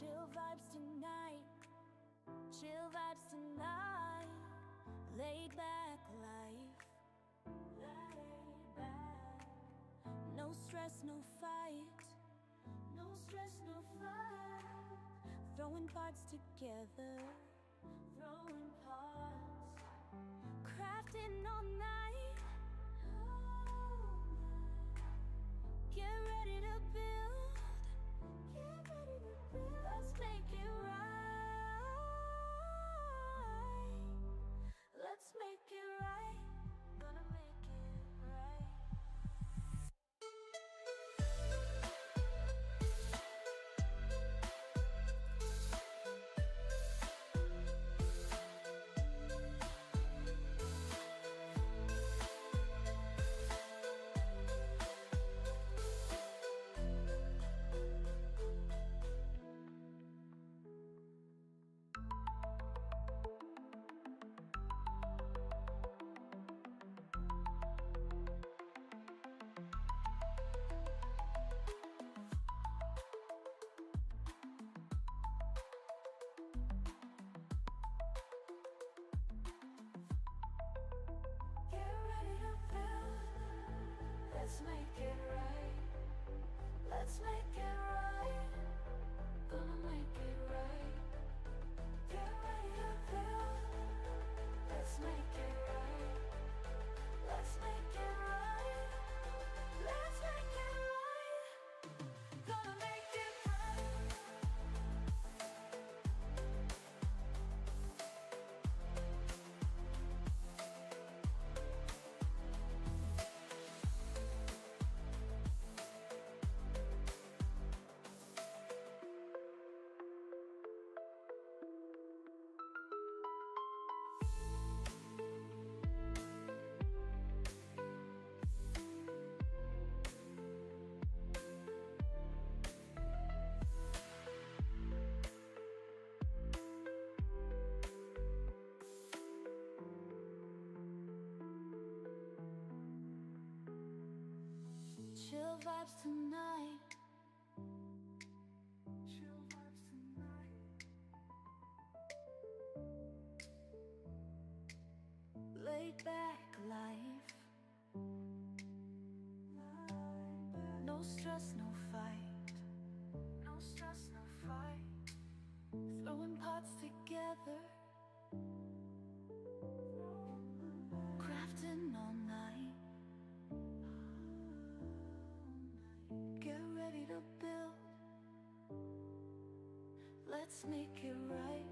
Chill vibes tonight, chill vibes tonight. Laid back life, laid back. No stress, no fight, no stress, no fight. Throwing parts together, throwing parts. Crafting all night, get ready to build, get ready to build. Let's make it right, let's make it right, gonna make it right. Let's make it right, let's make it right, gonna make it right. Get ready to build, let's make it right, let's make it right, let's make it right, gonna make it right. Chill vibes tonight, chill vibes tonight. Laid back life, no stress, no fight, no stress, no fight. Throwing parts together, crafting all night. Get ready to build, let's make it right,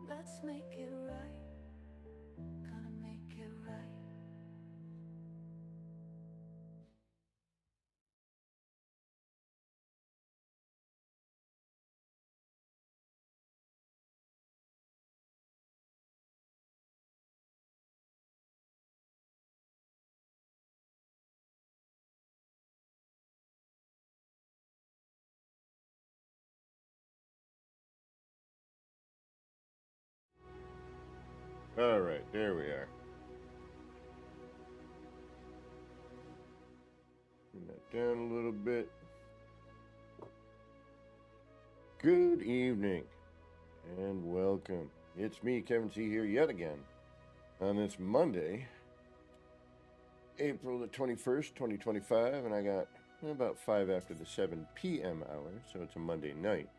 let's make it right, gonna make it right. All right, there we are. Bring that down a little bit. Good evening and welcome. It's me, Kevin C. here yet again on this Monday, April the 21st, 2025, and I got about 5 after the 7 p.m. hour, so it's a Monday night.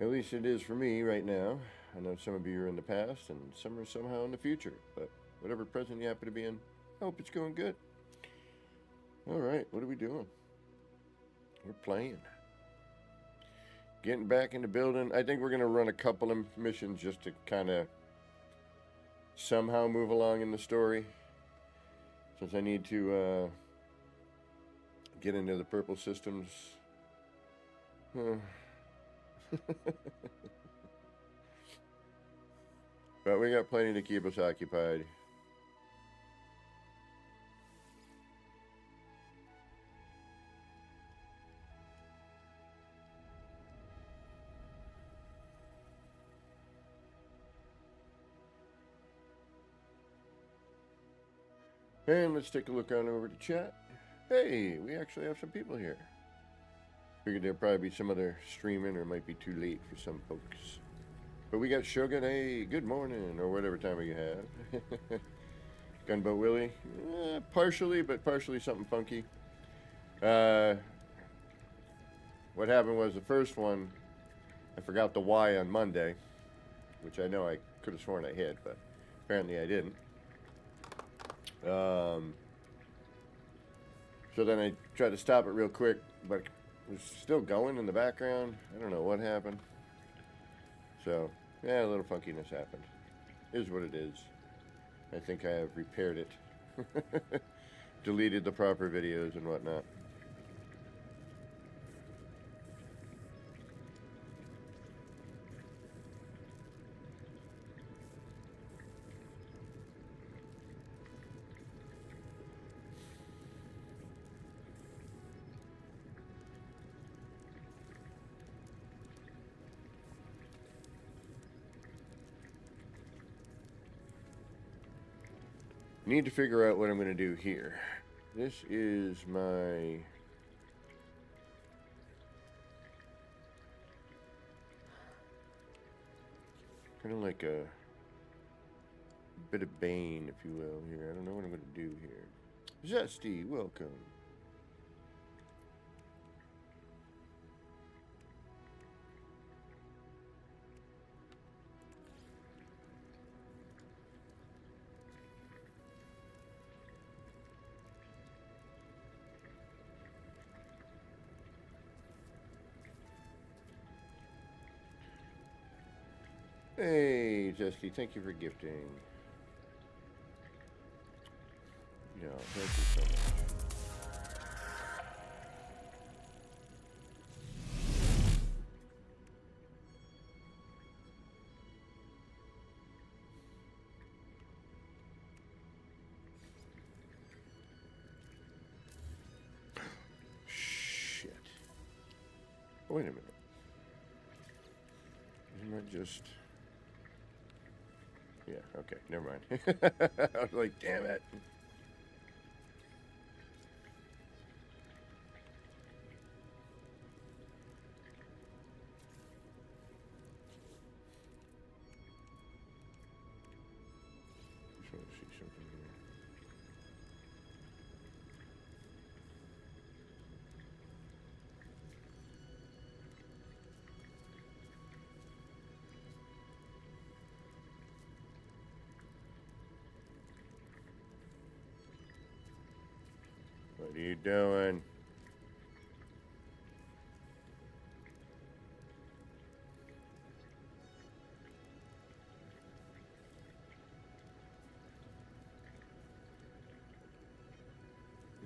At least it is for me right now. I know some of you are in the past and some are somehow in the future, but whatever present you happen to be in, I hope it's going good. All right, what are we doing? We're playing. Getting back in the building. I think we're going to run a couple of missions just to kind of somehow move along in the story. Since I need to get into the purple systems. But we got plenty to keep us occupied. And let's take a look on over to chat. Hey, we actually have some people here. Figured there'll probably be some other streaming, or it might be too late for some folks. But we got Shogun, hey, good morning, or whatever time you have. Gunboat Willie, partially, but partially something funky. What happened was the first one, I forgot the Y on Monday, which I know I could have sworn I hit, but apparently I didn't. So then I tried to stop it real quick, but it was still going in the background. I don't know what happened. So, yeah, a little funkiness happened. Is what it is. I think I have repaired it. Deleted the proper videos and whatnot. Need to figure out what I'm going to do here. This is my kind of like a bit of Bane, if you will, here. I don't know what I'm going to do here. Zesty, welcome. Hey, Zesty, thank you for gifting. Yeah, thank you so much. Shit. Wait a minute. Isn't that just... Yeah, okay, never mind. I was like, damn it. Just want to see something here. What are you doing?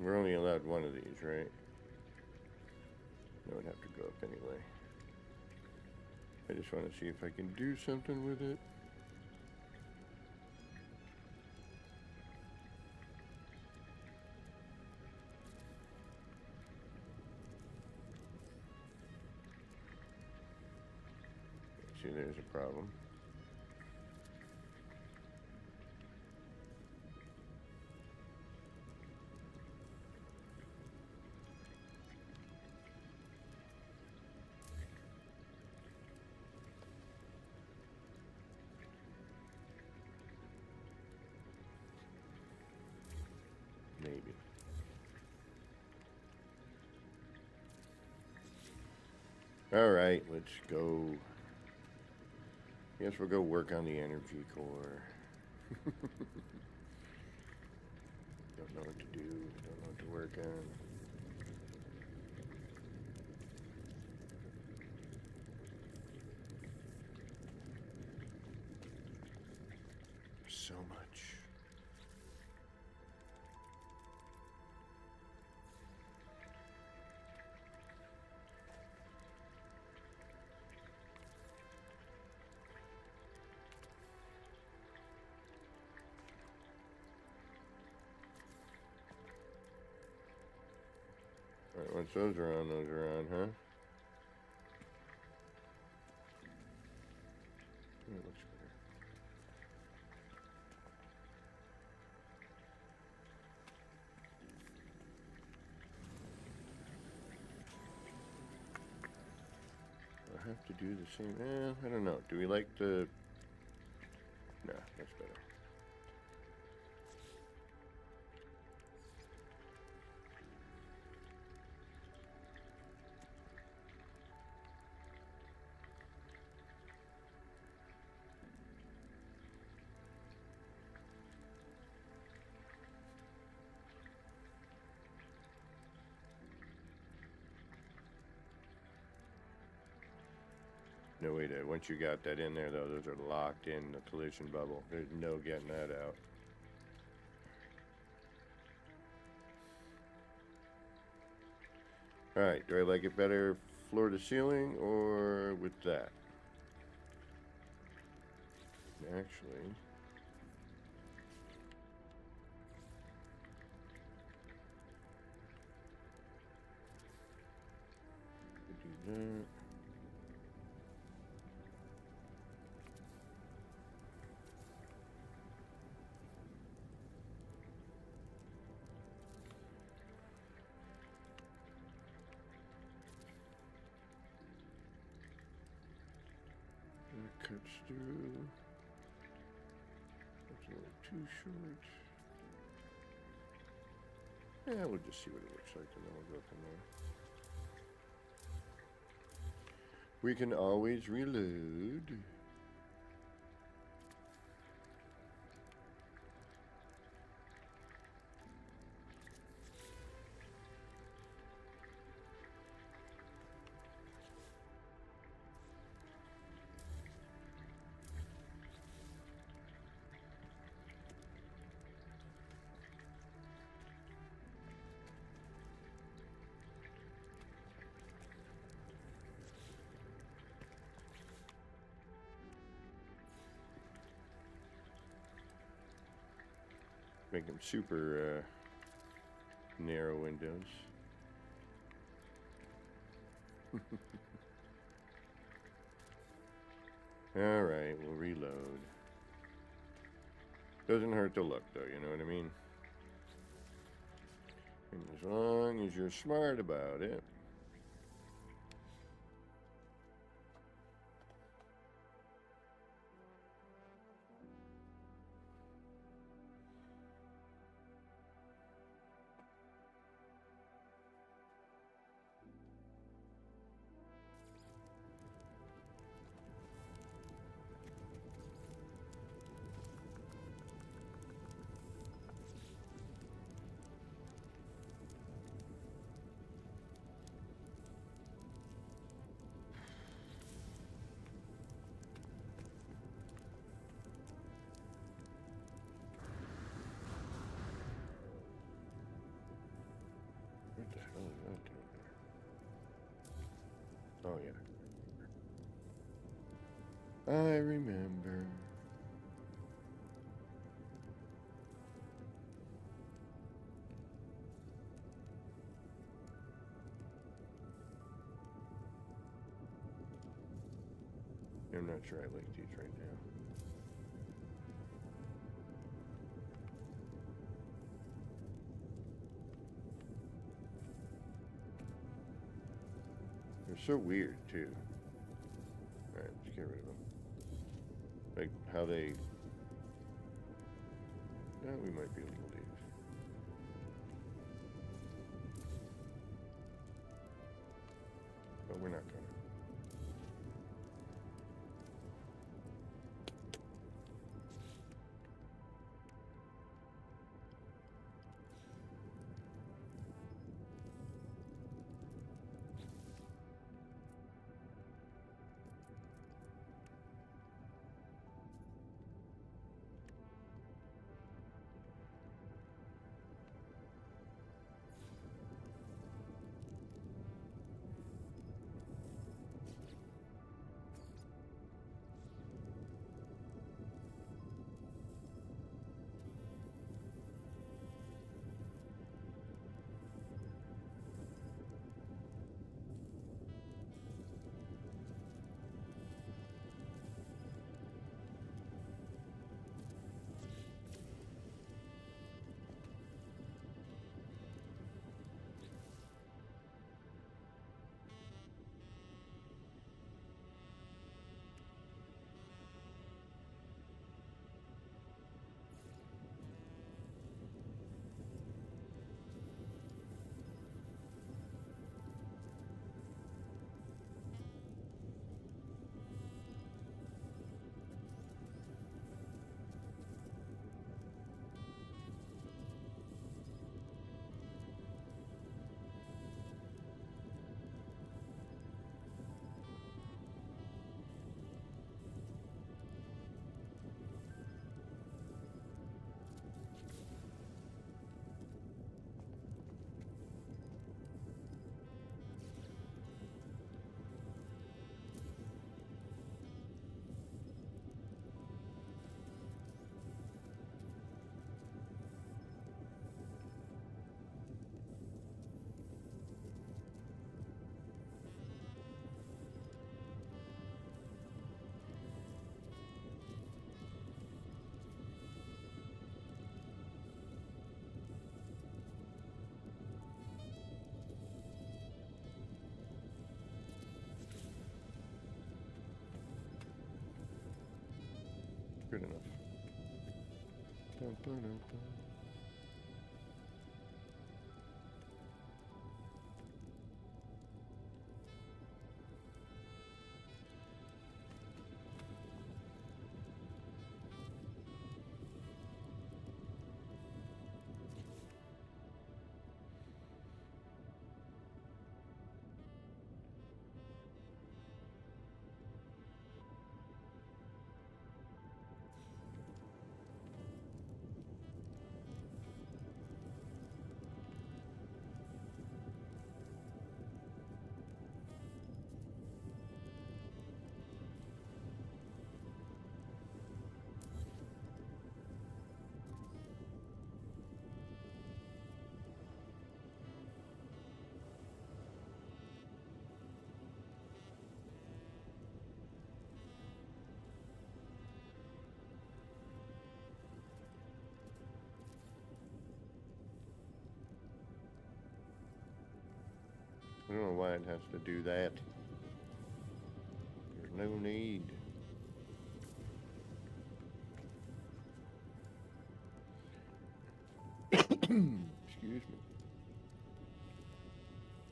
We're only allowed one of these, right? I would have to go up anyway. I just want to see if I can do something with it. See, there's a problem. Maybe. All right, let's go. Guess we'll go work on the energy core. Don't know what to do. Don't know what to work on. So much. Alright, once those are on, huh? It looks better. have to do the same? I don't know. Do we like the... No, that's better. No way to, once you got that in there though, those are locked in the collision bubble. There's no getting that out. Alright, do I like it better floor to ceiling or with that? Actually, do that. That cuts through. That's a little too short. Yeah, we'll just see what it looks like and then we'll go from there. We can always reload. Make them super narrow windows. Alright, we'll reload. Doesn't hurt to look though, you know what I mean? And as long as you're smart about it. What the hell is that doing there? Oh yeah. I remember. I'm not sure I like these right now. They're so weird too. Alright, let's get rid of them. Like how they... No, we might be able to leave. But we're not gonna. Good enough. Dun, dun, dun, dun. I don't know why it has to do that. There's no need. Excuse me.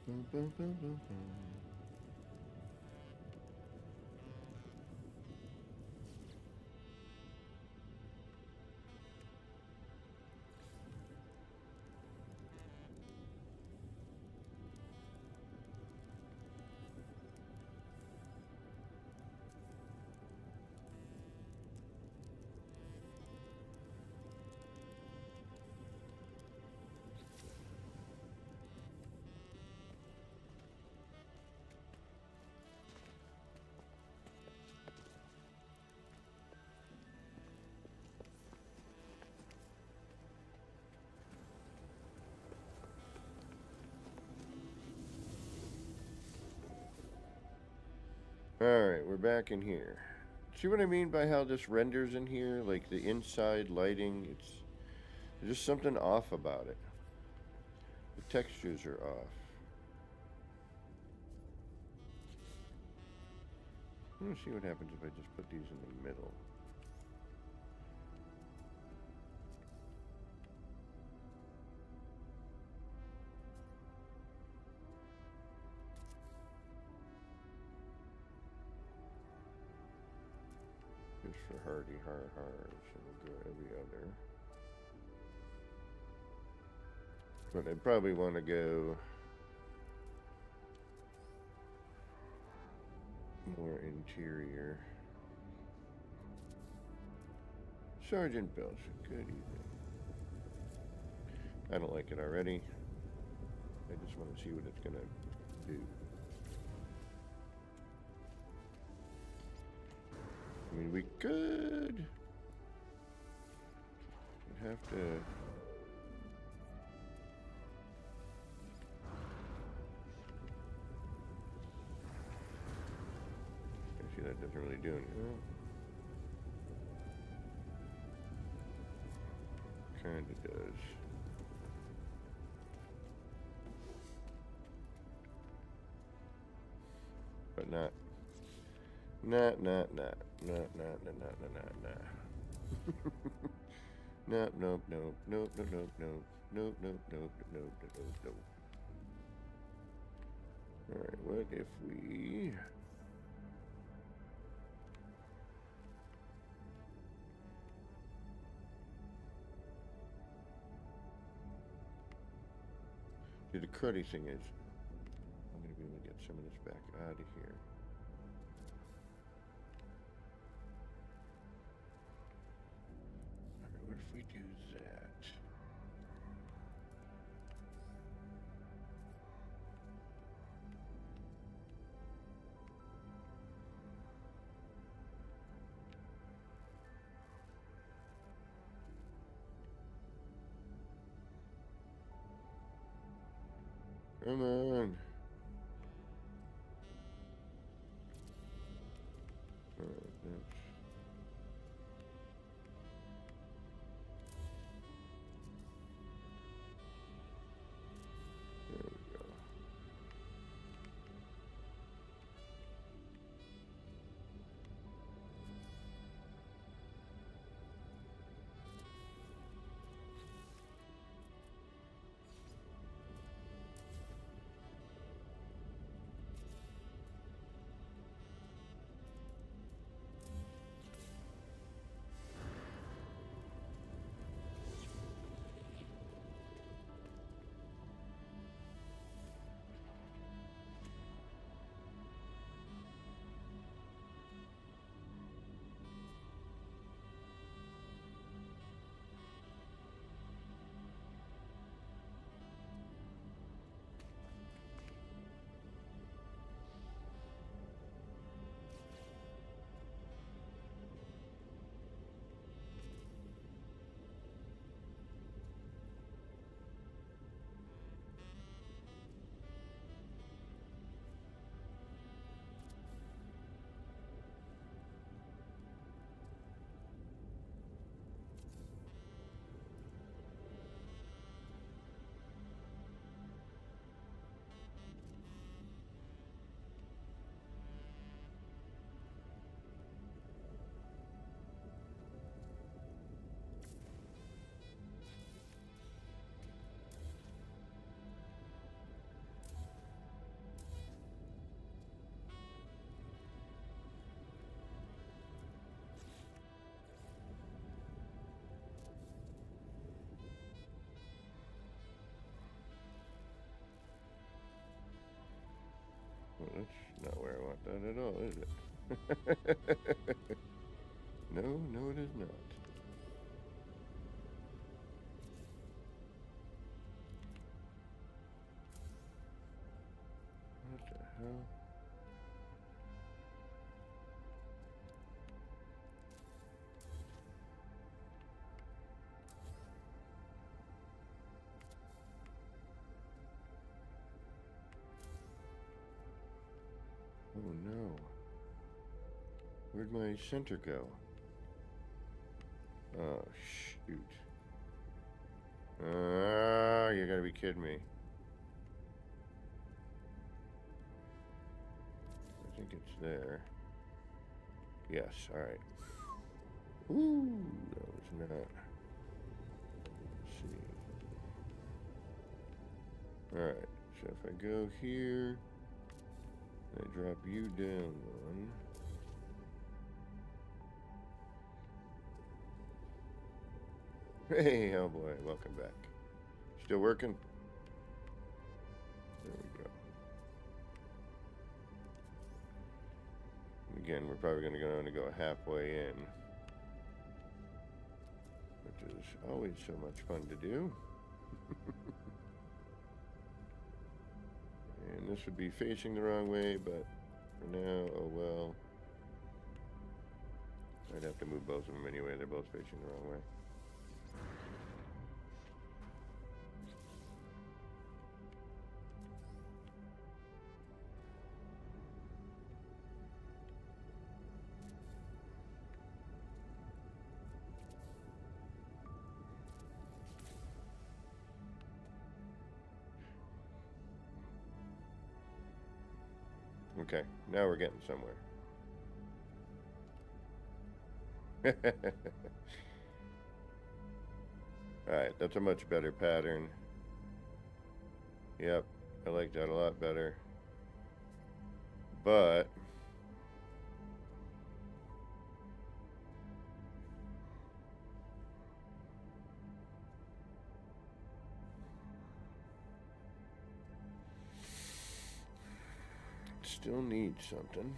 Bum, bum, bum, bum, bum. Alright, we're back in here. See what I mean by how this renders in here? Like the inside lighting, there's just something off about it. The textures are off. I'm gonna see what happens if I just put these in the middle. Just for hardy har, so we'll go every other. But I'd probably want to go more interior. Sergeant Belcher, good evening. I don't like it already. I just want to see what it's gonna do. I mean, we could have to. See, that doesn't really do anything. Kind of does. But not. Nope, nope, nope, nope, nope, nope, nope, nope, nope, nope, nope, nope, nope, nope, nope, nope. Alright, what if we see, the cruddy thing is I'm gonna be able to get some of this back out of here. What if we do that? Come on. That's there we go. not where I want that at all, is it? No, no it is not. What the hell? Oh no. Where'd my center go? Oh, shoot. You gotta be kidding me. I think it's there. Yes, alright. Ooh, that was not. Let's see. Alright, so if I go here, I drop you down one. Hey, oh boy, welcome back. Still working? There we go. Again, we're probably going to go halfway in, which is always so much fun to do. And this would be facing the wrong way, but for now, oh well. I'd have to move both of them anyway, they're both facing the wrong way. Okay, now we're getting somewhere. Alright, that's a much better pattern. Yep, I like that a lot better. But still need something.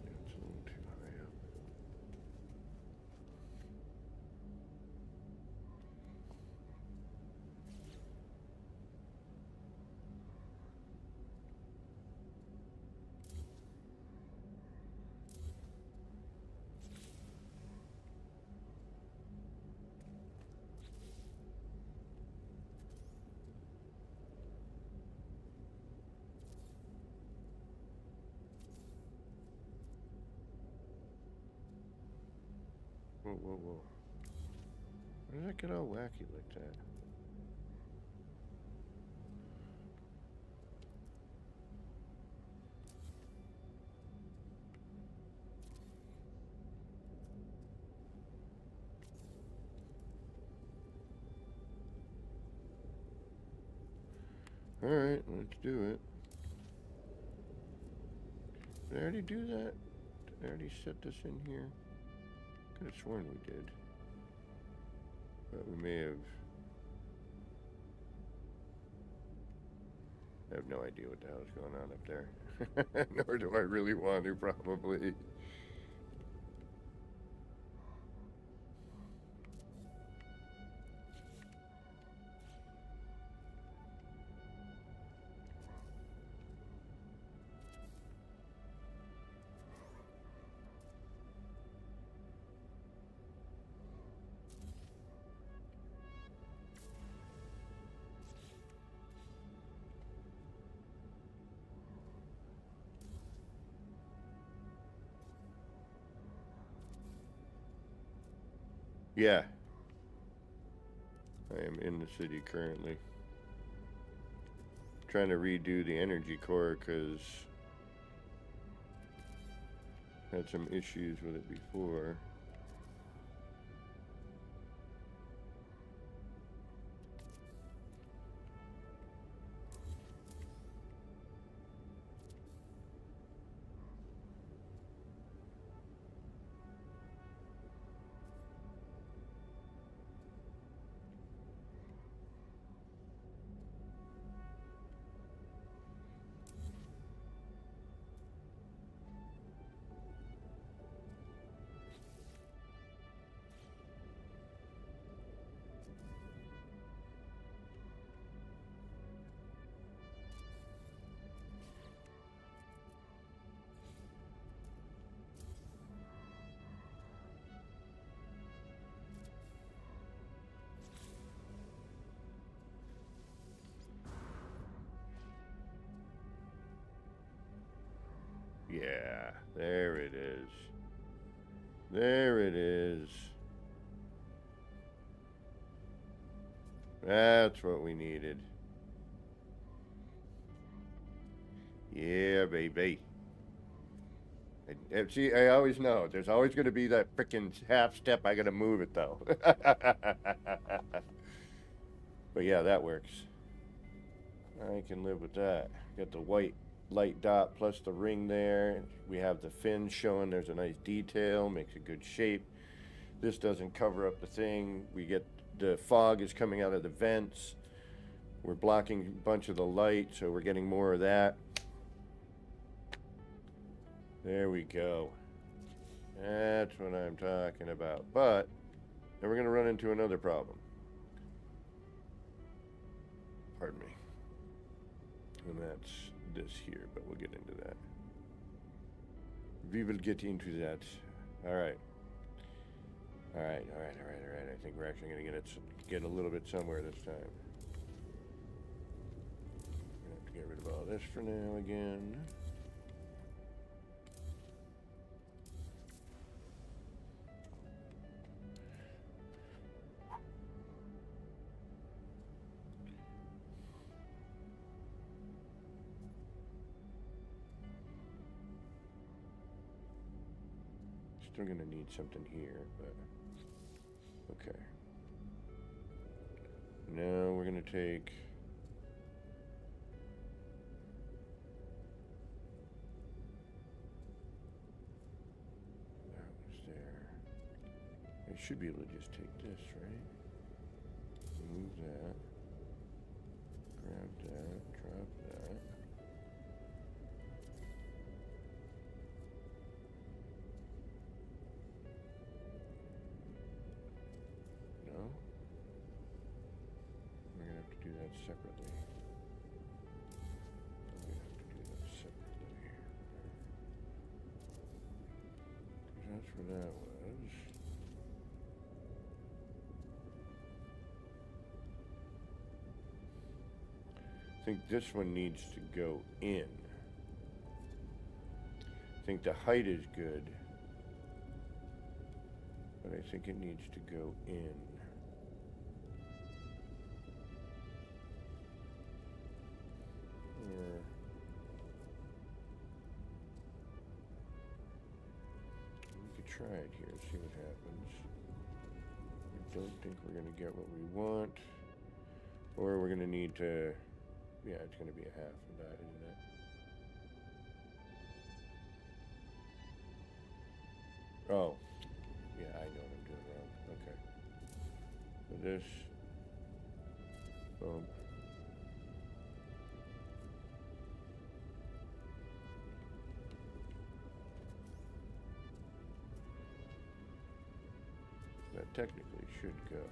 It's a little too high up. Whoa, whoa, whoa. Why does it get all wacky like that? Alright, let's do it. Did I already do that? Did I already set this in here? Could have sworn we did. But we may have... I have no idea what the hell is going on up there. Nor do I really want to, probably. Yeah. I am in the city currently. Trying to redo the energy core because had some issues with it before. Yeah, there it is. There it is. That's what we needed. Yeah, baby. See, I always know. There's always going to be that freaking half step. I got to move it, though. But yeah, that works. I can live with that. Got the white light dot plus the ring there. We have the fin showing there's a nice detail. Makes a good shape. This doesn't cover up the thing. We get the fog is coming out of the vents. We're blocking a bunch of the light, so we're getting more of that. There we go. That's what I'm talking about. But then we're going to run into another problem. Pardon me. And that's this here, but we'll get into that. We will get into that. All right. All right. I think we're actually going to get a little bit somewhere this time. I'm going to have to get rid of all this for now again. Still gonna need something here, but okay. Now we're gonna take that was there. I should be able to just take this, right? Move that. Grab that, drop that. We're gonna have to do that separately. That's where that was. I think this one needs to go in. I think the height is good, but I think it needs to go in. We could try it here, see what happens. I don't think we're going to get what we want. Or we're going to need to... Yeah, it's going to be a half of that, isn't it? Oh. Yeah, I know what I'm doing wrong. Okay. So this... Boom. That technically should go.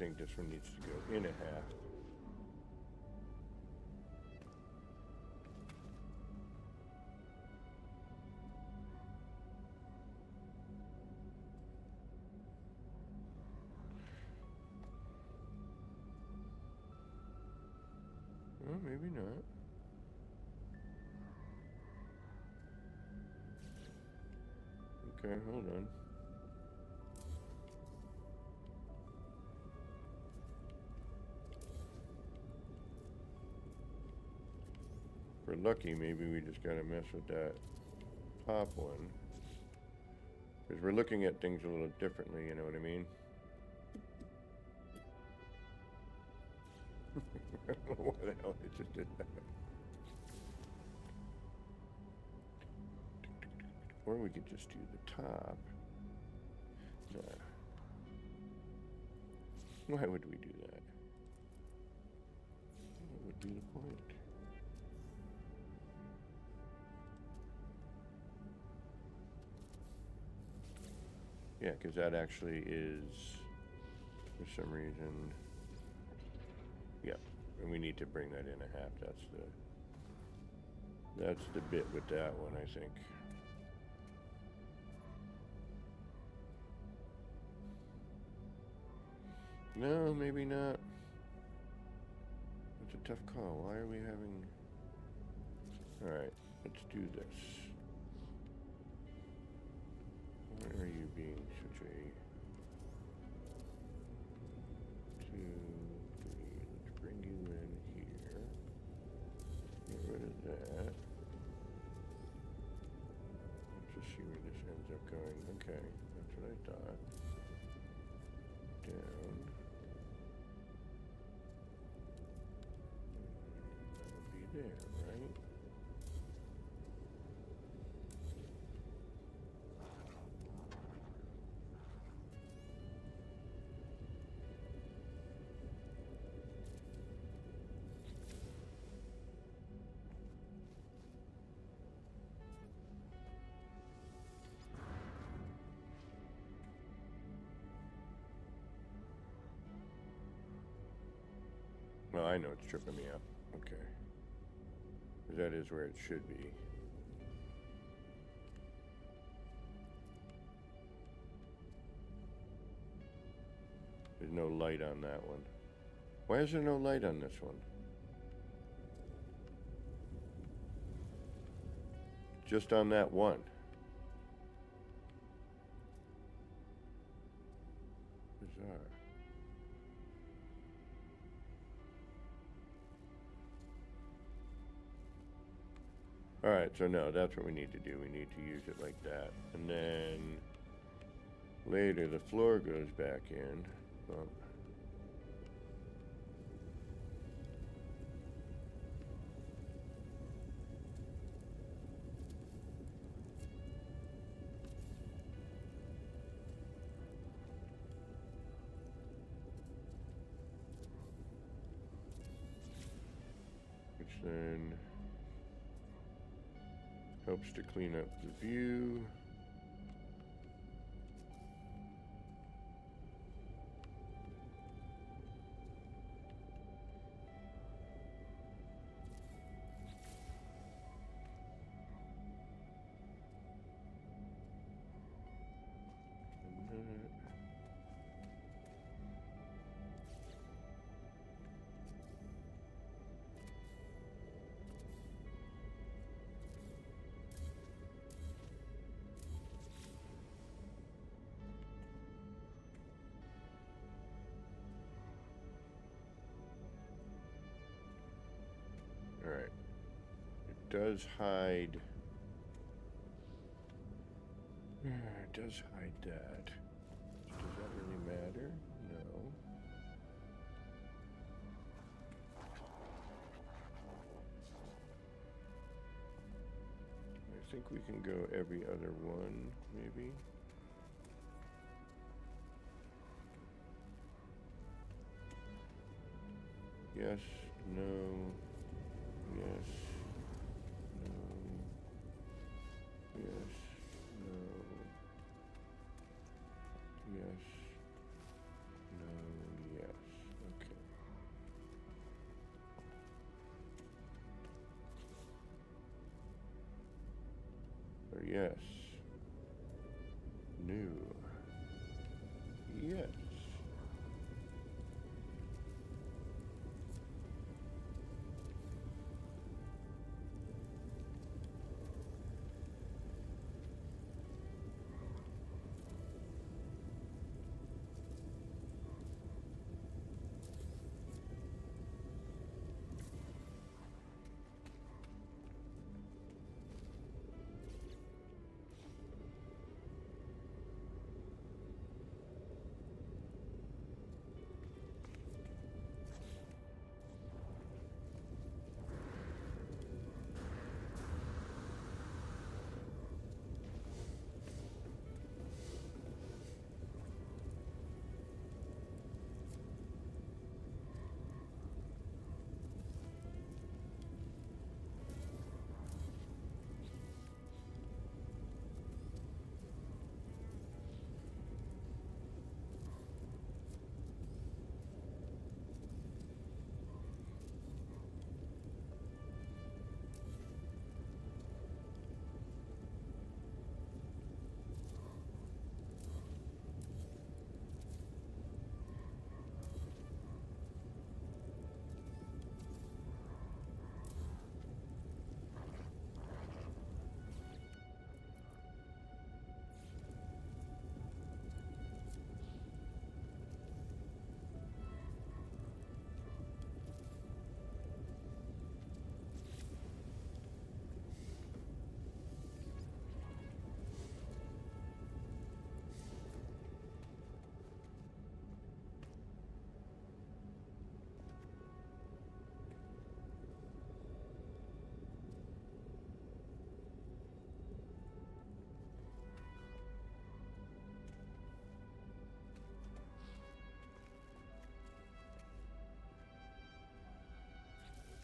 think this one needs to go in a half. Well, maybe not. Okay, hold on. If we're lucky, maybe we just gotta mess with that top one. Because we're looking at things a little differently, you know what I mean? I don't know why the hell I just did that. Or we could just do the top. Nah. Why would we do that? What would be the point? Yeah, because that actually is, for some reason, yep, and we need to bring that in a half. That's the bit with that one, I think. No, maybe not. It's a tough call. Why are we having... Alright, let's do this. Why are you being such a... 2, 3, let's bring you in here. Get rid of that. Let's just see where this ends up going. Okay, that's what I thought. Down. That'll be there, right? Well, I know it's tripping me up. Okay. 'Cause that is where it should be. There's no light on that one. Why is there no light on this one? Just on that one. Bizarre. Alright, so no, that's what we need to do. We need to use it like that. And then later the floor goes back in. Well, which then helps to clean up the view. Alright. It does hide. It does hide that. Does that really matter? No. I think we can go every other one, maybe. Yes, no, yes, no, yes, no, yes, no, yes. new? Yes.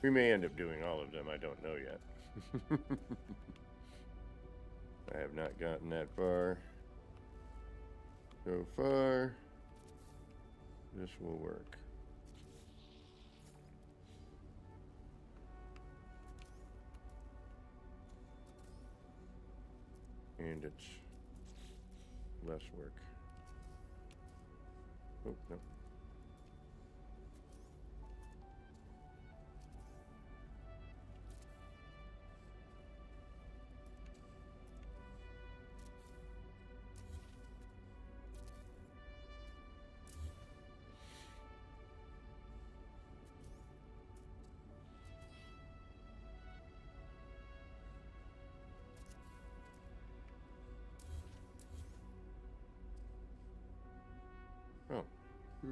We may end up doing all of them, I don't know yet. I have not gotten that far. So far, this will work. And it's less work. Oh, no. Oh. I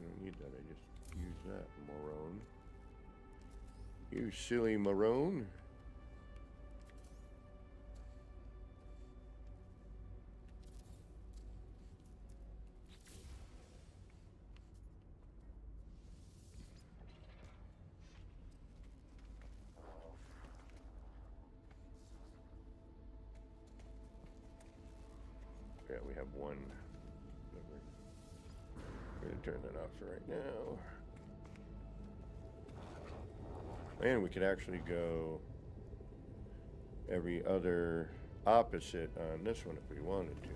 don't need that. I just use that, moron. You silly moron. Yeah, we have one. I'm going to turn that off for right now. And we could actually go every other opposite on this one if we wanted to.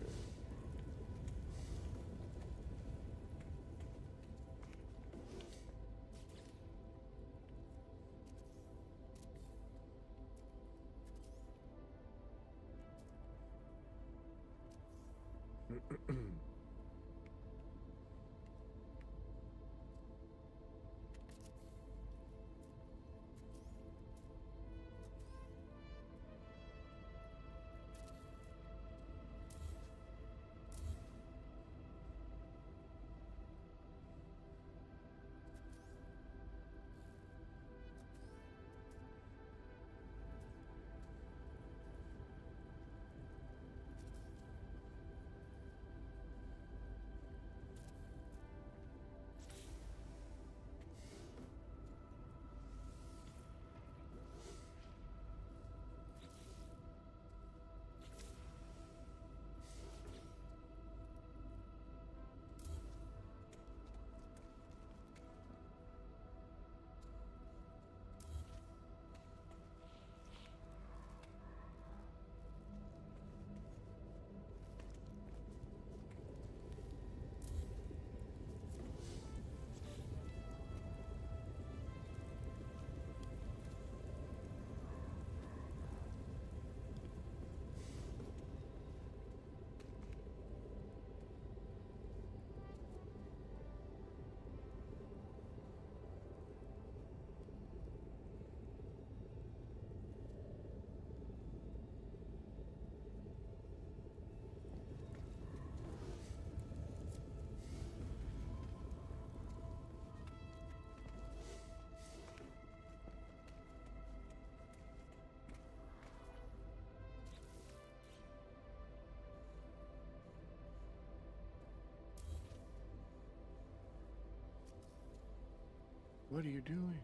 What are you doing?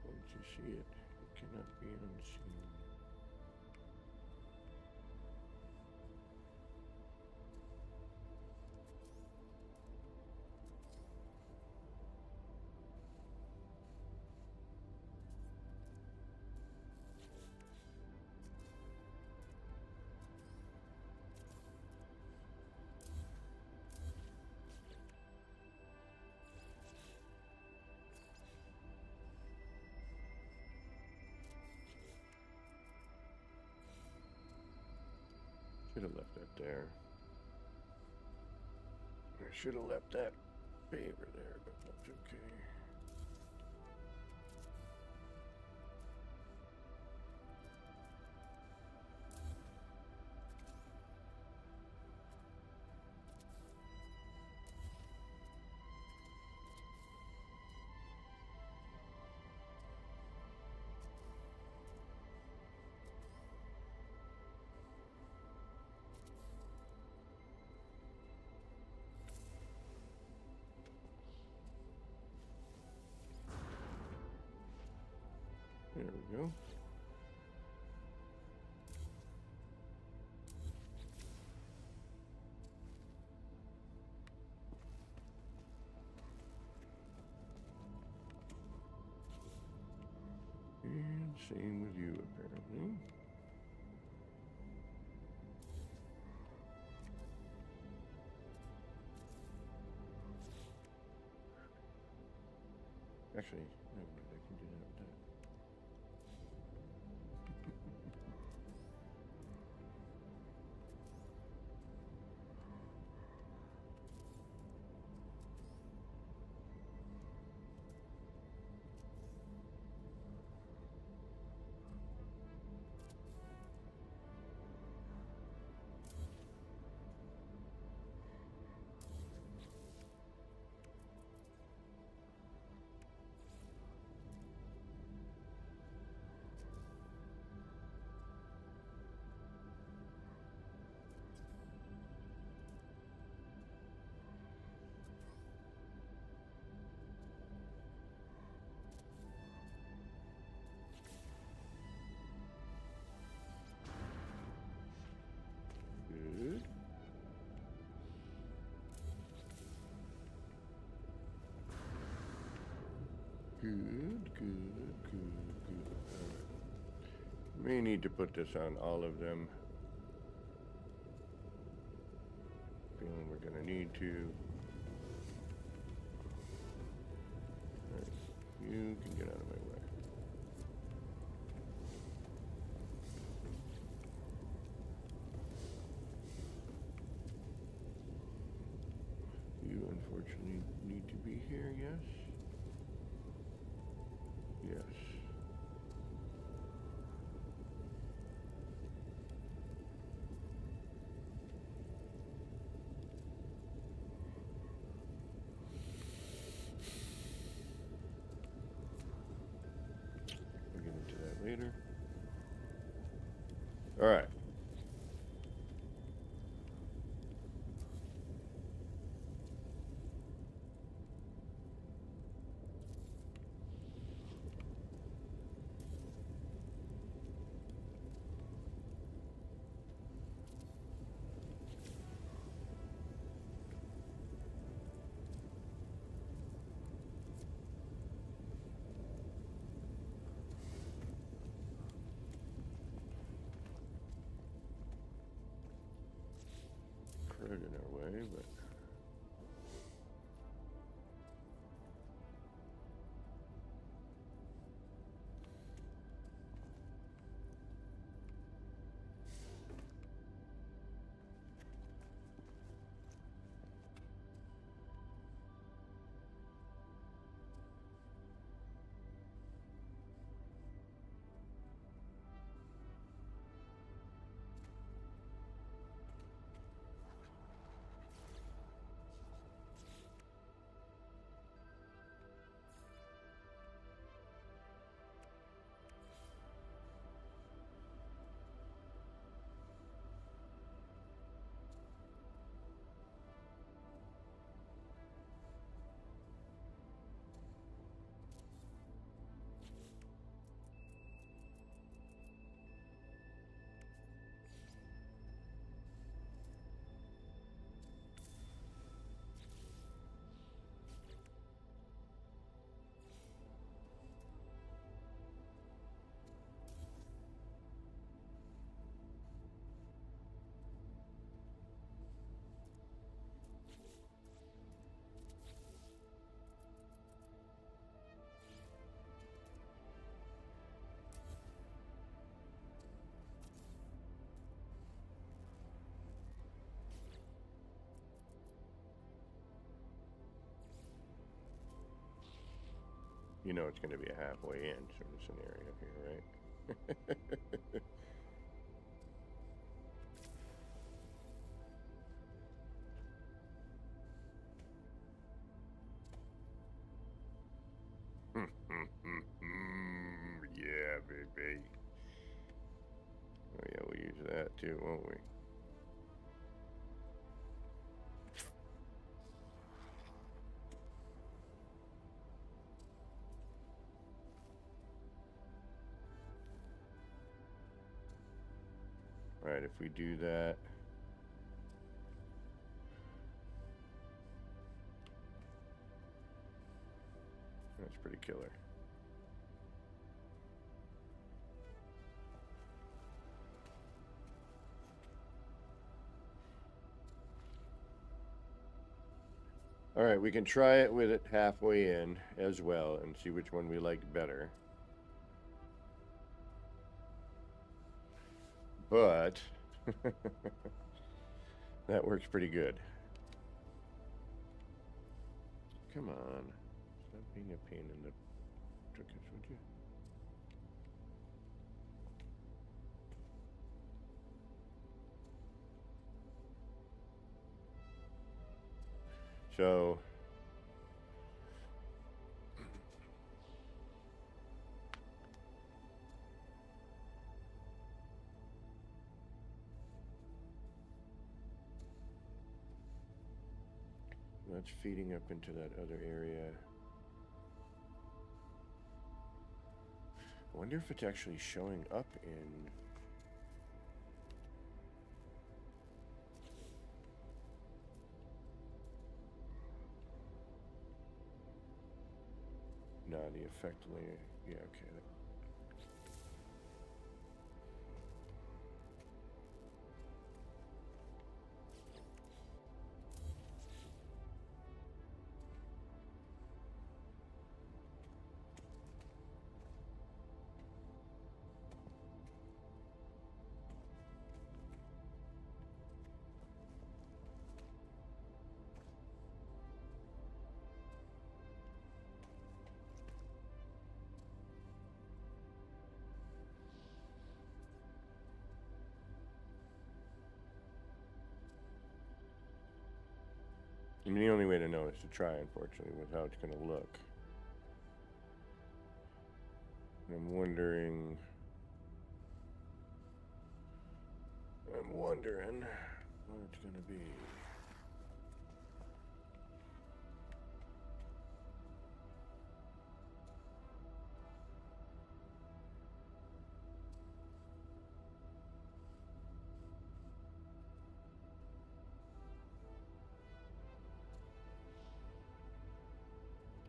Once you see it, it cannot be unseen. Should have left that there. I should have left that paper there, but that's okay. There we go. And same with you, apparently. Actually, never mind, I can do that with that. Good. Good, good, good, good. All right. May need to put this on all of them. Feeling we're gonna need to. All right. You can get out of my way. You unfortunately need to be here, yes? Yes. We'll get into that later. All right. Crowd in our way, but You know it's going to be a halfway in sort of scenario here, right? Yeah, baby. Oh yeah, we'll use that too, won't we? Alright, if we do that, that's pretty killer. Alright, we can try it with it halfway in as well and see which one we like better. But that works pretty good. Come on. Stop being a pain in the tuchus, would you? So that's feeding up into that other area. I wonder if it's actually showing up in... No, the effect layer. Yeah, okay. I mean, the only way to know is to try, unfortunately, with how it's going to look. I'm wondering what it's going to be.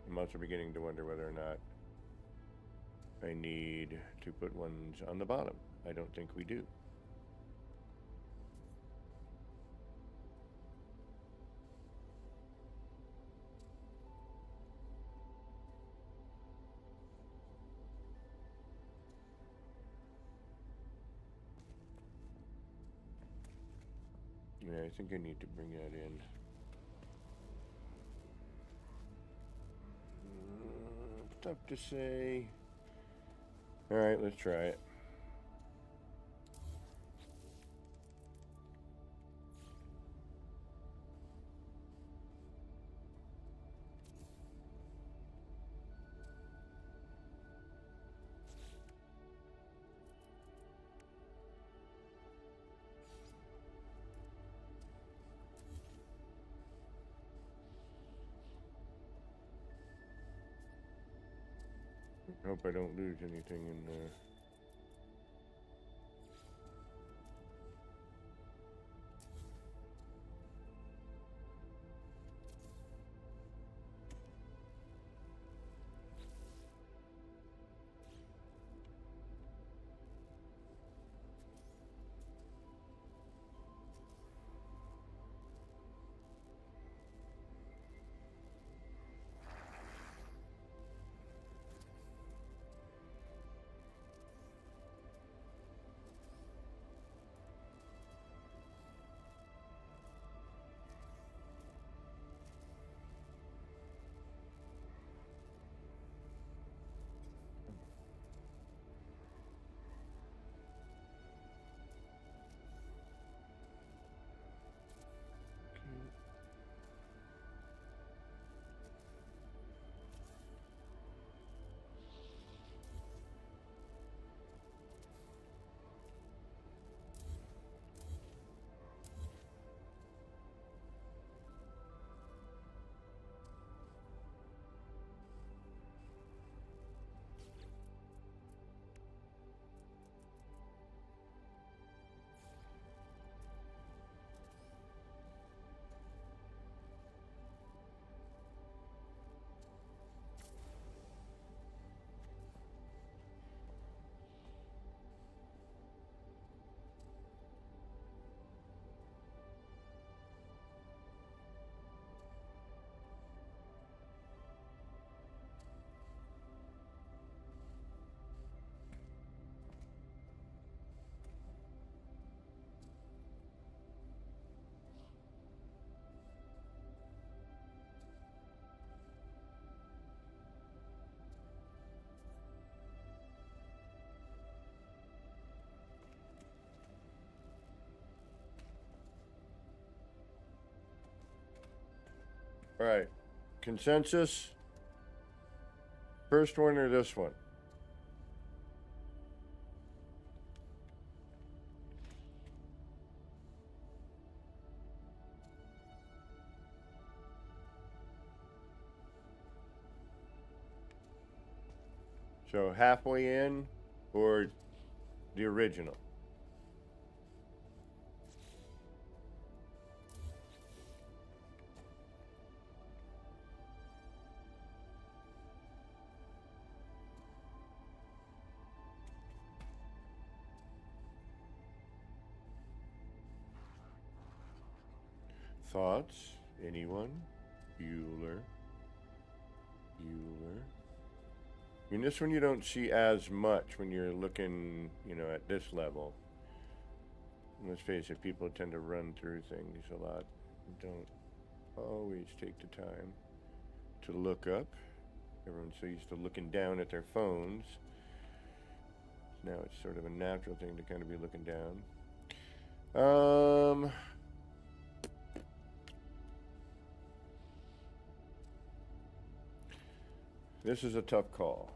I'm also beginning to wonder whether or not I need to put ones on the bottom. I don't think we do. Yeah, I think I need to bring that in. Tough to say. Alright, let's try it. Hope I don't lose anything in there. All right. Consensus? First one or this one? So halfway in or the original? Thoughts? Anyone? Bueller. I mean, this one you don't see as much when you're looking, you know, at this level. And let's face it, people tend to run through things a lot. Don't always take the time to look up. Everyone's so used to looking down at their phones. Now it's sort of a natural thing to kind of be looking down. This is a tough call.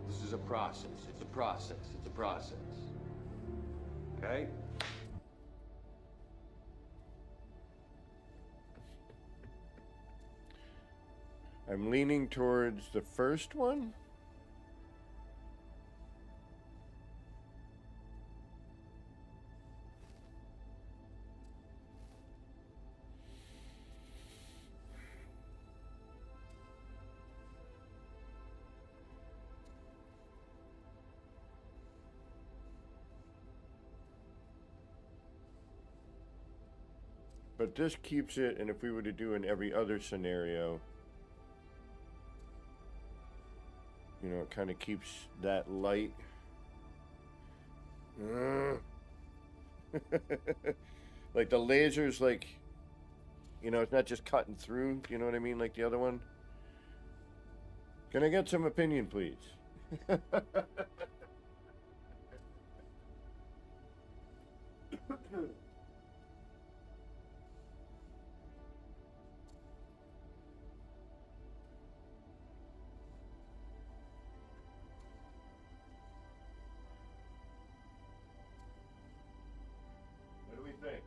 This is a process. It's a process. It's a process. Okay? I'm leaning towards the first one. But this keeps it, and if we were to do in every other scenario, you know, it kind of keeps that light. Like the laser's like, you know, it's not just cutting through, you know what I mean? Like the other one. Can I get some opinion, please? What do we think?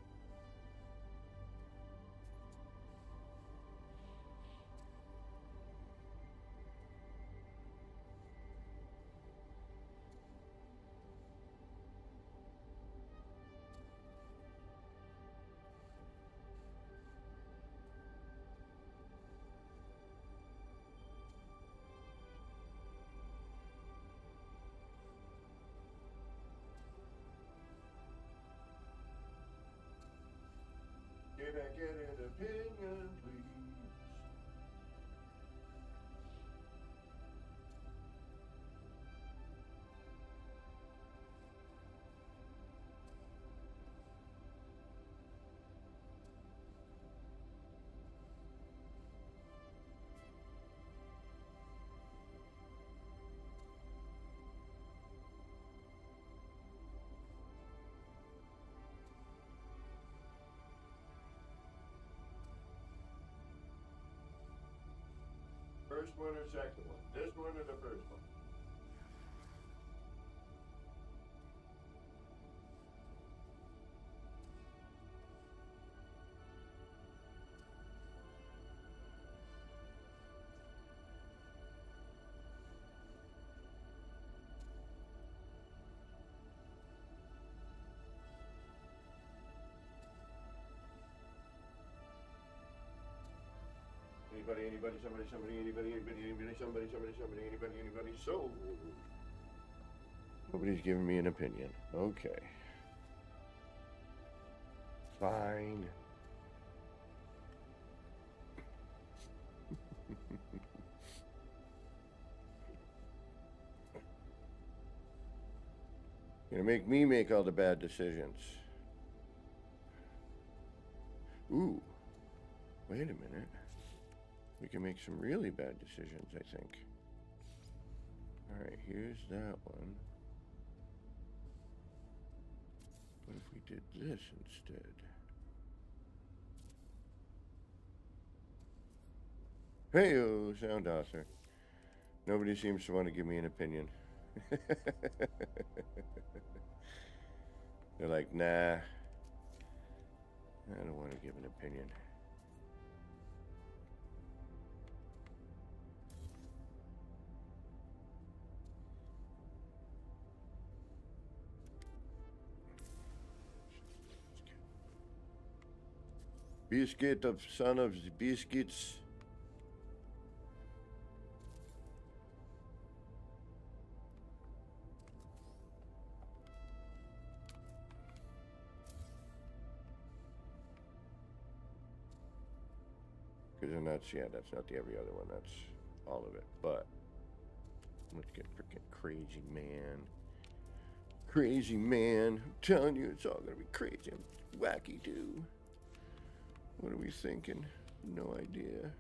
Can I get an opinion, please? First one or second one? This one or the first one? Anybody, somebody, anybody, so. Nobody's giving me an opinion. Okay. Fine. Gonna make me make all the bad decisions. Ooh. Wait a minute. We can make some really bad decisions, I think. Alright, here's that one. did this instead. Hey-o, sound author. Nobody seems to want to give me an opinion. They're like, nah, I don't want to give an opinion. Biscuit of son of the biscuits. Because then that's, yeah, that's not the every other one. That's all of it. But let's get freaking crazy, man. Crazy, man. I'm telling you, it's all going to be crazy. I'm wacky, dude. What are we thinking? No idea.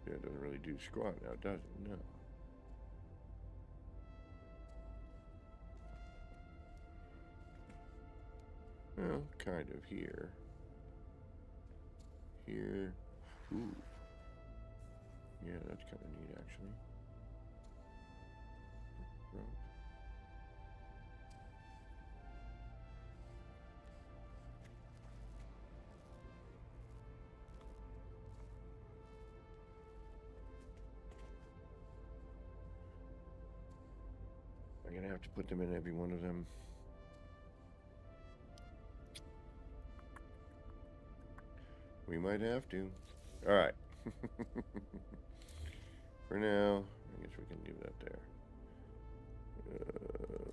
Yeah, it doesn't really do squat now, does it? No. Well, kind of here. Here. Ooh. Yeah, that's kind of neat, actually. Rope. I'm gonna have to put them in every one of them. We might have to. All right. For now, I guess we can leave that there.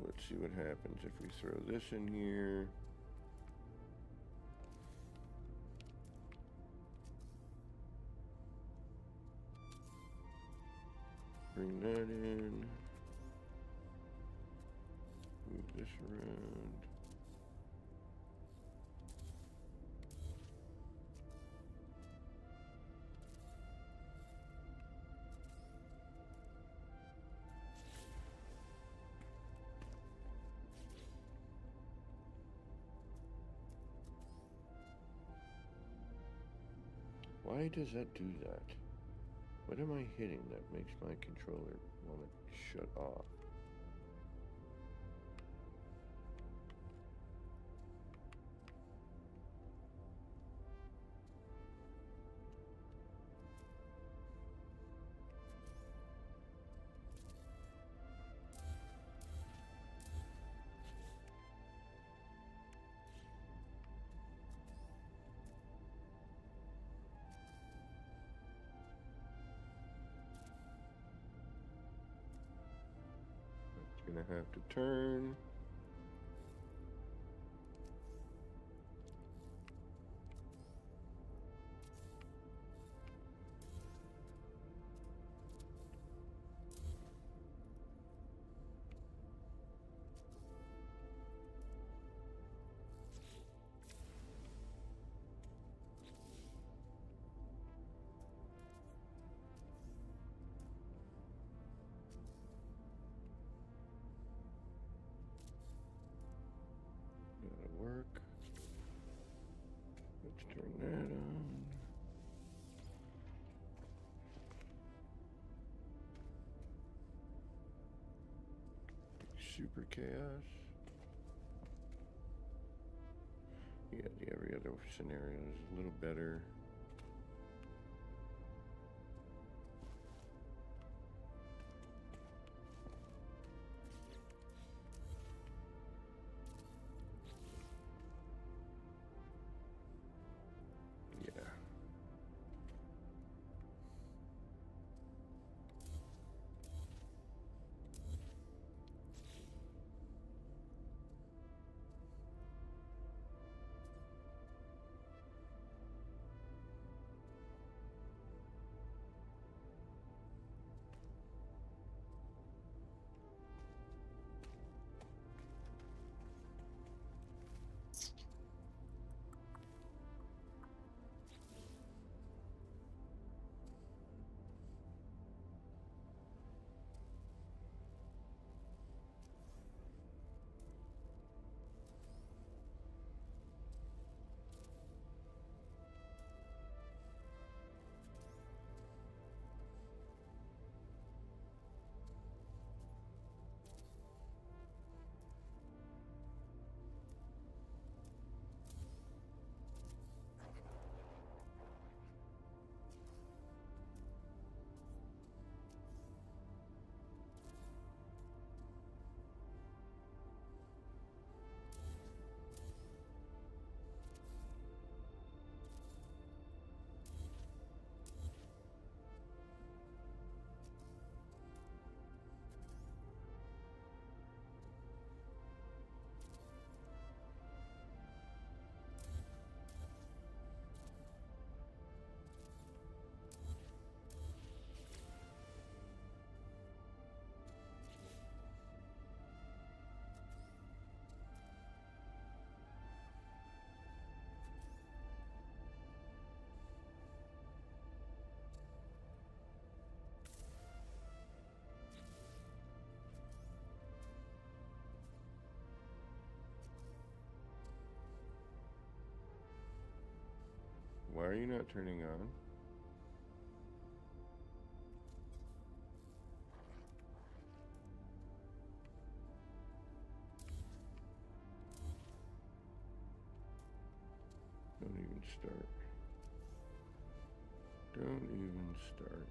Let's see what happens if we throw this in here. Bring that in. Move this around. Why does that do that? What am I hitting that makes my controller want to shut off? Gonna have to turn. That'll work. Let's turn that on. Super chaos. Yeah, the every other scenario is a little better. Yeah. you not turning on? Don't even start. Don't even start.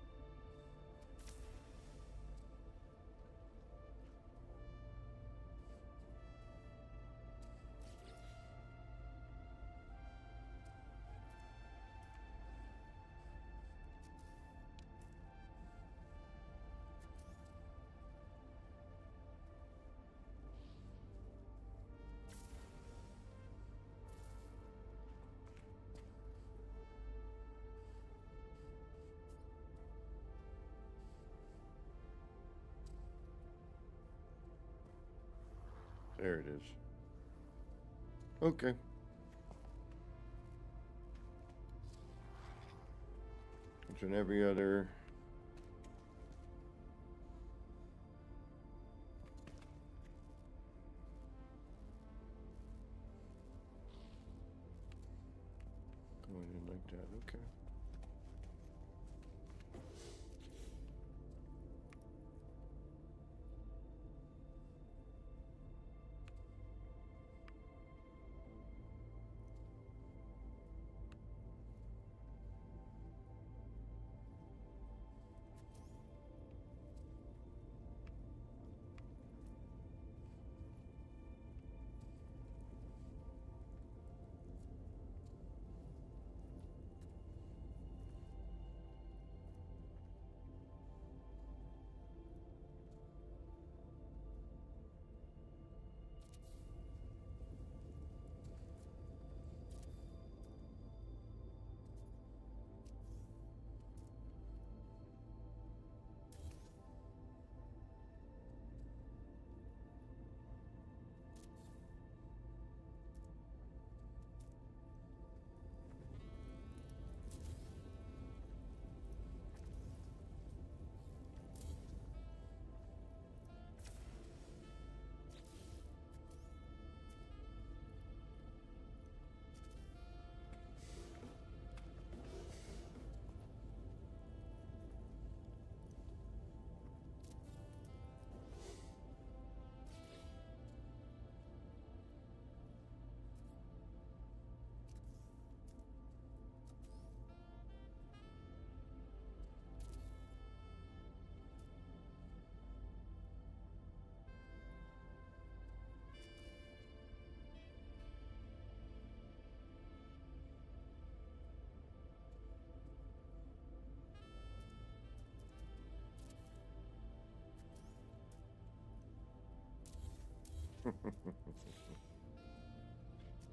There it is. Okay. It's in every other. Going in like that, okay.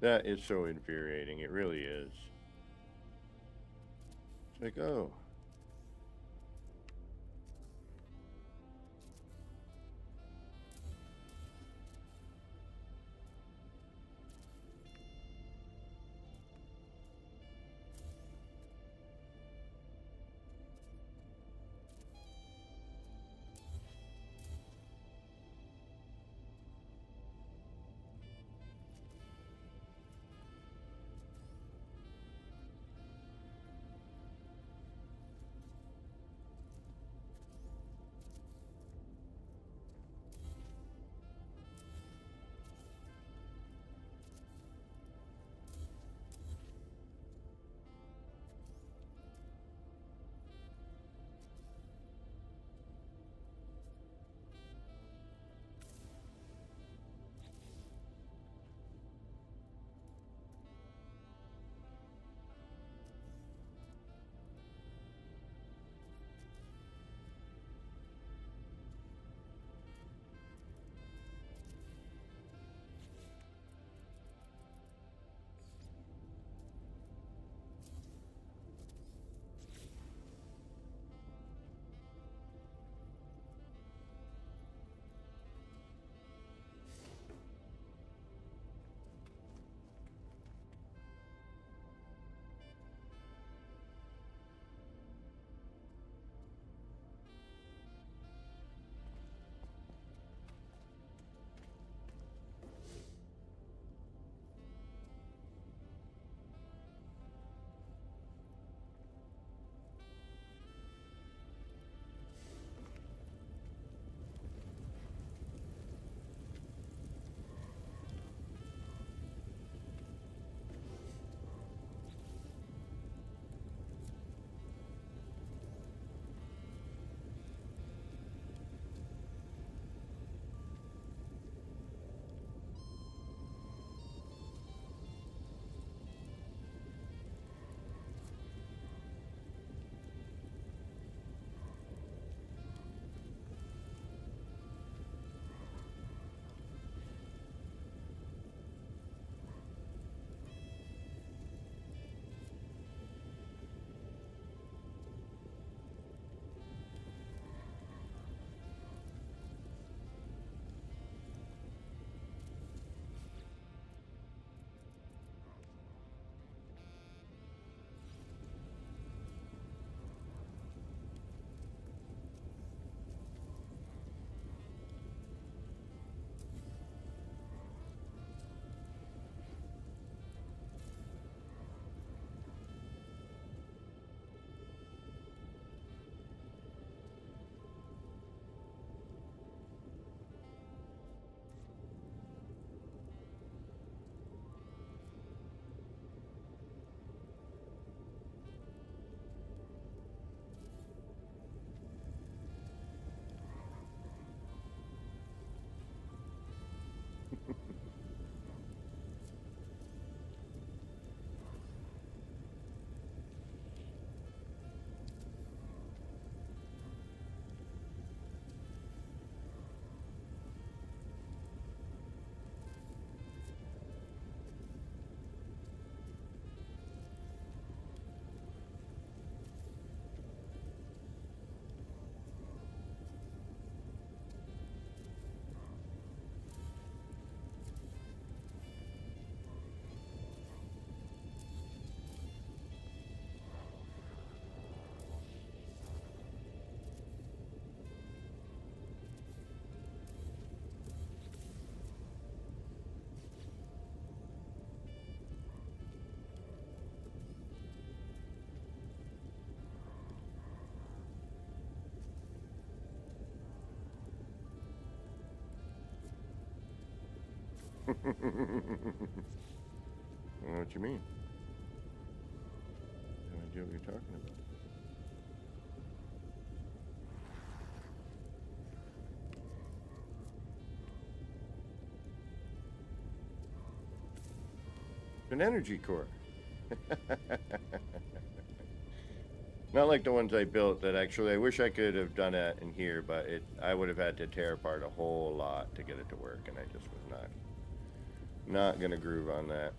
That is so infuriating. It really is. It's like, oh. I don't know what you mean. No idea what you're talking about. An energy core. Not like the ones I built that actually, I wish I could have done that in here, but I would have had to tear apart a whole lot to get it to work, and I just was not gonna groove on that.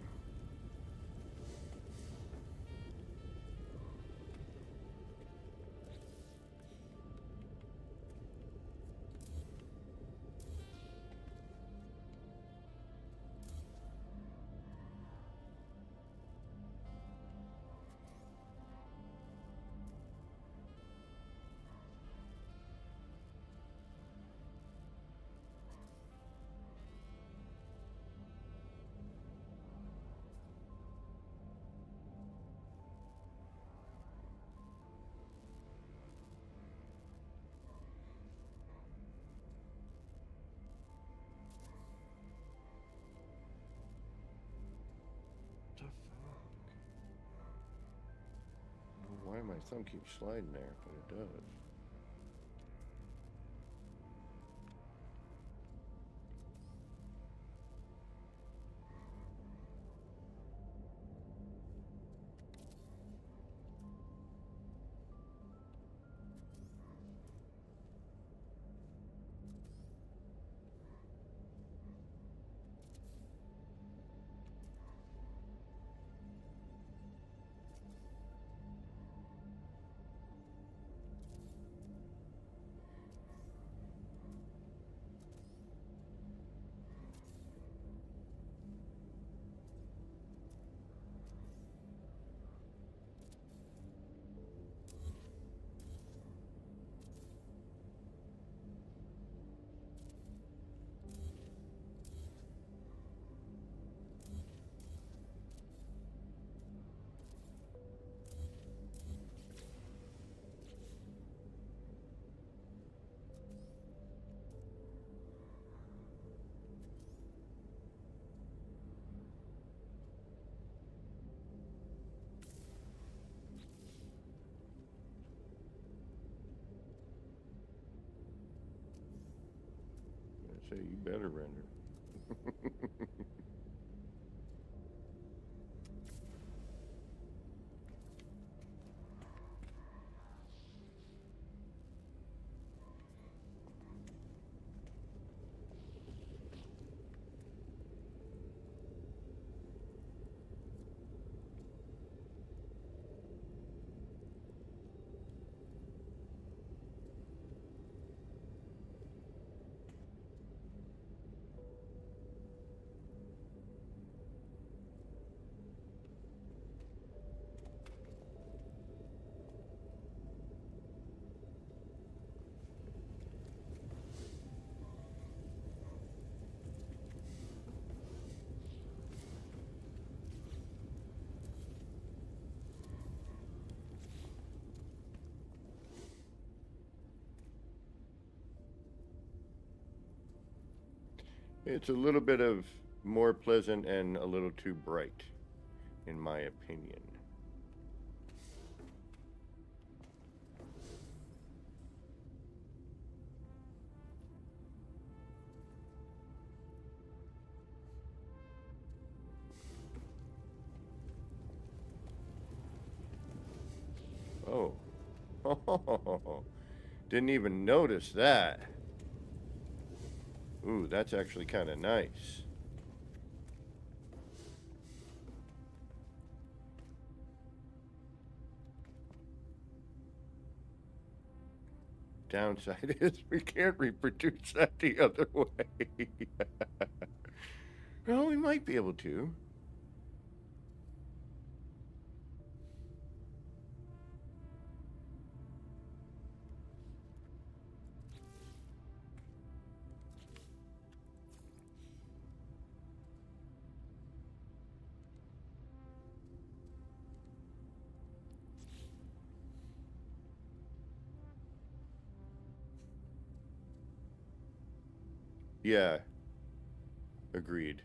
Why my thumb keeps sliding there, but it does. I say you better render. It's a little bit of more pleasant and a little too bright, in my opinion. Oh. Didn't even notice that. Ooh, that's actually kind of nice. Downside is we can't reproduce that the other way. Well, we might be able to. Yeah. Agreed.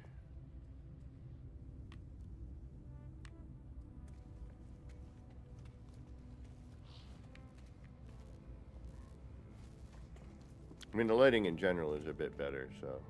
I mean, the lighting in general is a bit better, so.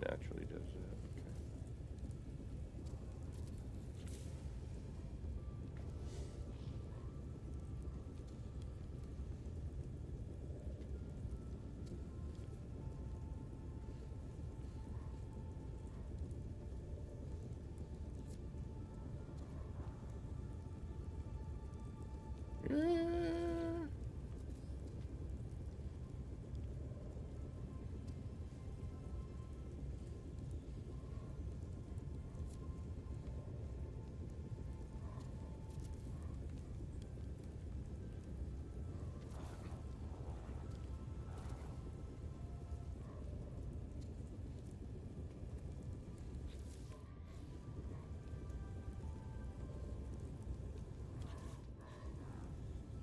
Naturally does that. Okay.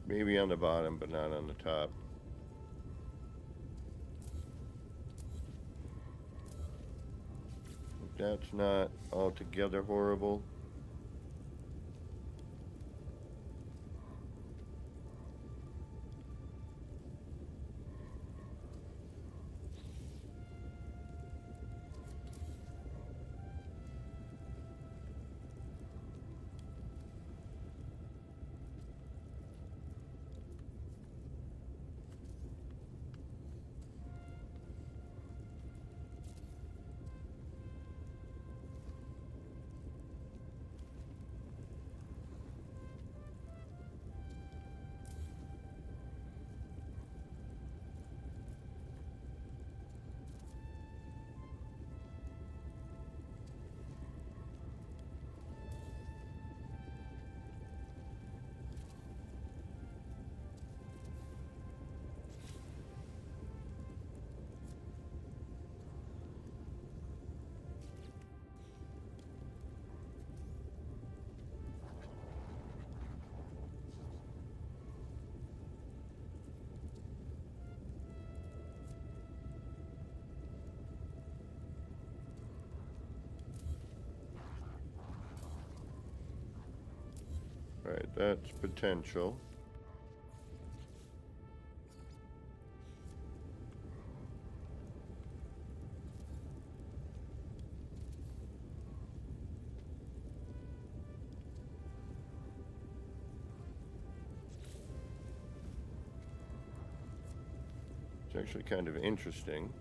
Maybe on the bottom, but not on the top. That's not altogether horrible. Right, that's potential. It's actually kind of interesting.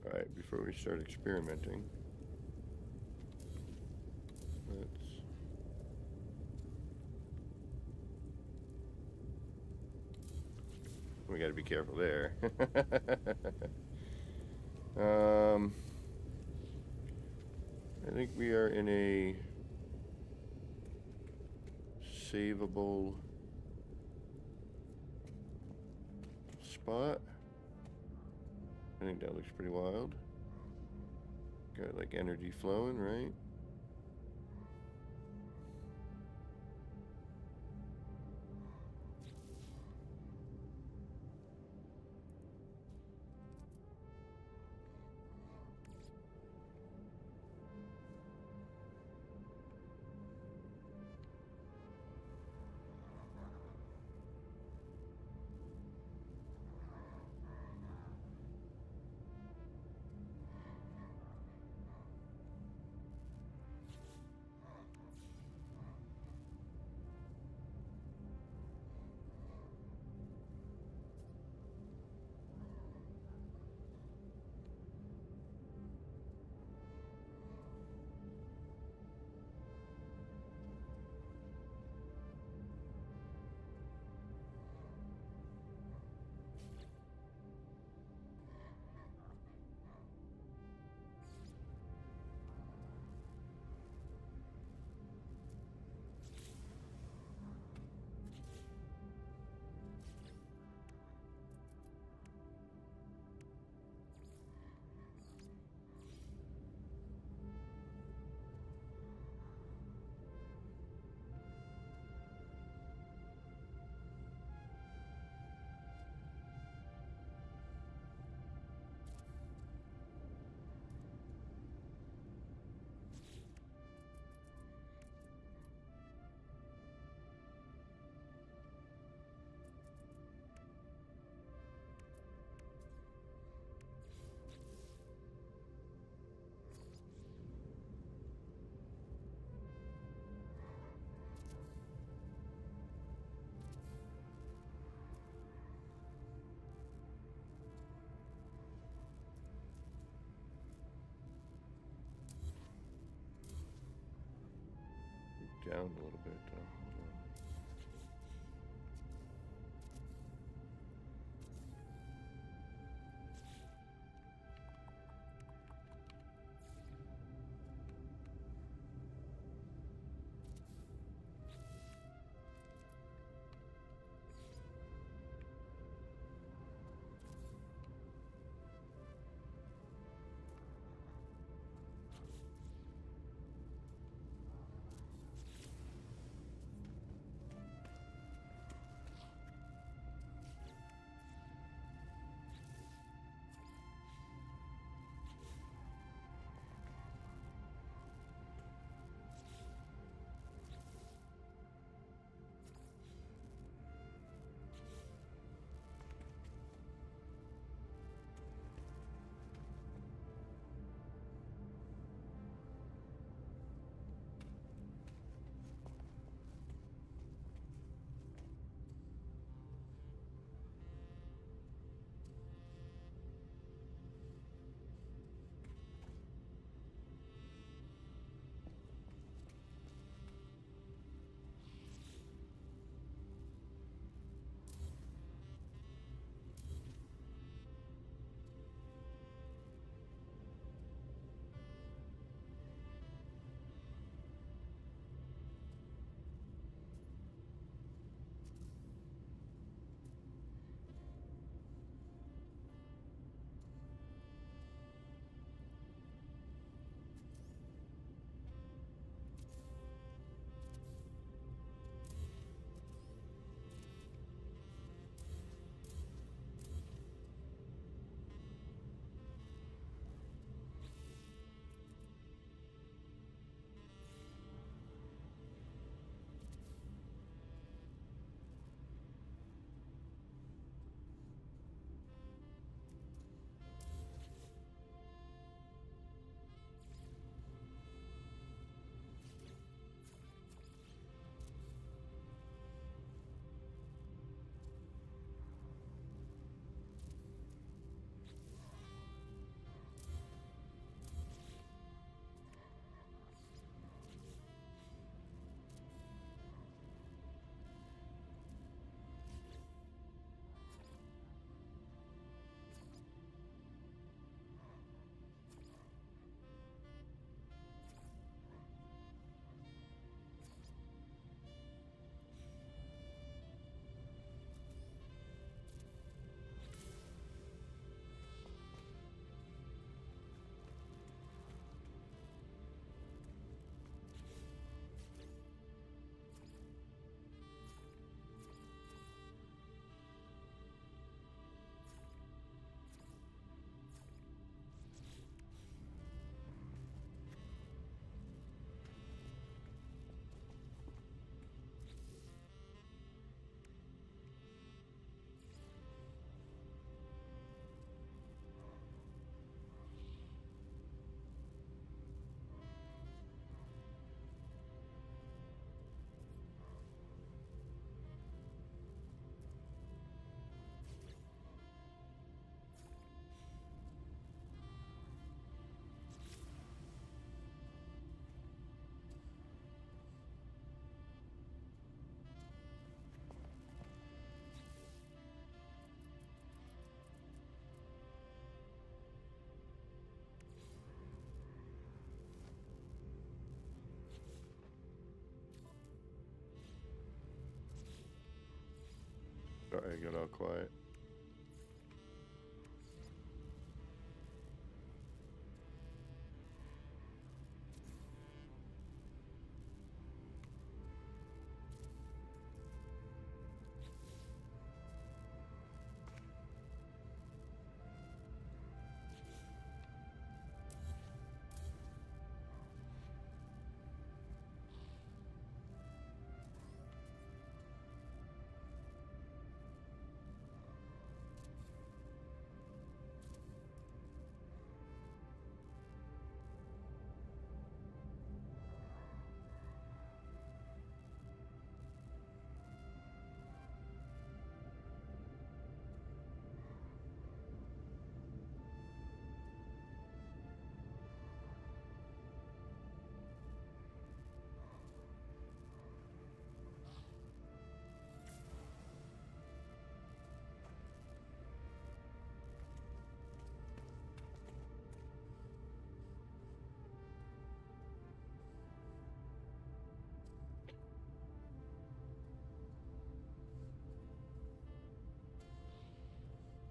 Alright, before we start experimenting, we gotta be careful there. I think we are in a savable spot. I think that looks pretty wild. Got like energy flowing, right? Down a little bit. Hold on. I got all quiet.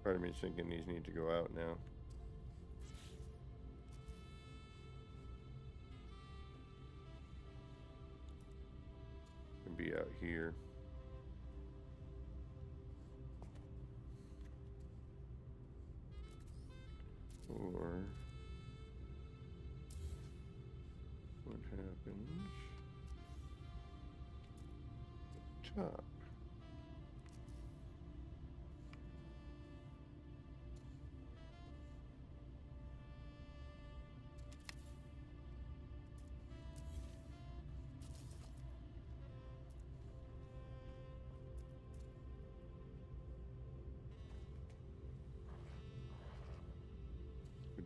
Part of me's thinking these need to go out now. And be out here. Or what happens? Top.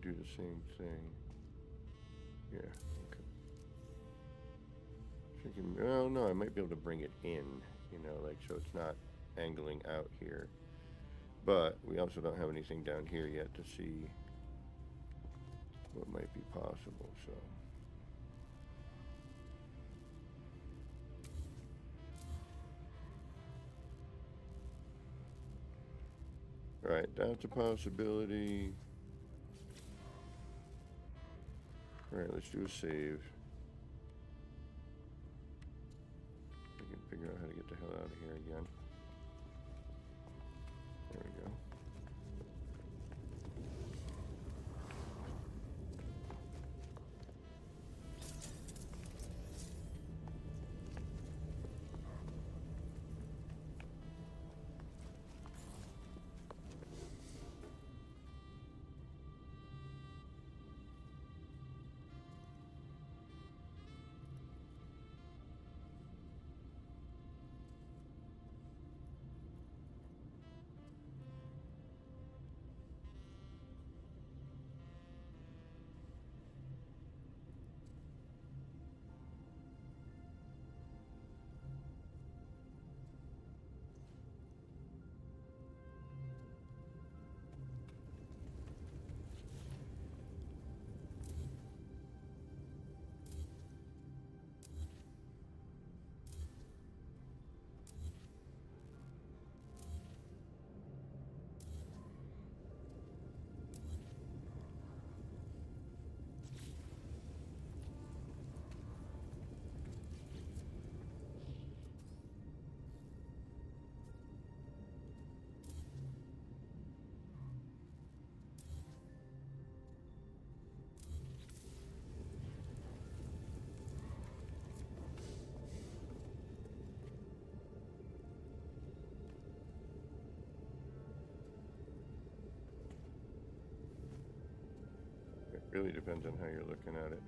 Do the same thing. Yeah, okay. Thinking, well, no, I might be able to bring it in, you know, like, so it's not angling out here. But we also don't have anything down here yet to see what might be possible, so. All right, that's a possibility. Alright, let's do a save. I can figure out how to get the hell out of here again. There we go. Really depends on how you're looking at it.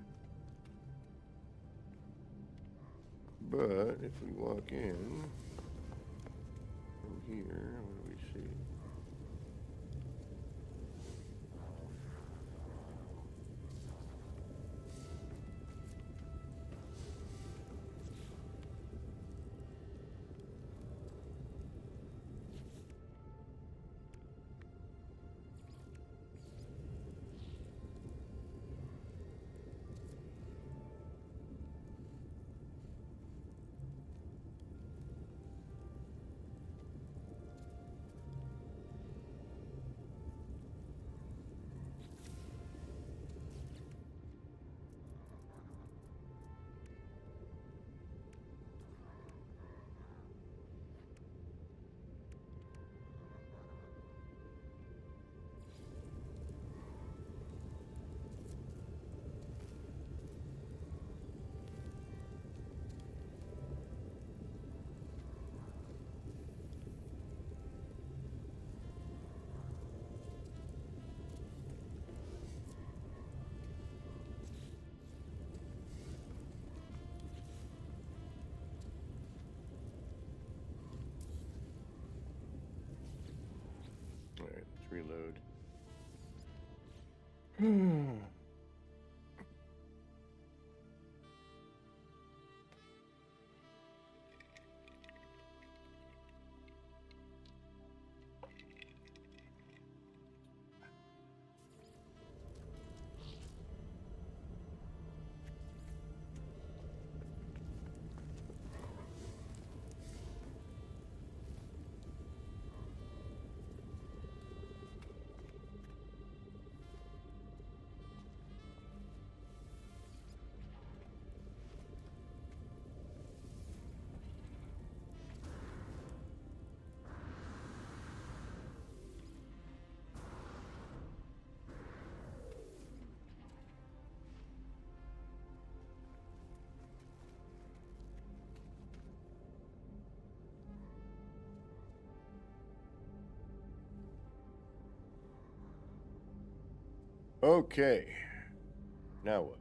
But if we walk in from here, what do we see? load. Okay. Now what?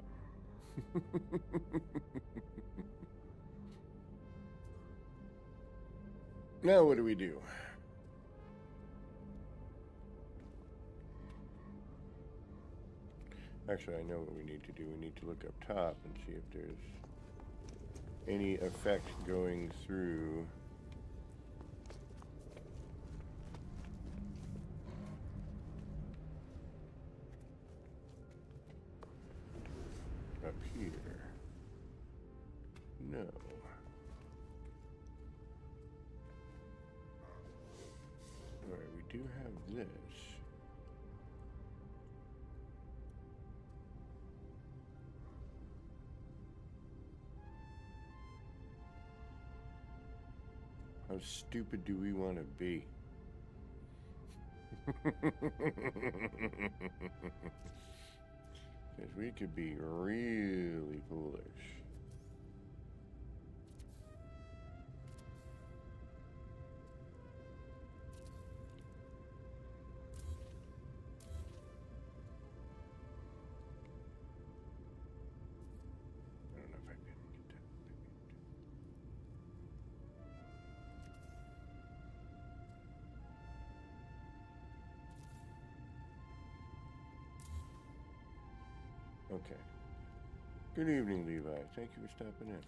Now what do we do? Actually, I know what we need to do. We need to look up top and see if there's any effect going through. Up here. No. Alright, we do have this. How stupid do we want to be? Because we could be really foolish. I don't know if I can get that. Okay. Good evening, Levi. Thank you for stopping in.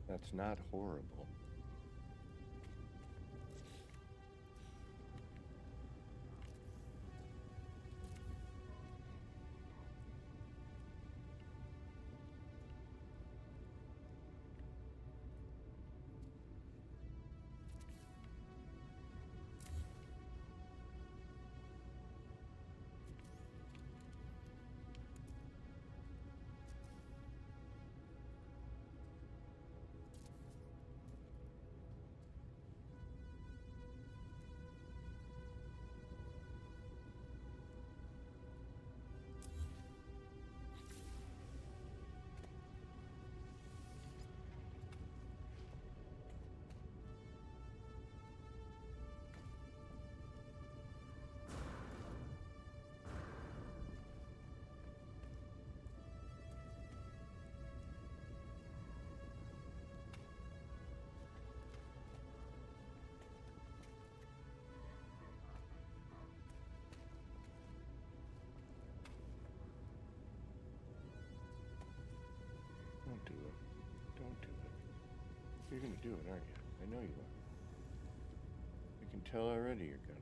That's not horrible. Don't do it. Don't do it. You're gonna do it, aren't you? I know you are. We can can tell already you're gonna.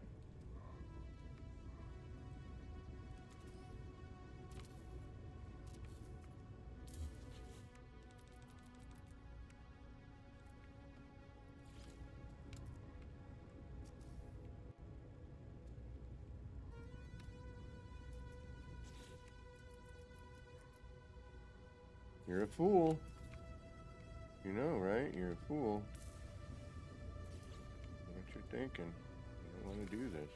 You're a fool. You know, right? You're a fool. What you're thinking. You don't want to do this.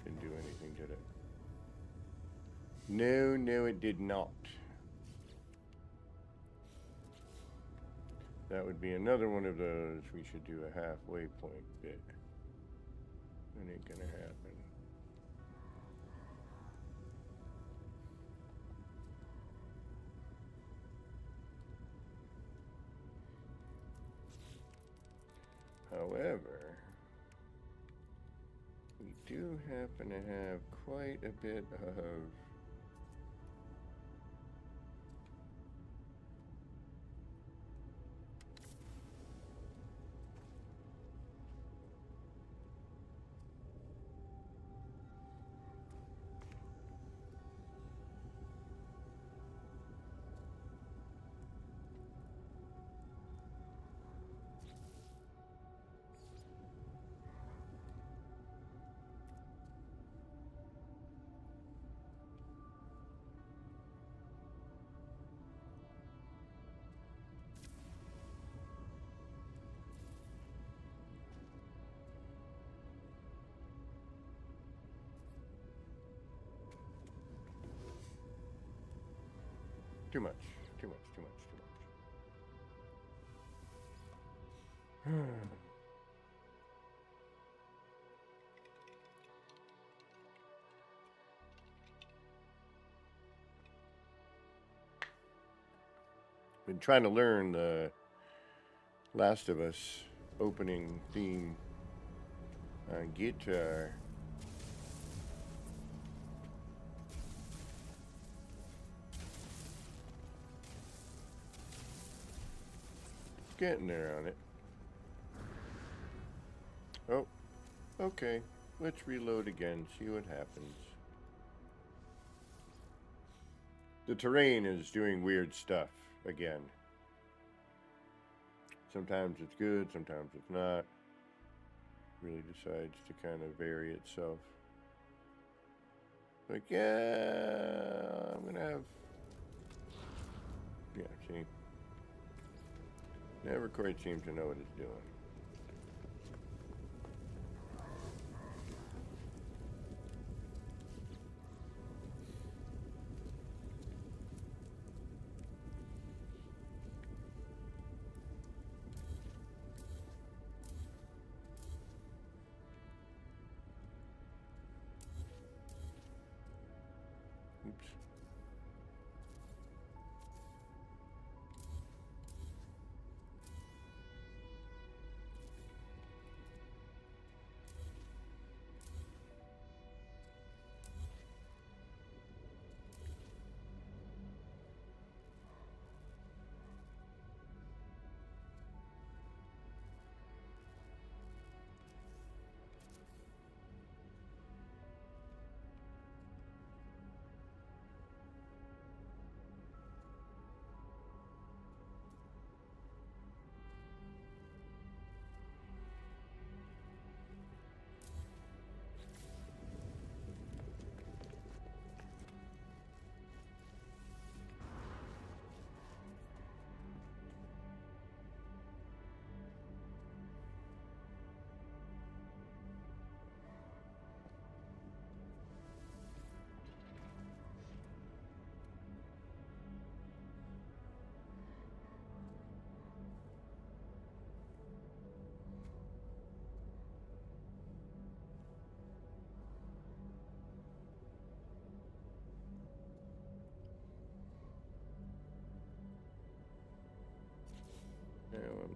Didn't do anything, did it? No, no, it did not. That would be another one of those. We should do a halfway point bit. That ain't gonna happen. However, we do happen to have quite a bit of too much. Been trying to learn the Last of Us opening theme on guitar. Getting there on it. Oh, okay. Let's reload again, see what happens. The terrain is doing weird stuff again. Sometimes it's good, sometimes it's not. Really decides to kind of vary itself. Like, yeah, I'm gonna have... Yeah, see? Never quite seems to know what it's doing. Oops.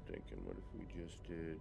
thinking, what if we just did...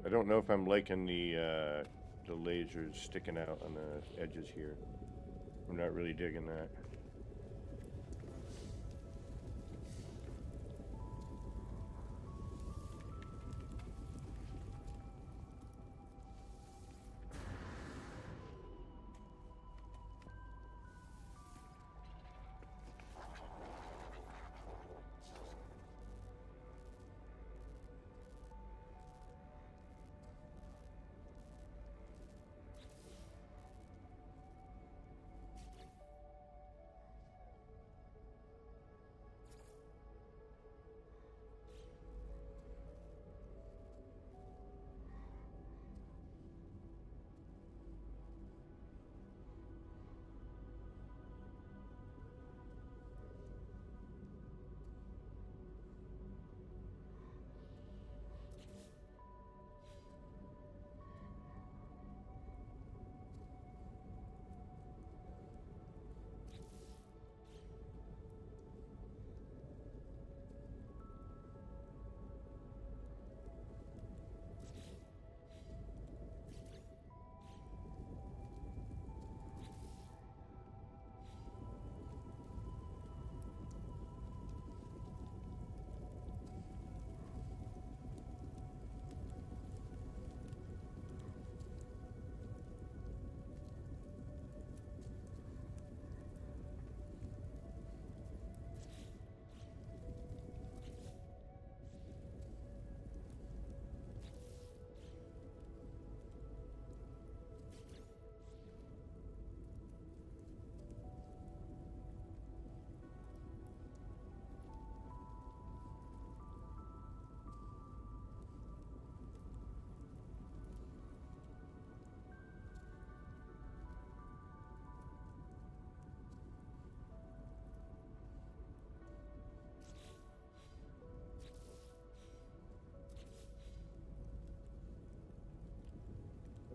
I don't know if I'm liking the lasers sticking out on the edges here. I'm not really digging that.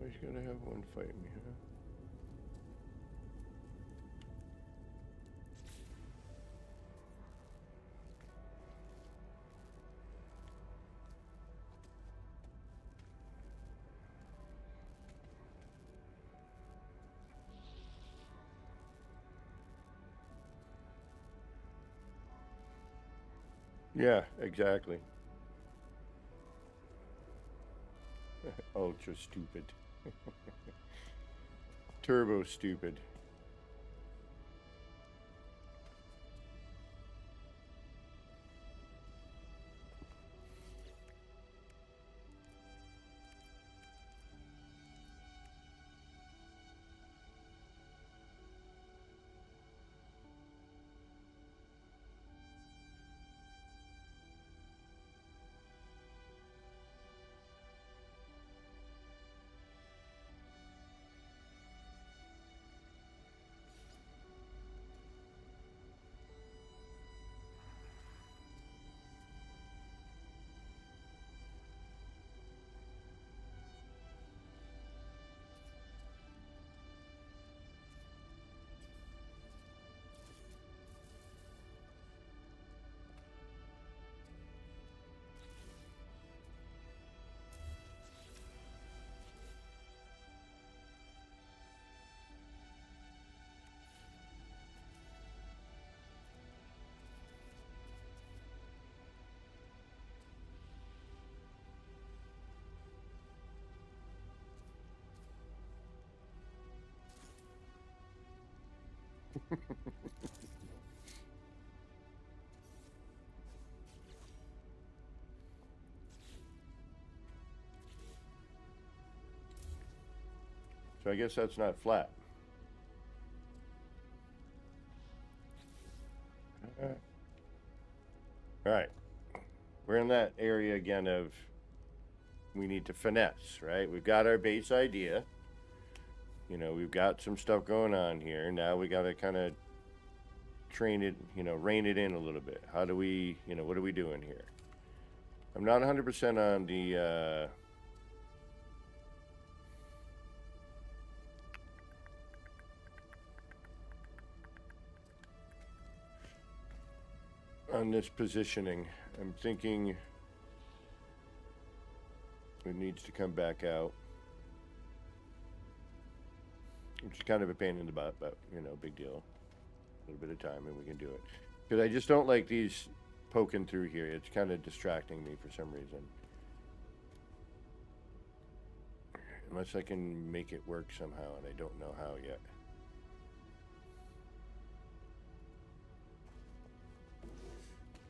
Always gotta have one fight me, huh? Yeah, exactly. Ultra stupid. Turbo stupid. So I guess that's not flat. All right. We're in that area again of we need to finesse, right? We've got our base idea. You know, we've got some stuff going on here. Now we got to kind of train it, you know, rein it in a little bit. How do we, you know, what are we doing here? I'm not 100% on this positioning. I'm thinking it needs to come back out, which is kind of a pain in the butt, but you know, big deal. A little bit of time and we can do it. Because I just don't like these poking through here. It's kind of distracting me for some reason. Unless I can make it work somehow, and I don't know how yet.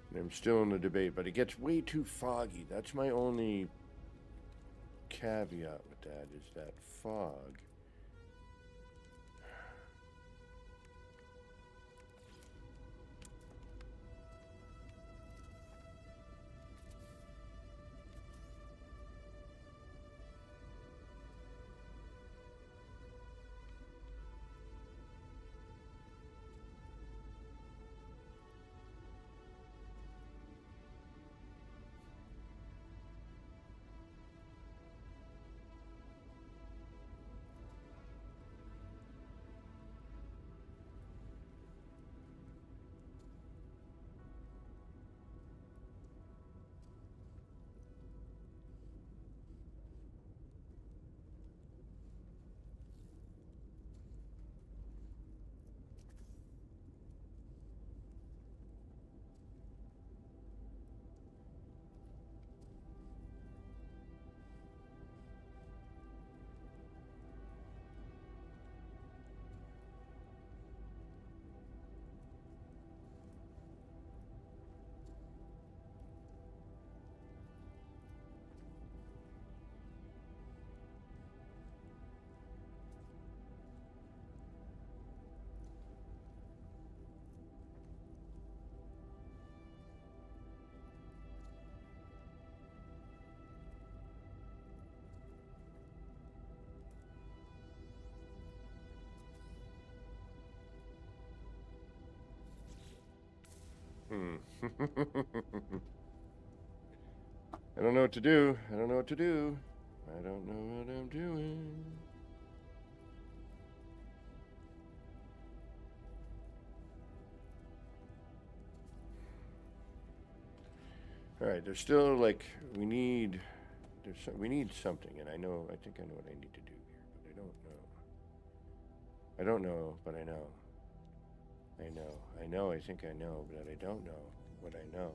And I'm still in the debate, but it gets way too foggy. That's my only caveat with that, is that fog. I don't know what to do. I don't know what to do. I don't know what I'm doing. All right, there's still like we need something, and I think I know what I need to do here, but I don't know. I don't know, but I know. I think I know, but I don't know what I know.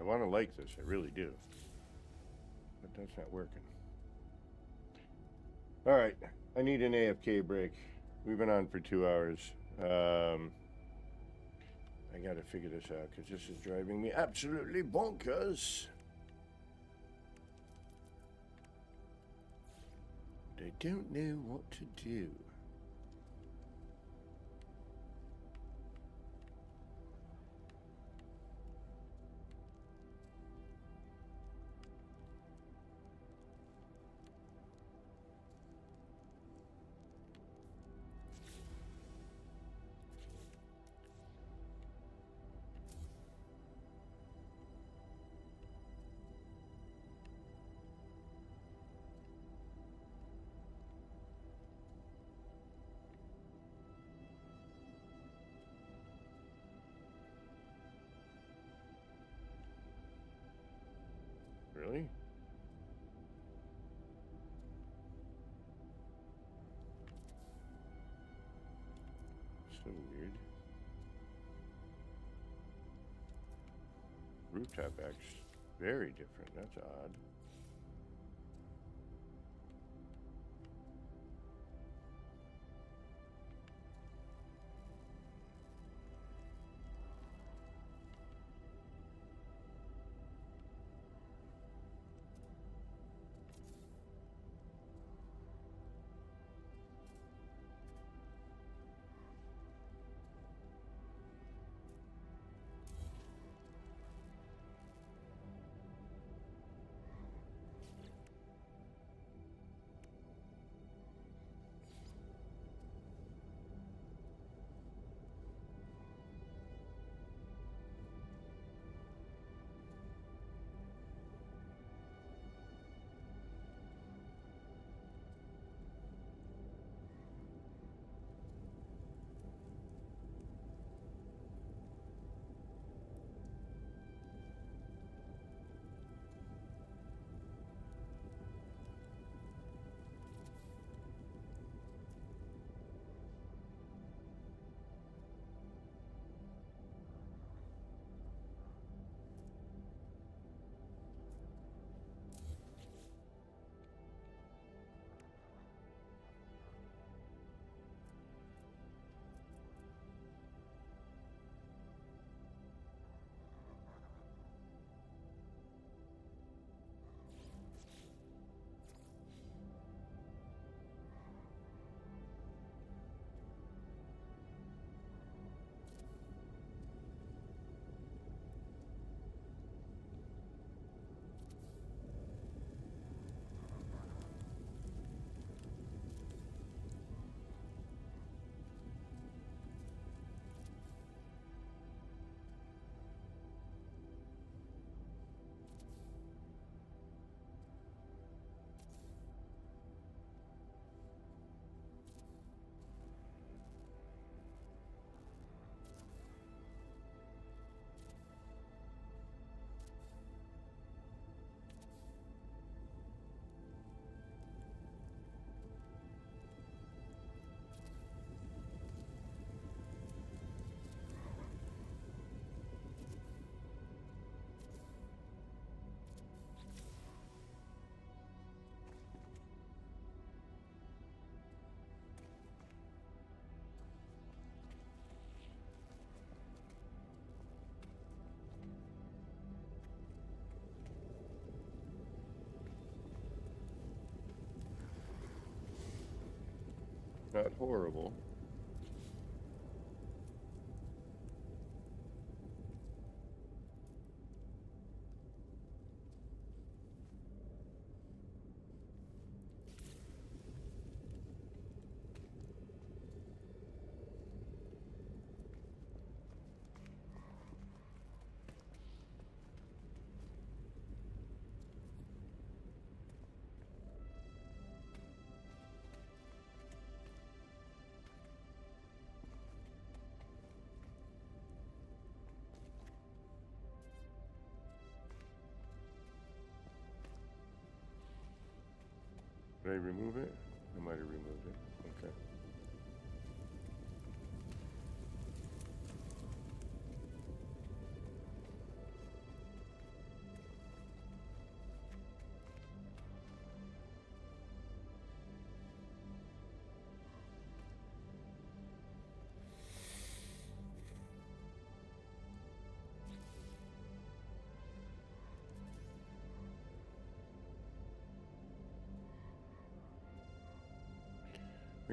want to like this, I really do. But that's not working. Alright, I need an AFK break. We've been on for 2 hours. I gotta figure this out, because this is driving me absolutely bonkers. I don't know what to do. Really? So weird. Rooftop acts very different. That's odd. Not horrible. Did I remove it? I might have removed it. Okay.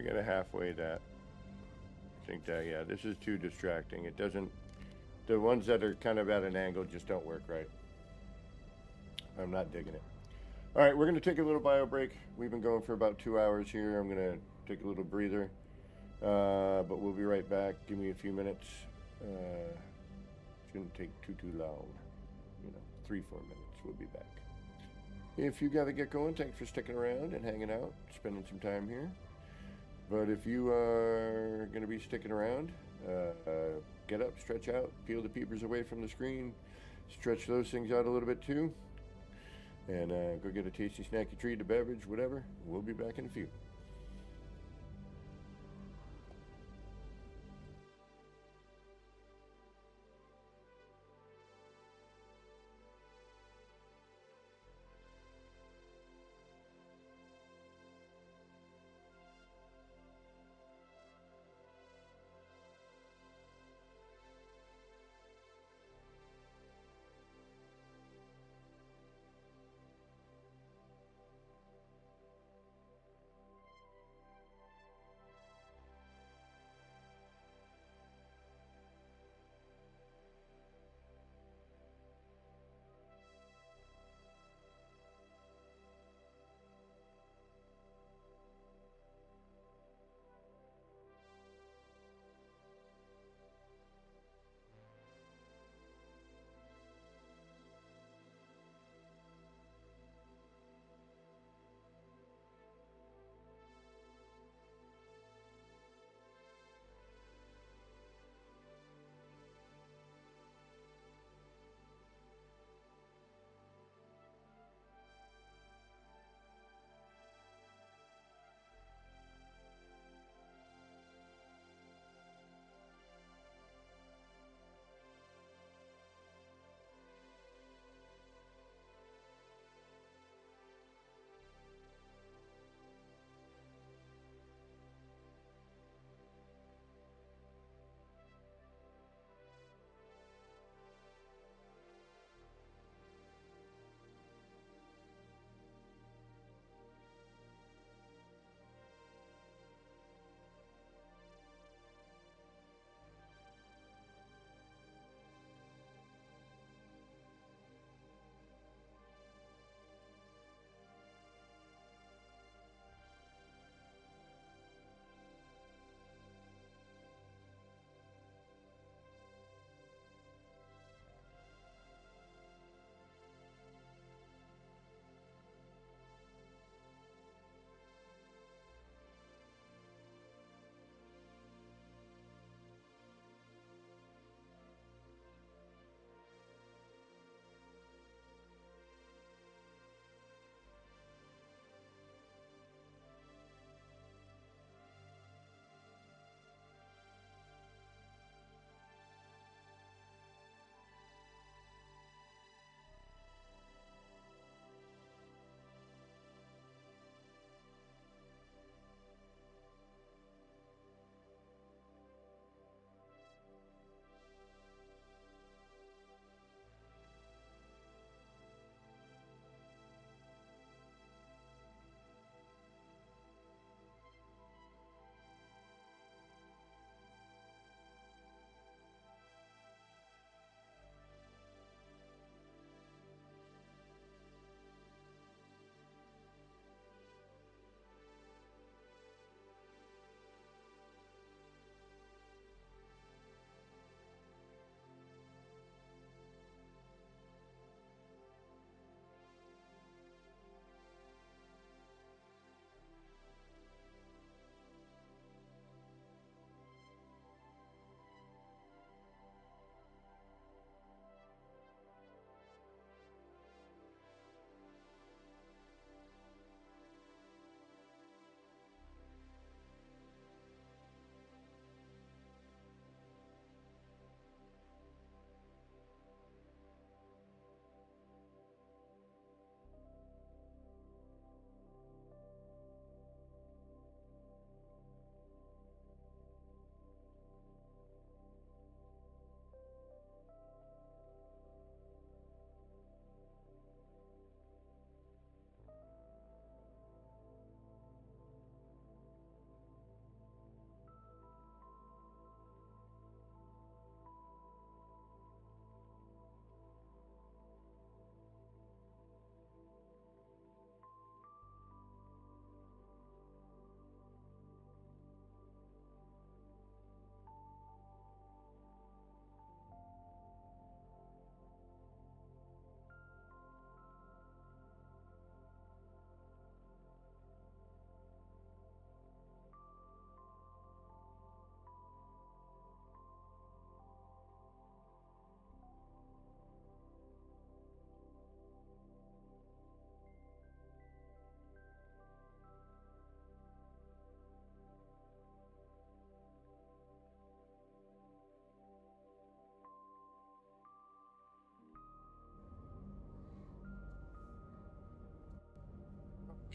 We're gonna halfway that. I think that, yeah, this is too distracting. It doesn't, the ones that are kind of at an angle just don't work right. I'm not digging it. All right, we're gonna take a little bio break. We've been going for about 2 hours here. I'm gonna take a little breather, but we'll be right back. Give me a few minutes. Shouldn't take too long. 3-4 minutes. We'll be back. If you gotta get going, thanks for sticking around and hanging out, spending some time here. But if you are gonna be sticking around, get up, stretch out, peel the peepers away from the screen, stretch those things out a little bit too, and go get a tasty snacky treat, a beverage, whatever. We'll be back in a few.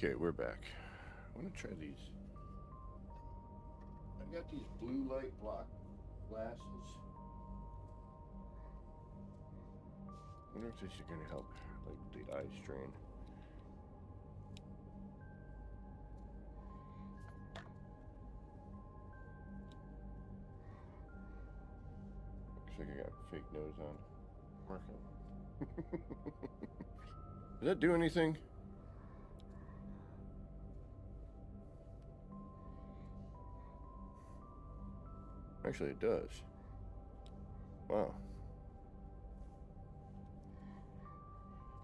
Okay, we're back. I want to try these. I got these blue light block glasses. I wonder if this is going to help, like, the eye strain. Looks like I got a fake nose on. Working. Does that do anything? Actually, it does. Wow.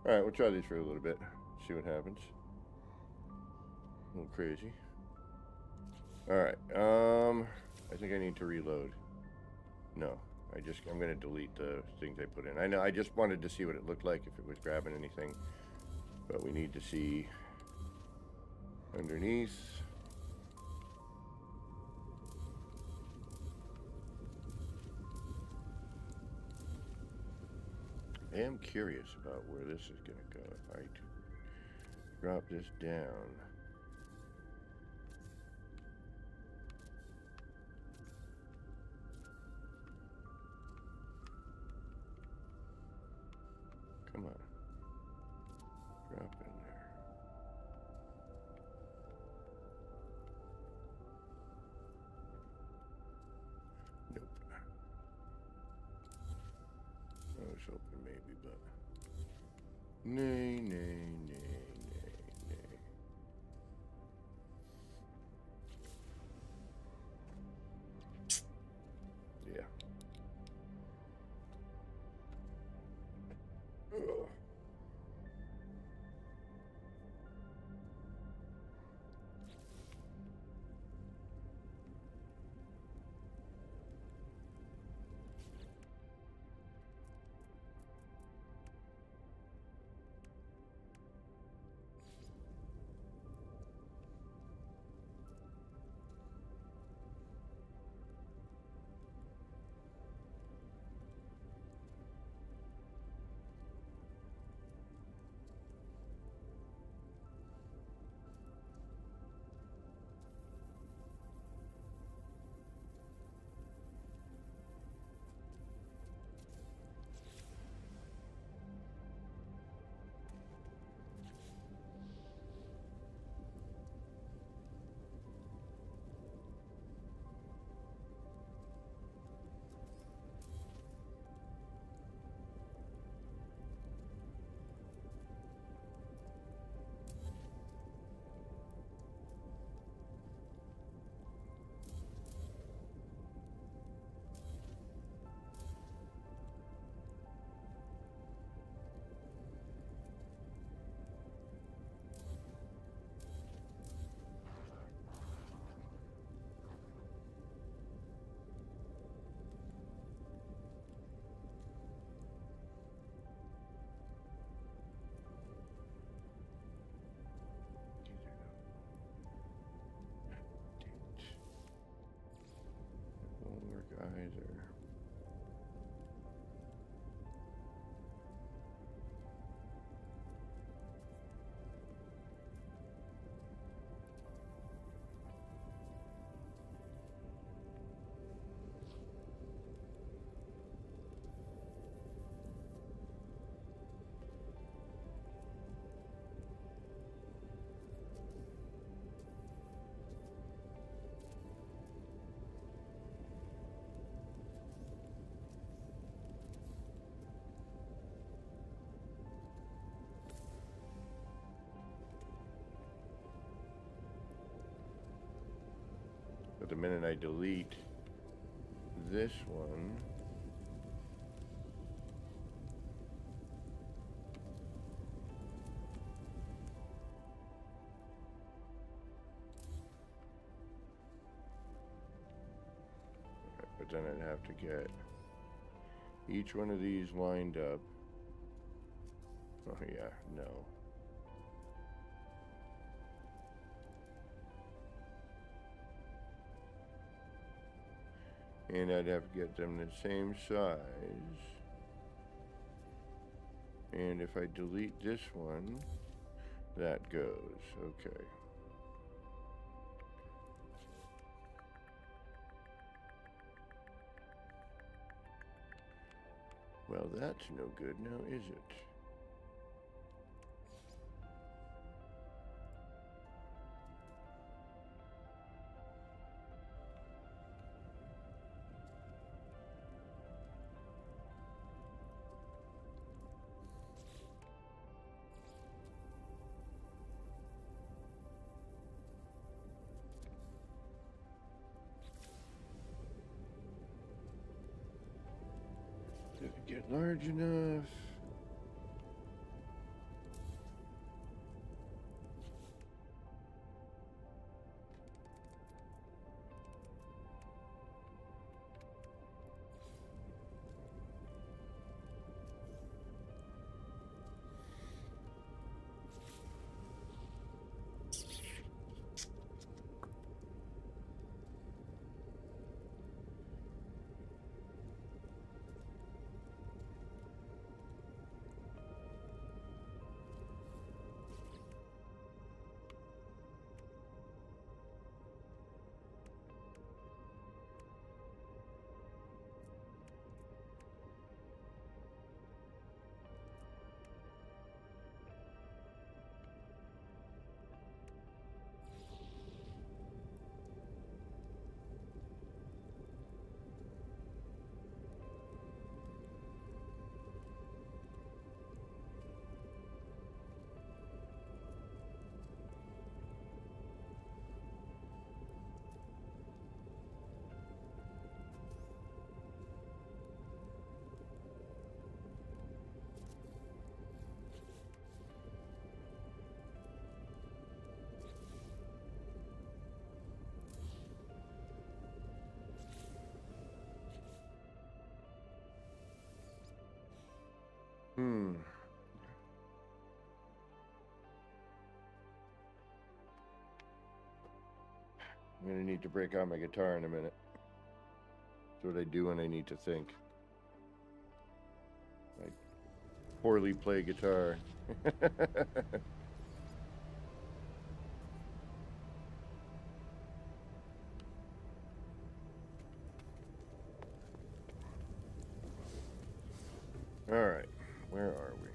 Alright, we'll try these for a little bit. See what happens. A little crazy. Alright, I think I need to reload. No, I'm gonna delete the things I put in. I know, I just wanted to see what it looked like, if it was grabbing anything. But we need to see underneath. I am curious about where this is going to go. If I drop this down. Come on. Drop in there. Nope. I was hoping maybe, but nay, nay, nay, nay, nay. Yeah. Ugh. Won't work either. But the minute I delete this one, but then I'd have to get each one of these lined up. Oh yeah, no. And I'd have to get them the same size. And if I delete this one, that goes. Okay. Well, that's no good now, is it? Did it get large enough? Hmm. I'm gonna need to break out my guitar in a minute. That's what I do when I need to think. I poorly play guitar. All right, where are we?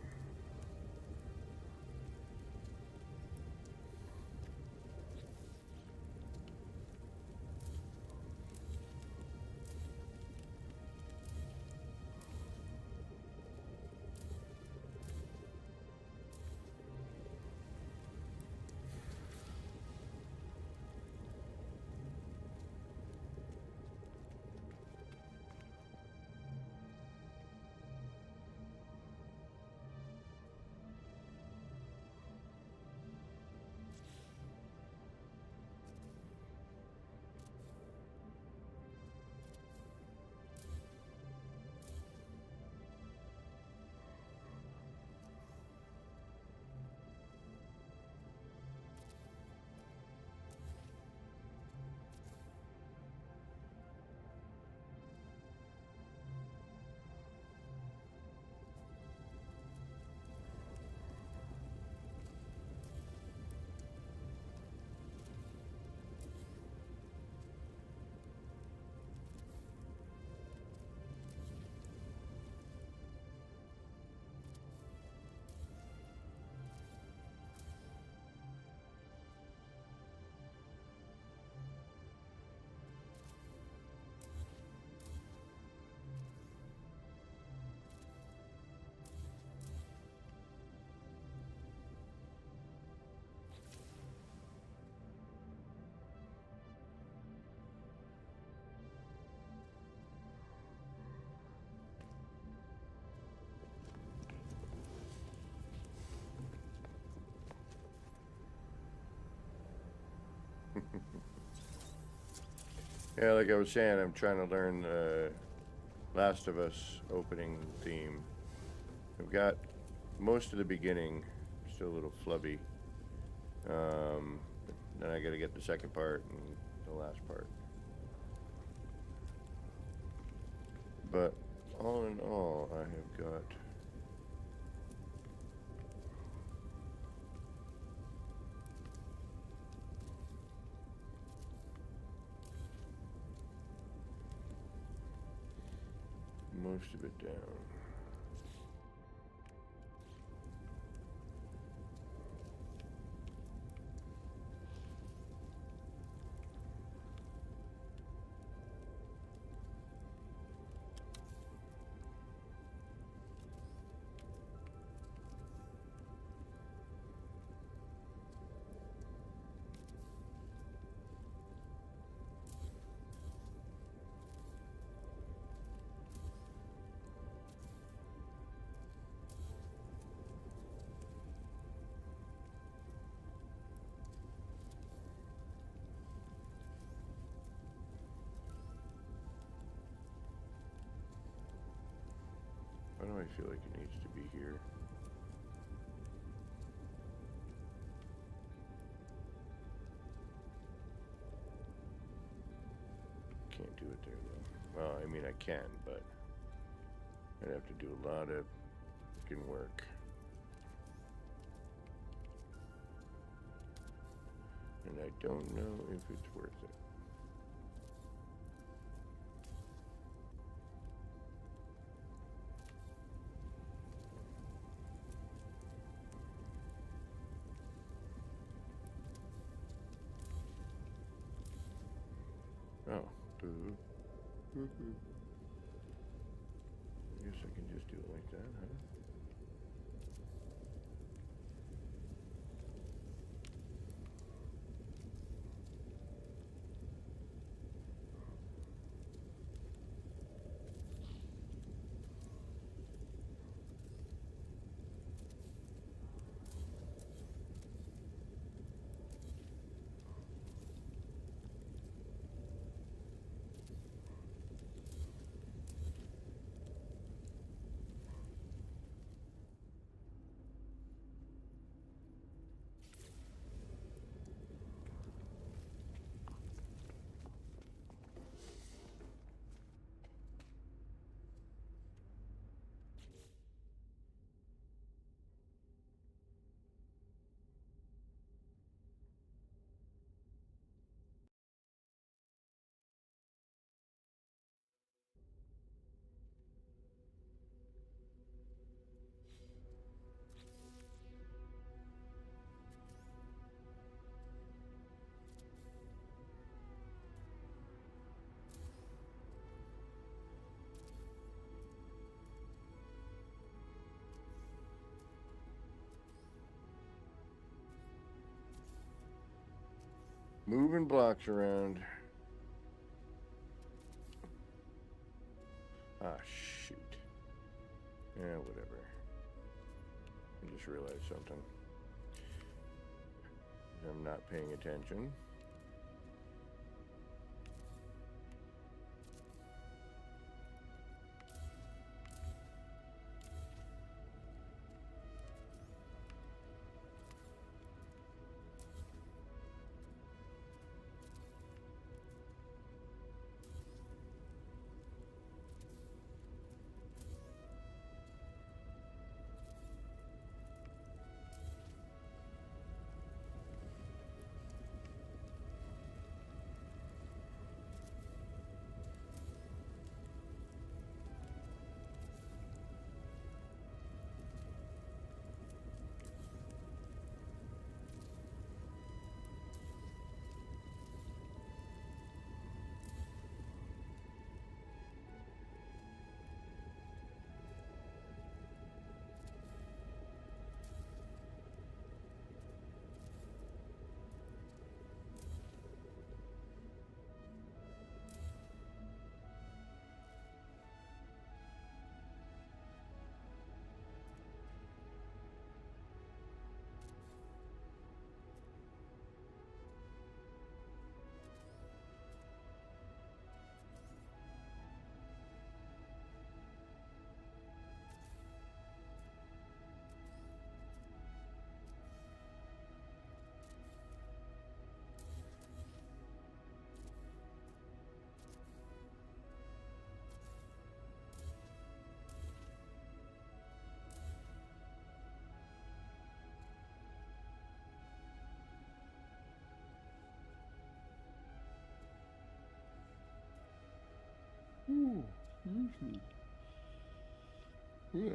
Yeah, like I was saying, I'm trying to learn Last of Us opening theme. I've got most of the beginning, still a little flubby. Then I got to get the second part and the last part. But all in all, I have got most of it down. Why do I feel like it needs to be here? Can't do it there though. Well, I mean I can, but I'd have to do a lot of freaking work. And I don't know if it's worth it. Oh, boo. I guess I can just do it like that, huh? Moving blocks around. Ah, shoot. Yeah, whatever. I just realized something. I'm not paying attention. Ooh, excuse me. Yeah.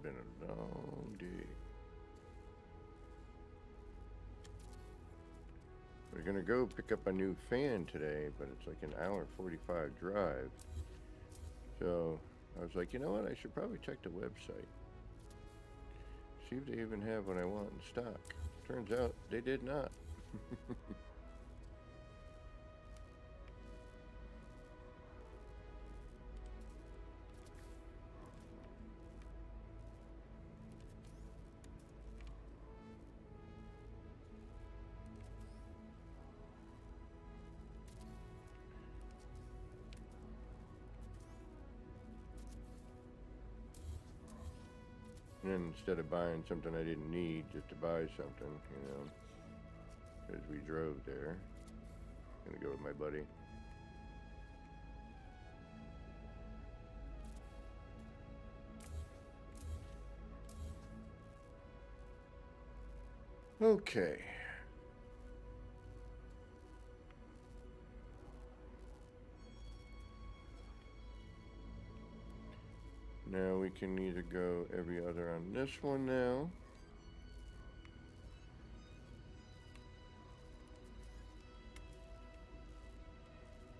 Been a long day. We're gonna go pick up a new fan today, but it's like an hour 45 drive. So I was like, you know what? I should probably check the website. See if they even have what I want in stock. Turns out they did not. And then instead of buying something I didn't need just to buy something, you know, because we drove there. Gonna go with my buddy. Okay. Now we can either go every other on this one now.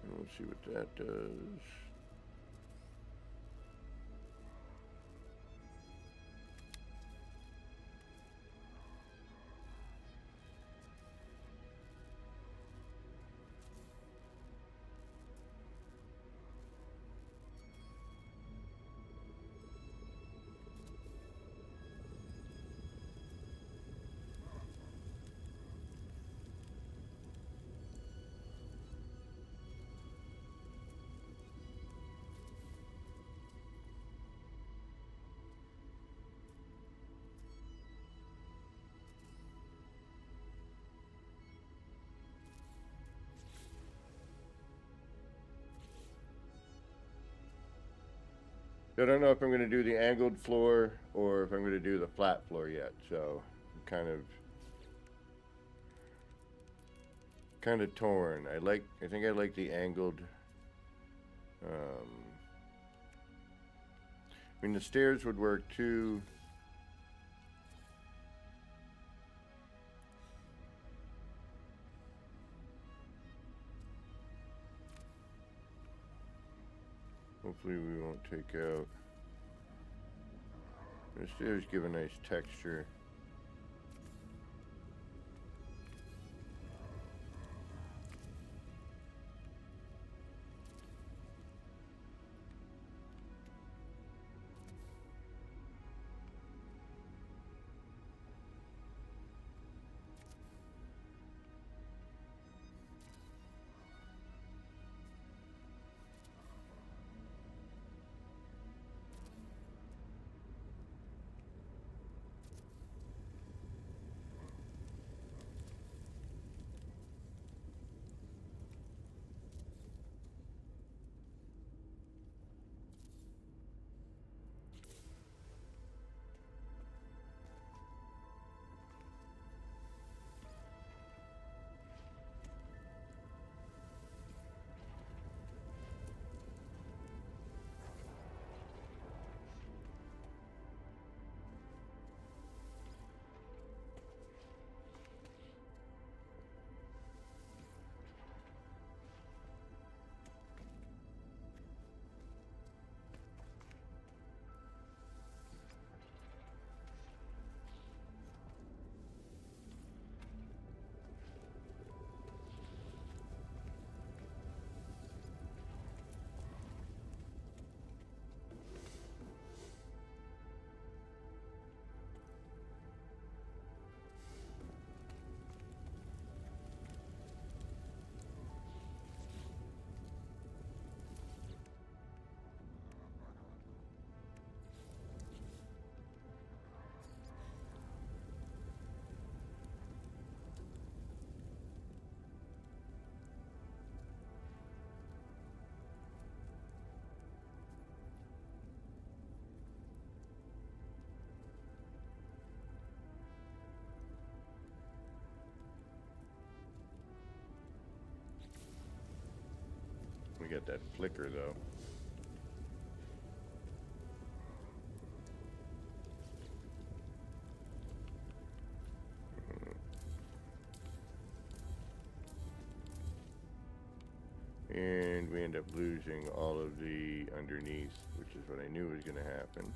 And we'll see what that does. I don't know if I'm going to do the angled floor or if I'm going to do the flat floor yet, so I'm kind of torn. I think I like the angled. I mean, the stairs would work too. Hopefully we won't take out. The stairs give a nice texture. get that flicker though. And we end up losing all of the underneath, which is what I knew was going to happen.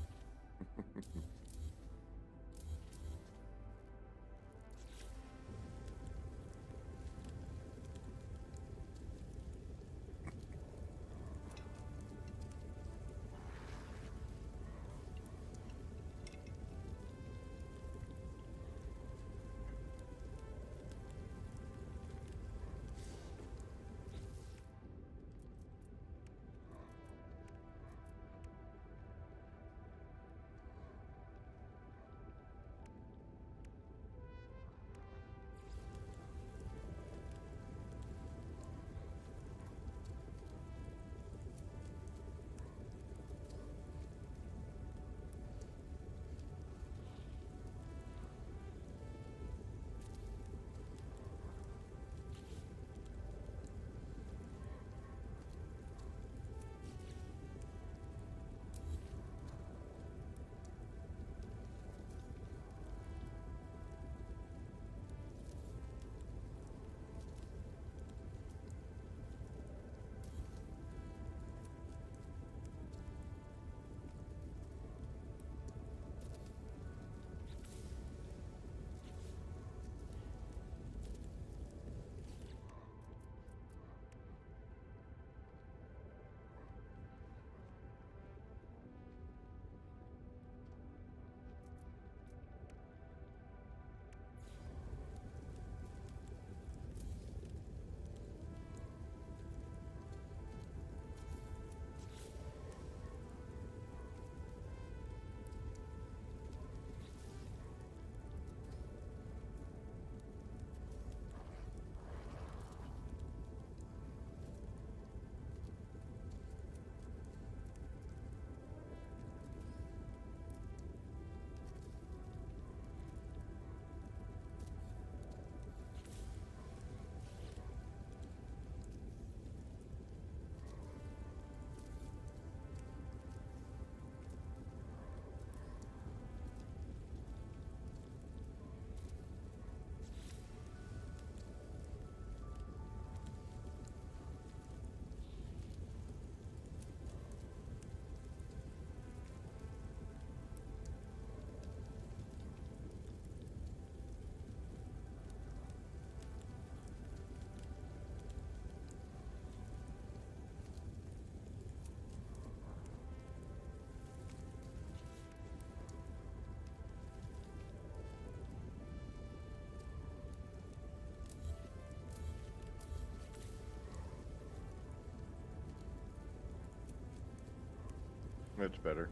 That's better.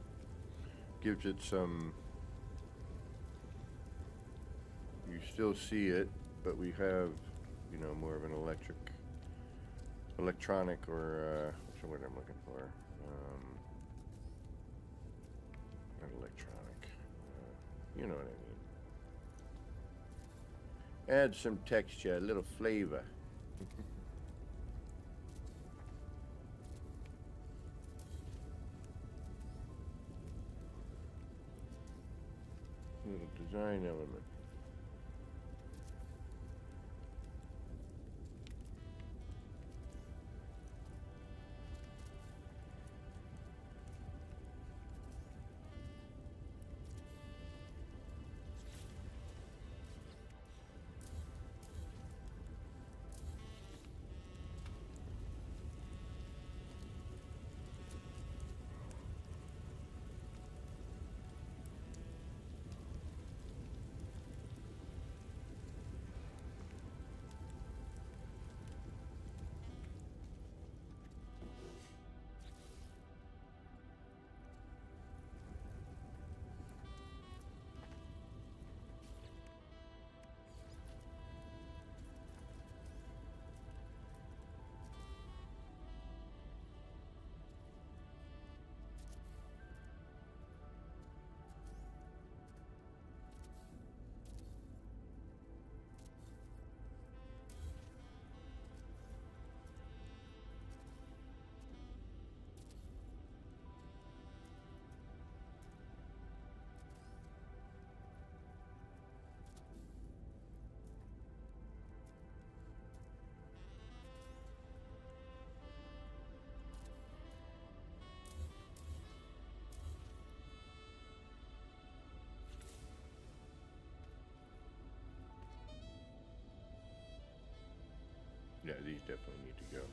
Gives it some... You still see it, but we have, you know, more of an electronic, or what's the word I'm looking for? Not electronic. You know what I mean. Add some texture, a little flavor. Little design element. Yeah, these definitely need to go.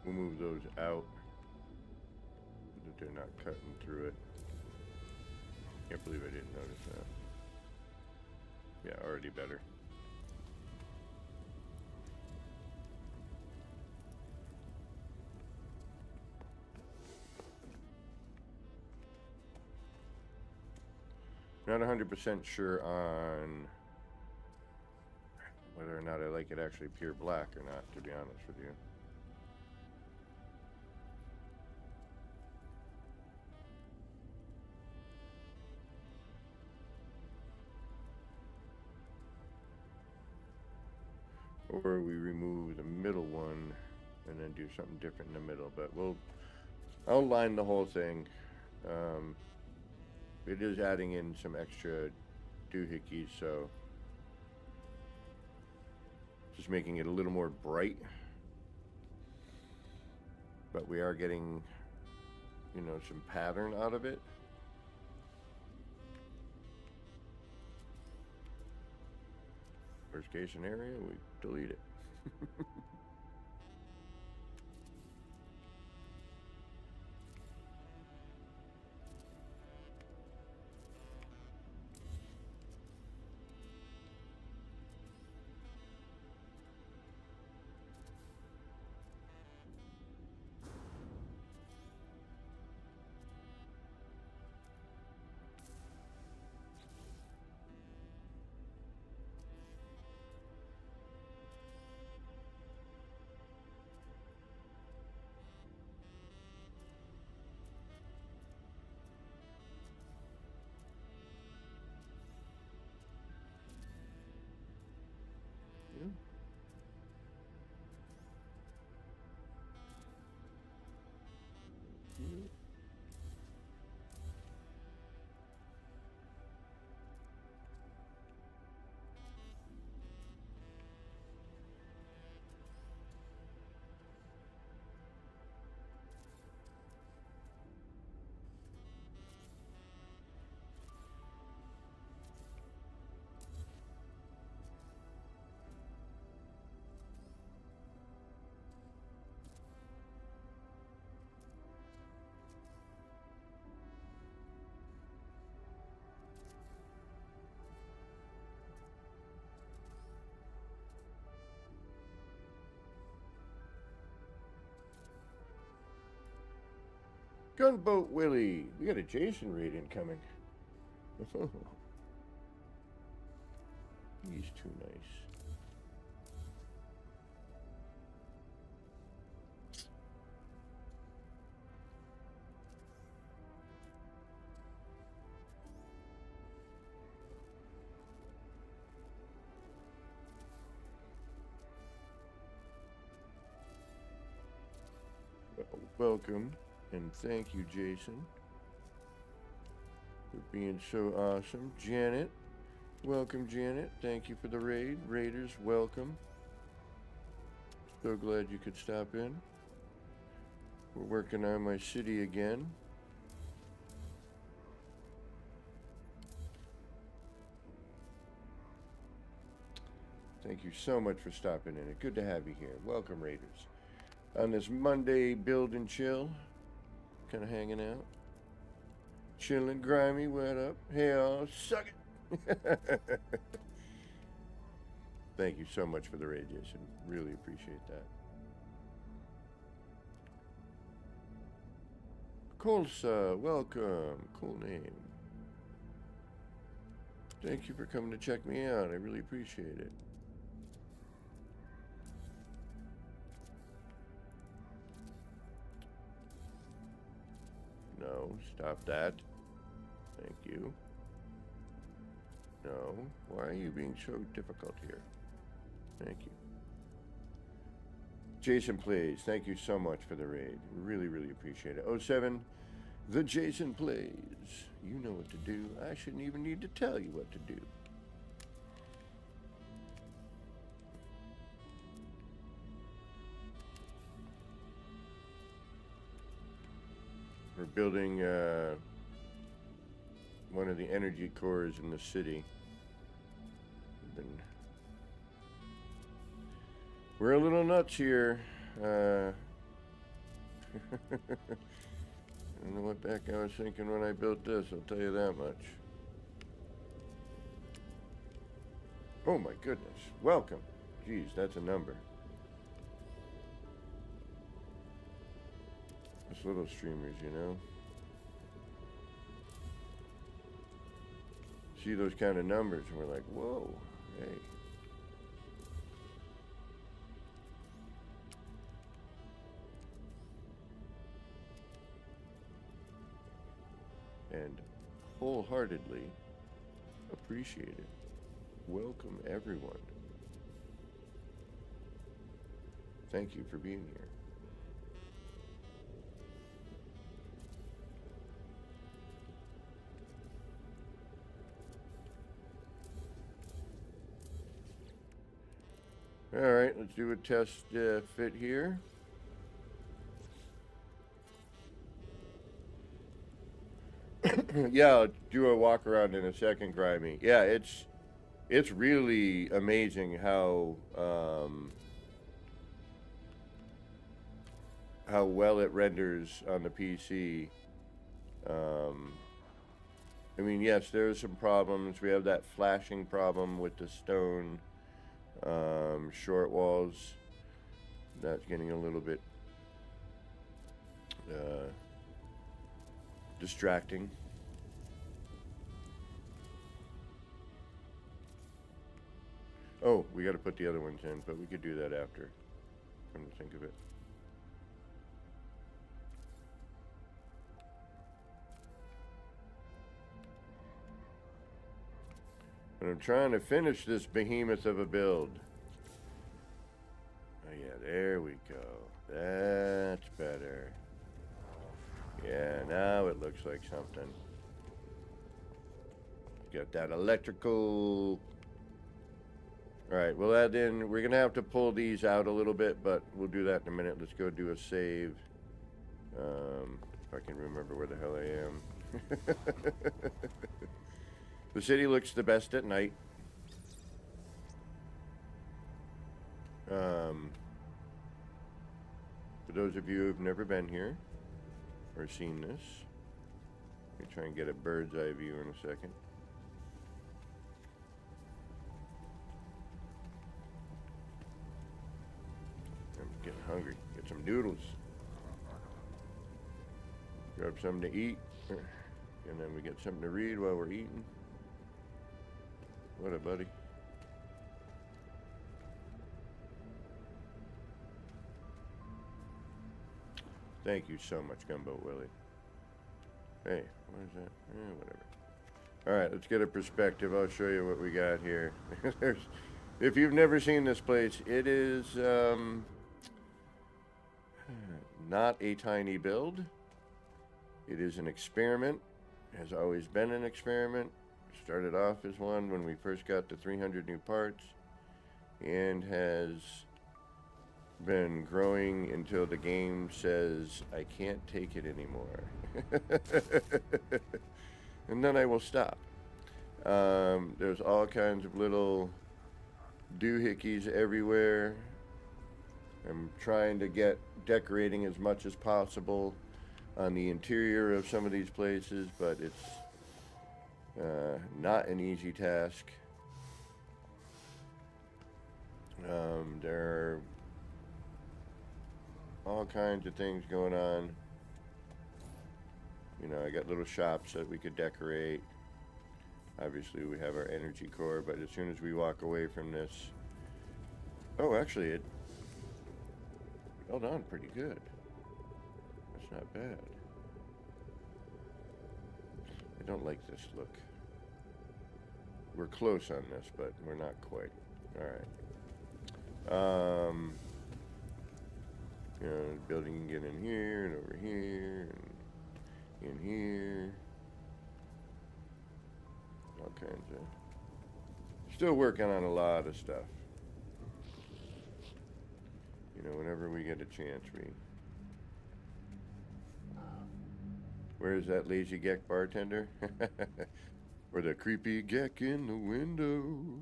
We'll move those out so that they're not cutting through it. Can't believe I didn't notice that. Yeah, already better. Not 100% sure on whether or not I like it actually pure black or not, to be honest with you. Or we remove the middle one and then do something different in the middle, but I'll line the whole thing. It is adding in some extra doohickeys, so just making it a little more bright. But we are getting, you know, some pattern out of it. Worst case scenario, we delete it. Yeah. Yeah. Gunboat Willie. We got a Jason raid incoming. He's too nice. Welcome, and thank you, Jason, for being so awesome. Janet, welcome, Janet. Thank you for the raid. Raiders, welcome. So glad you could stop in. We're working on my city again. Thank you so much for stopping in. Good to have you here. Welcome, Raiders. On this Monday build and chill, kind of hanging out, chilling. Grimy, what up? Hey, all, suck it. Thank you so much for the raid, Jason. Really appreciate that. Colsa, welcome. Cool name. Thank you for coming to check me out. I really appreciate it. No, stop that. Thank you. No, why are you being so difficult here? Thank you. Jason Plays, thank you so much for the raid. Really, really appreciate it. 07, the Jason Plays. You know what to do. I shouldn't even need to tell you what to do. We're building one of the energy cores in the city. We're a little nuts here. I don't know what the heck I was thinking when I built this, I'll tell you that much. Oh my goodness. Welcome. Geez, that's a number. Just little streamers, you know. See those kind of numbers and we're like, whoa, hey. And wholeheartedly appreciate it. Welcome, everyone. Thank you for being here. All right, let's do a test fit here. Yeah, I'll do a walk around in a second, Grimy. Yeah, it's really amazing how well it renders on the PC. I mean, yes, there's some problems. We have that flashing problem with the stone short walls. That's getting a little bit distracting. Oh, we got to put the other ones in, but we could do that after. Come to think of it. But I'm trying to finish this behemoth of a build. Oh yeah, there we go. That's better. Yeah, now it looks like something. Got that electrical. Alright, we'll add in, we're going to have to pull these out a little bit, but we'll do that in a minute. Let's go do a save. If I can remember where the hell I am. The city looks the best at night. For those of you who've never been here or seen this, let me try and get a bird's eye view in a second. I'm getting hungry. Get some noodles. Grab something to eat. And then we get something to read while we're eating. What a buddy. Thank you so much, Gumbo Willie. Hey, what is that? Whatever. Alright, let's get a perspective. I'll show you what we got here. If you've never seen this place, it is not a tiny build. It is an experiment. Has always been an experiment. Started off as one when we first got to 300 new parts, and has been growing until the game says I can't take it anymore. And then I will stop. There's all kinds of little doohickeys everywhere. I'm trying to get decorating as much as possible on the interior of some of these places, but it's not an easy task. There are all kinds of things going on. You know, I got little shops that we could decorate. Obviously we have our energy core, but as soon as we walk away from this... Oh, actually it held on pretty good. That's not bad. I don't like this look. We're close on this, but we're not quite. Alright. You know, the building can get in here and over here and in here. All kinds of... Still working on a lot of stuff. You know, whenever we get a chance, we Where's that lazy geck bartender? Or the creepy geck in the window?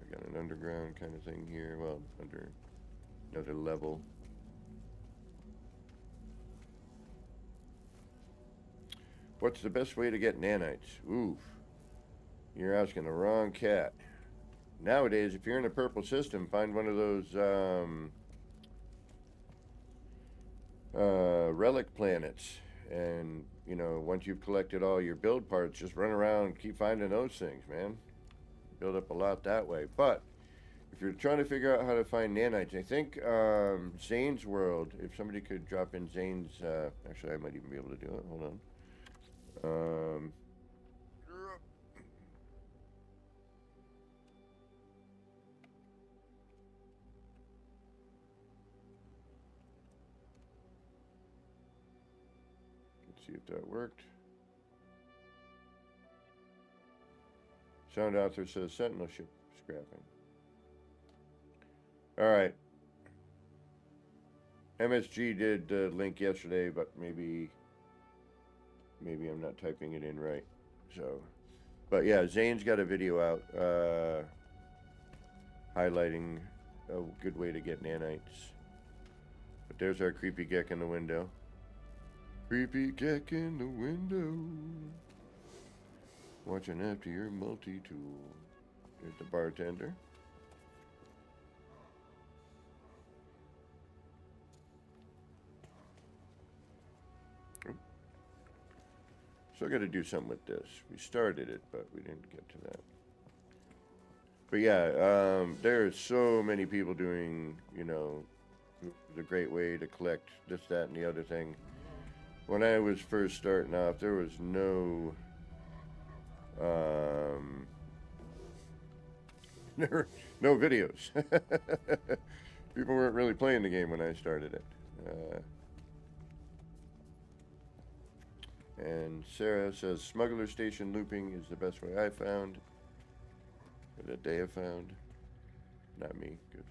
I got an underground kind of thing here. Well, under another level. What's the best way to get nanites? Oof. You're asking the wrong cat. Nowadays, if you're in a purple system, find one of those relic planets. And, you know, once you've collected all your build parts, just run around and keep finding those things, man. Build up a lot that way. But if you're trying to figure out how to find nanites, I think Zane's World, if somebody could drop in Zane's, actually I might even be able to do it. Hold on. Let's see if that worked. Sound author says Sentinel ship scrapping. Alright. MSG did link yesterday, but maybe I'm not typing it in right. So, but yeah, Zane's got a video out highlighting a good way to get nanites. But there's our creepy geck in the window. Creepy geck in the window. Watching after your multi-tool. There's the bartender. So I got to do something with this. We started it, but we didn't get to that. But yeah, there are so many people doing, you know, the great way to collect this, that, and the other thing. When I was first starting off, there was no, no videos. People weren't really playing the game when I started it. And Sarah says smuggler station looping is the best way I found, or that they have found. Not me, because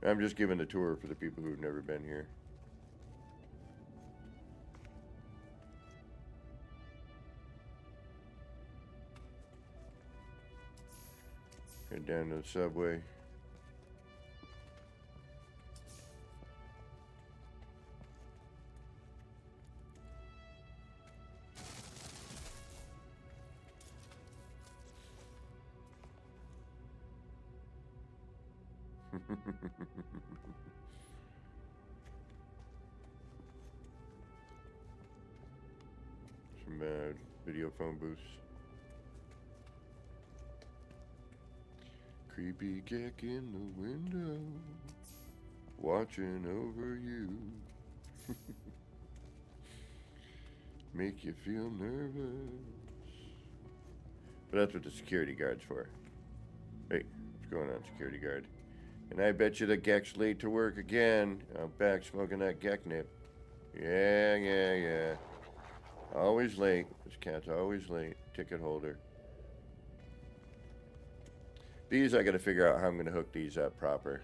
I'm just giving the tour for the people who've never been here. Head down to the subway. Some video phone booths. Creepy geck in the window, watching over you. Make you feel nervous. But that's what the security guard's for. Hey, what's going on, security guard? And I bet you the geck's late to work again. I'm back smoking that geck nip. Yeah. Always late. This cat's always late. Ticket holder. These, I gotta figure out how I'm gonna hook these up proper.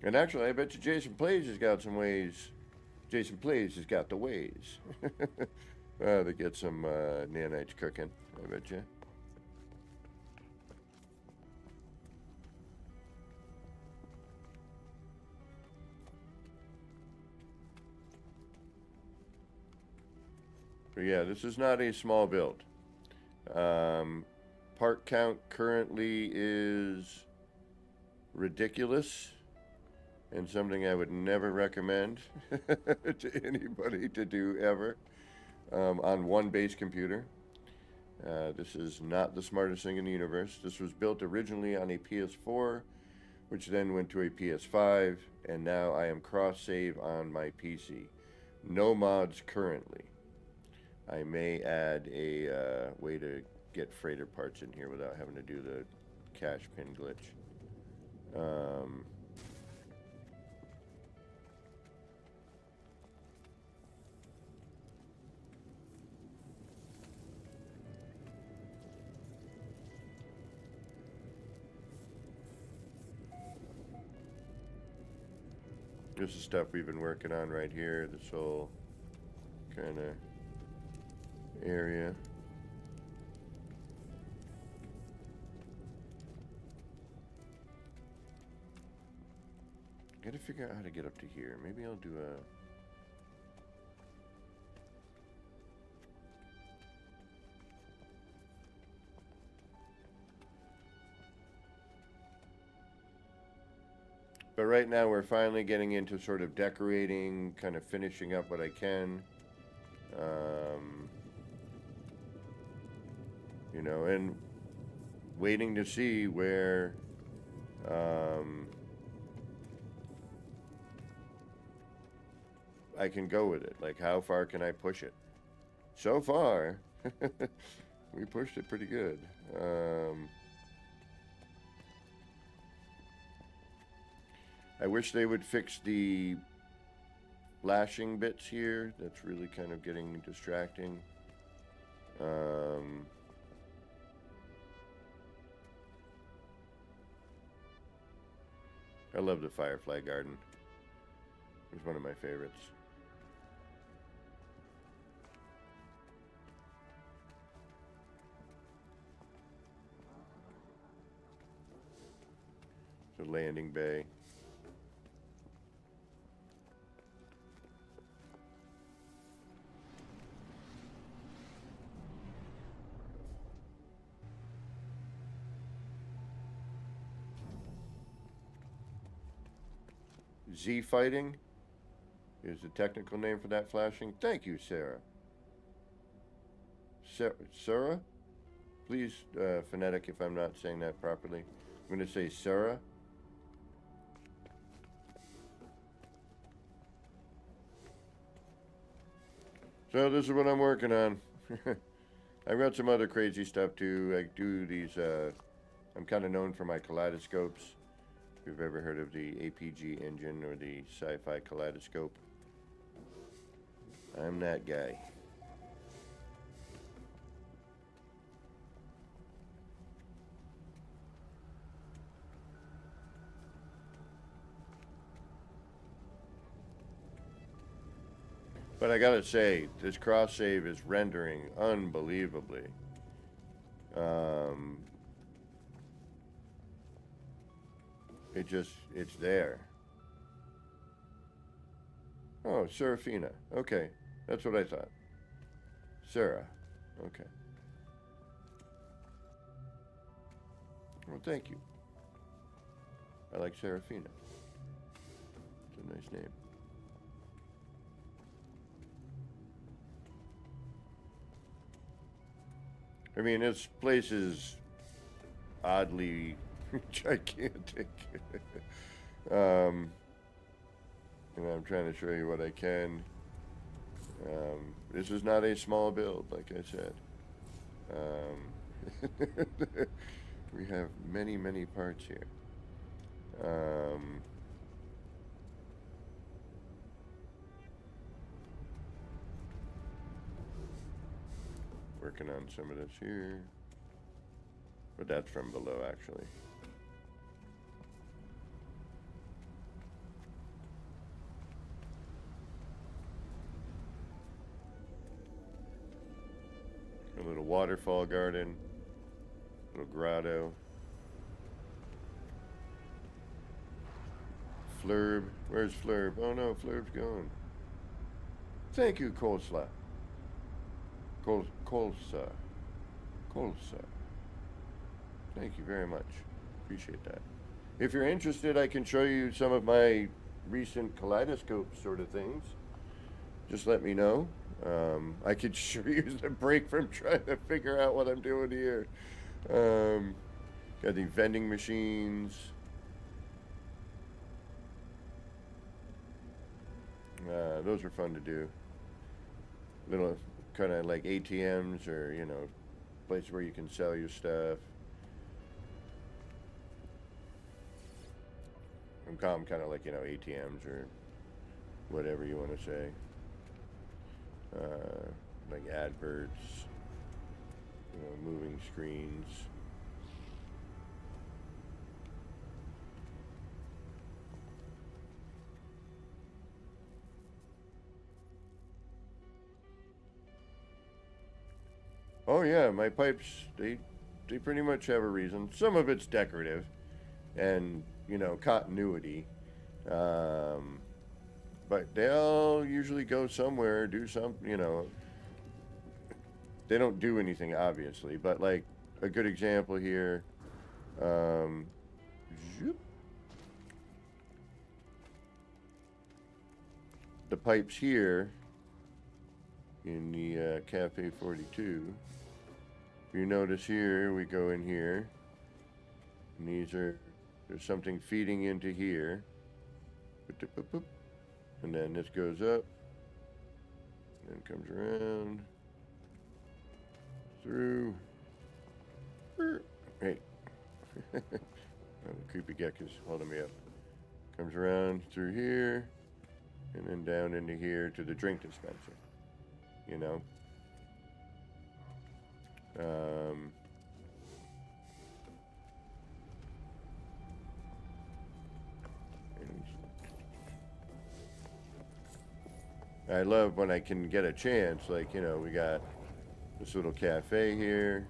And actually, I bet you Jason Plays has got some ways. Jason Plays has got the ways. To get some nanites cooking, I bet you. But yeah, this is not a small build. Part count currently is ridiculous and something I would never recommend to anybody to do ever. On one base computer. This is not the smartest thing in the universe. This was built originally on a PS4, which then went to a PS5, and now I am cross-save on my PC. No mods currently. I may add a way to get freighter parts in here without having to do the cache pin glitch. This is stuff we've been working on right here, this whole kind of area. Gotta figure out how to get up to here. Maybe I'll do a... But right now we're finally getting into sort of decorating, kind of finishing up what I can. You know, and waiting to see where I can go with it. Like, how far can I push it? So far, we pushed it pretty good. I wish they would fix the flashing bits here. That's really kind of getting distracting. I love the Firefly Garden. It's one of my favorites. The landing bay. Z fighting is the technical name for that flashing. Thank you, Sarah. Sarah? Please, phonetic if I'm not saying that properly. I'm going to say Sarah. So this is what I'm working on. I've got some other crazy stuff too. I do these, I'm kind of known for my kaleidoscopes. If you've ever heard of the APG engine or the sci-fi kaleidoscope, I'm that guy. But I gotta say, this cross save is rendering unbelievably. It's there. Oh, Serafina. Okay, that's what I thought. Sarah. Okay. Well, thank you. I like Serafina. It's a nice name. I mean, this place is oddly gigantic. And I'm trying to show you what I can. This is not a small build, like I said. We have many, many parts here. Working on some of this here. But that's from below, actually. A little waterfall garden. Little grotto. Flurb. Where's Flurb? Oh no, Flurb's gone. Thank you, Coleslaw. Colsa. Thank you very much. Appreciate that. If you're interested, I can show you some of my recent kaleidoscope sort of things. Just let me know. I could sure use a break from trying to figure out what I'm doing here. Got the vending machines. Those are fun to do. Little kind of like ATMs or, you know, place where you can sell your stuff. I'm calling kind of like, you know, ATMs or whatever you want to say. Like adverts, you know, moving screens. Oh yeah, my pipes, they pretty much have a reason. Some of it's decorative and, you know, continuity. But they'll usually go somewhere, do some, you know, they don't do anything obviously, but like a good example here, zoop. The pipes here in the Cafe 42. If you notice here, we go in here, and there's something feeding into here, and then this goes up, and then comes around, through, hey, oh, the creepy gecko's holding me up, comes around through here, and then down into here to the drink dispenser, you know. I love when I can get a chance, like, you know, we got this little cafe here,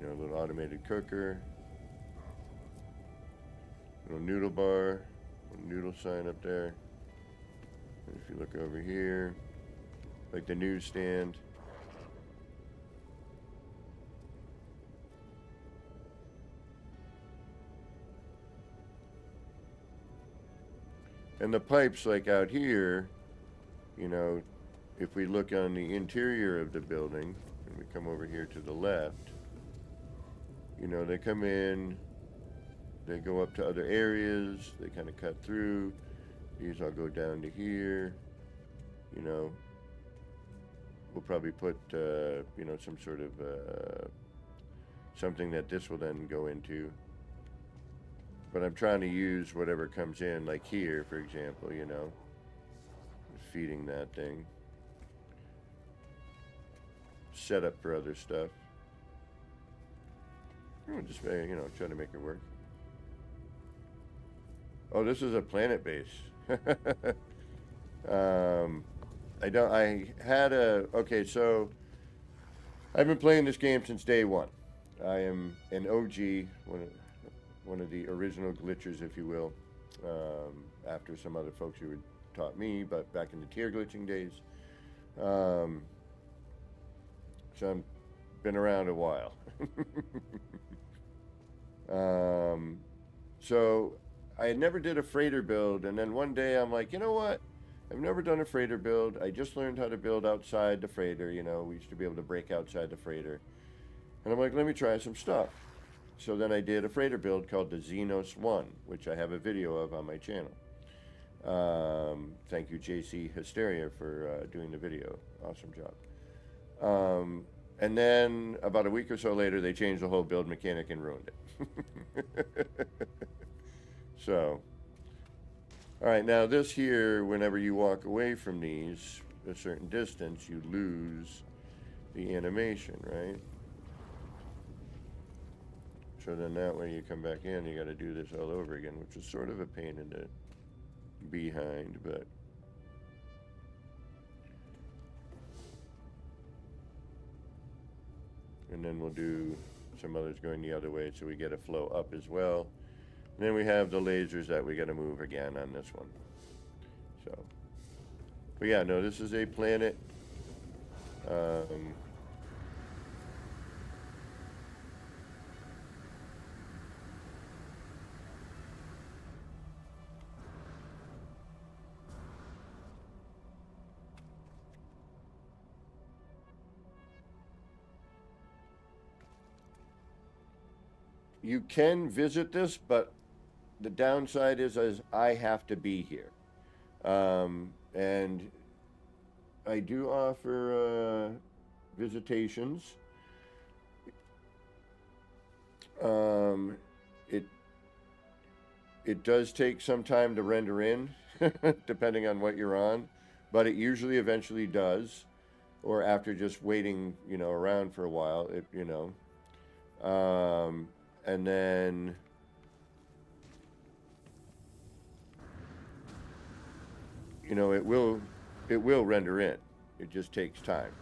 you know, a little automated cooker, little noodle bar, little noodle sign up there. And if you look over here, like the newsstand. And the pipes, like out here, you know, if we look on the interior of the building, and we come over here to the left, you know, they come in, they go up to other areas, they kind of cut through. These all go down to here, you know. We'll probably put, you know, some sort of something that this will then go into. But I'm trying to use whatever comes in, like here, for example, you know, feeding that thing. Set up for other stuff. Just, you know, try to make it work. Oh, this is a planet base. Okay, so I've been playing this game since day one. I am an OG, one of the original glitchers, if you will, after some other folks who had taught me, but back in the tier glitching days. So I've been around a while. So I never did a freighter build, and then one day I'm like, you know what? I've never done a freighter build. I just learned how to build outside the freighter. You know, we used to be able to break outside the freighter. And I'm like, let me try some stuff. So then I did a freighter build called the Xenos 1, which I have a video of on my channel. Thank you, JC Hysteria, for doing the video. Awesome job. And then about a week or so later, they changed the whole build mechanic and ruined it. So, all right, now this here, whenever you walk away from these a certain distance, you lose the animation, right? So then that way you come back in, you got to do this all over again, which is sort of a pain in the behind, but and then we'll do some others going the other way so we get a flow up as well. And then we have the lasers that we got to move again on this one. So, but yeah, no, this is a planet. You can visit this, but the downside is I have to be here. And I do offer visitations. It does take some time to render in, depending on what you're on, but it usually eventually does, or after just waiting, you know, around for a while, you know. And then you know, it will render in. It just takes time.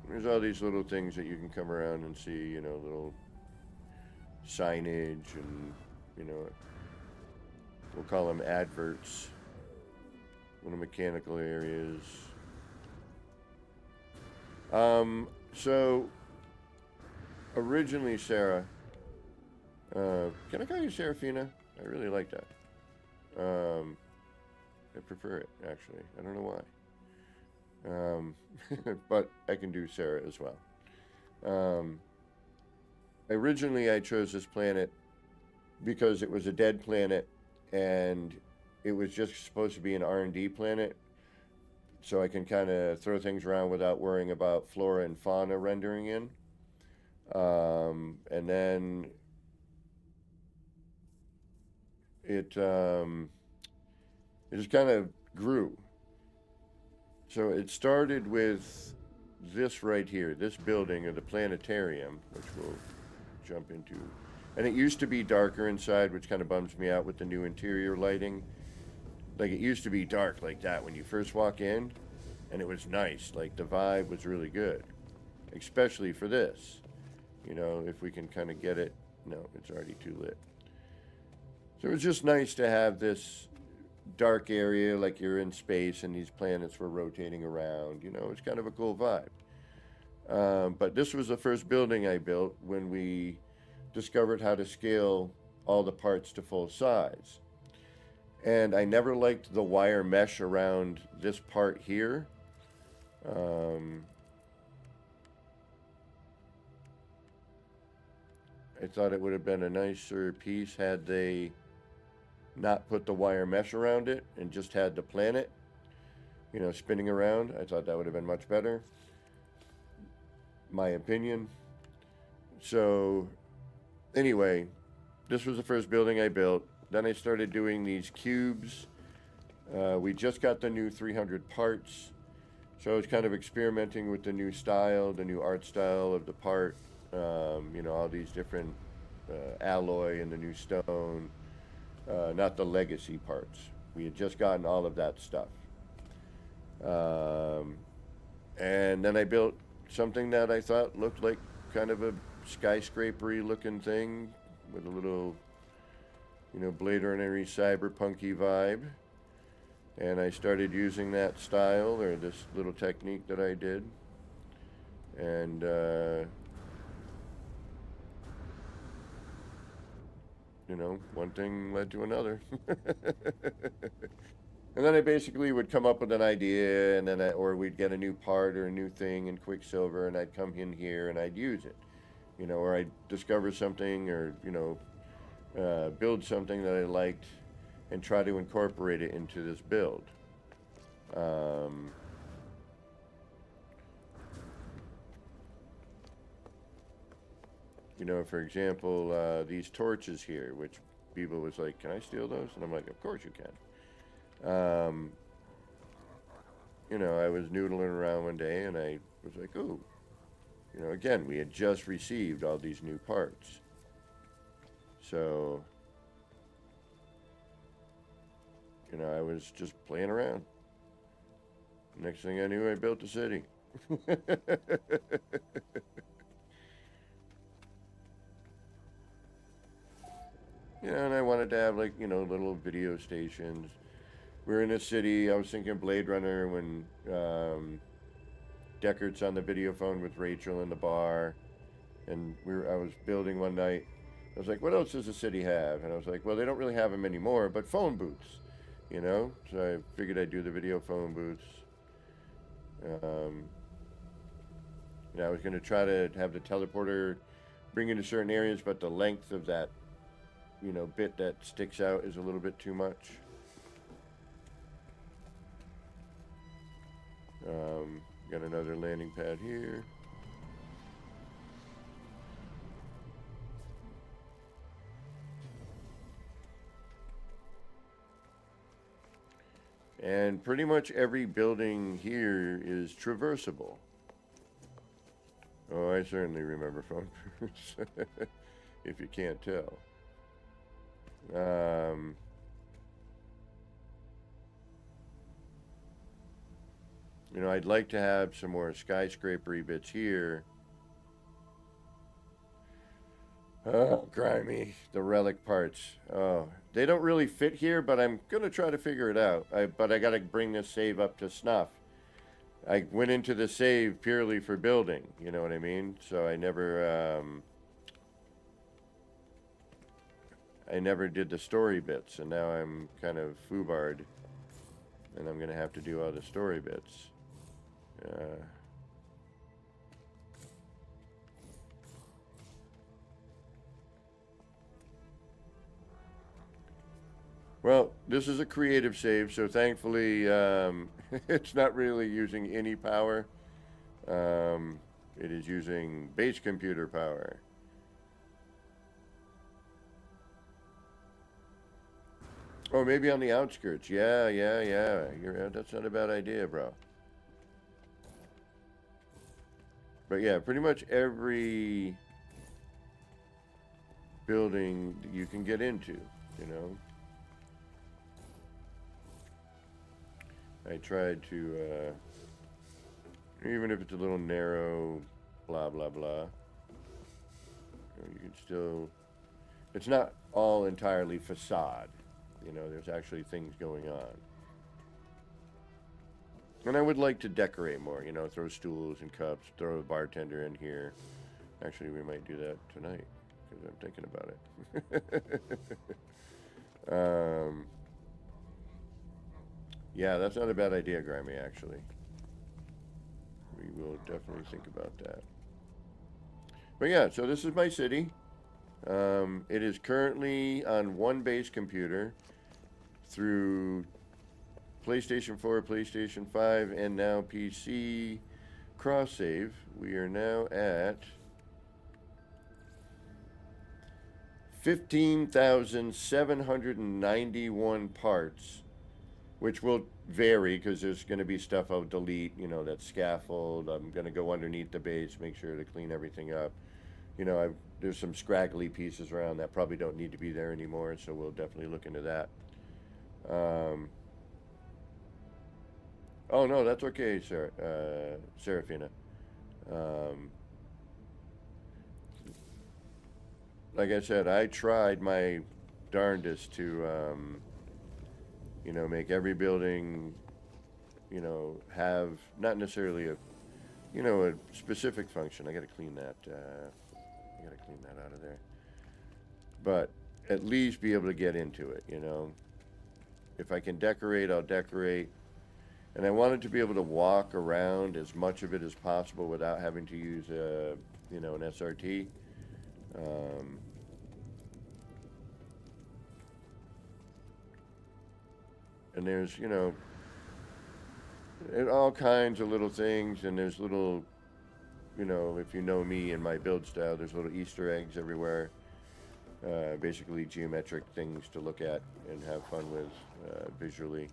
There's all these little things that you can come around and see, you know, little signage and, you know, we'll call them adverts, little mechanical areas. So originally, Sarah, can I call you Serafina? I really like that. I prefer it, actually. I don't know why. But I can do Sarah as well. Originally, I chose this planet because it was a dead planet, and it was just supposed to be an R&D planet, so I can kind of throw things around without worrying about flora and fauna rendering in. And then it just kind of grew. So it started with this right here, this building, or the planetarium, which we'll jump into. And it used to be darker inside, which kind of bums me out with the new interior lighting. Like, it used to be dark like that when you first walk in, and it was nice. Like, the vibe was really good, especially for this. You know, if we can kind of get it. No, it's already too lit. So it was just nice to have this dark area, like you're in space and these planets were rotating around. You know, it's kind of a cool vibe. But this was the first building I built when we discovered how to scale all the parts to full size. And I never liked the wire mesh around this part here. I thought it would have been a nicer piece had they not put the wire mesh around it and just had the planet, you know, spinning around. I thought that would have been much better, my opinion. So anyway, this was the first building I built. Then I started doing these cubes. We just got the new 300 parts, so I was kind of experimenting with the new style, the new art style of the part. You know, all these different alloy and the new stone, not the legacy parts. We had just gotten all of that stuff. And then I built something that I thought looked like kind of a skyscraper-y looking thing with a little, you know, Blade Runner-y cyberpunky vibe. And I started using that style, or this little technique that I did. And you know, one thing led to another. And then I basically would come up with an idea, and then or we'd get a new part or a new thing in Quicksilver, and I'd come in here and I'd use it. You know, or I'd discover something, or, you know, build something that I liked and try to incorporate it into this build. You know, for example, these torches here, which people was like, can I steal those? And I'm like, of course you can. You know, I was noodling around one day and I was like, ooh, you know, again, we had just received all these new parts. So, you know, I was just playing around. Next thing I knew, I built a city. You know, and I wanted to have, like, you know, little video stations. We're in a city. I was thinking Blade Runner when Deckard's on the video phone with Rachel in the bar, and I was building one night. I was like, what else does the city have? And I was like, well, they don't really have them anymore, but phone booths, you know? So I figured I'd do the video phone booths. You know, I was going to try to have the teleporter bring into certain areas, but the length of that, you know, bit that sticks out is a little bit too much. Got another landing pad here. And pretty much every building here is traversable. Oh, I certainly remember phone booths, if you can't tell. You know, I'd like to have some more skyscrapery bits here. Oh, grimy. The relic parts. Oh, they don't really fit here, but I'm going to try to figure it out. But I got to bring this save up to snuff. I went into the save purely for building, you know what I mean? So I never did the story bits, and now I'm kind of foobarred, and I'm going to have to do all the story bits. Well, this is a creative save, so thankfully it's not really using any power. It is using base computer power. Oh, maybe on the outskirts. Yeah. That's not a bad idea, bro. But yeah, pretty much every building you can get into, you know. I tried to, even if it's a little narrow, blah, blah, blah, you can still, it's not all entirely facade, you know, there's actually things going on. And I would like to decorate more, you know, throw stools and cups, throw a bartender in here. Actually, we might do that tonight, because I'm thinking about it. Yeah, that's not a bad idea, Grimy, actually. We will definitely think about that. But yeah, so this is my city. It is currently on one base computer through PlayStation 4, PlayStation 5, and now PC cross-save. We are now at 15,791 parts, which will vary because there's going to be stuff I'll delete, you know, that scaffold. I'm going to go underneath the base, make sure to clean everything up. You know, there's some scraggly pieces around that probably don't need to be there anymore, so we'll definitely look into that. Oh, no, that's okay, Serafina. Like I said, I tried my darndest to, you know, make every building, you know, have not necessarily a, you know, a specific function. I got to clean that. I got to clean that out of there. But at least be able to get into it, you know. If I can decorate, I'll decorate. And I wanted to be able to walk around as much of it as possible without having to use a, you know, an SRT. And there's, you know, all kinds of little things, and there's little, you know, if you know me and my build style, there's little Easter eggs everywhere. Basically geometric things to look at and have fun with visually.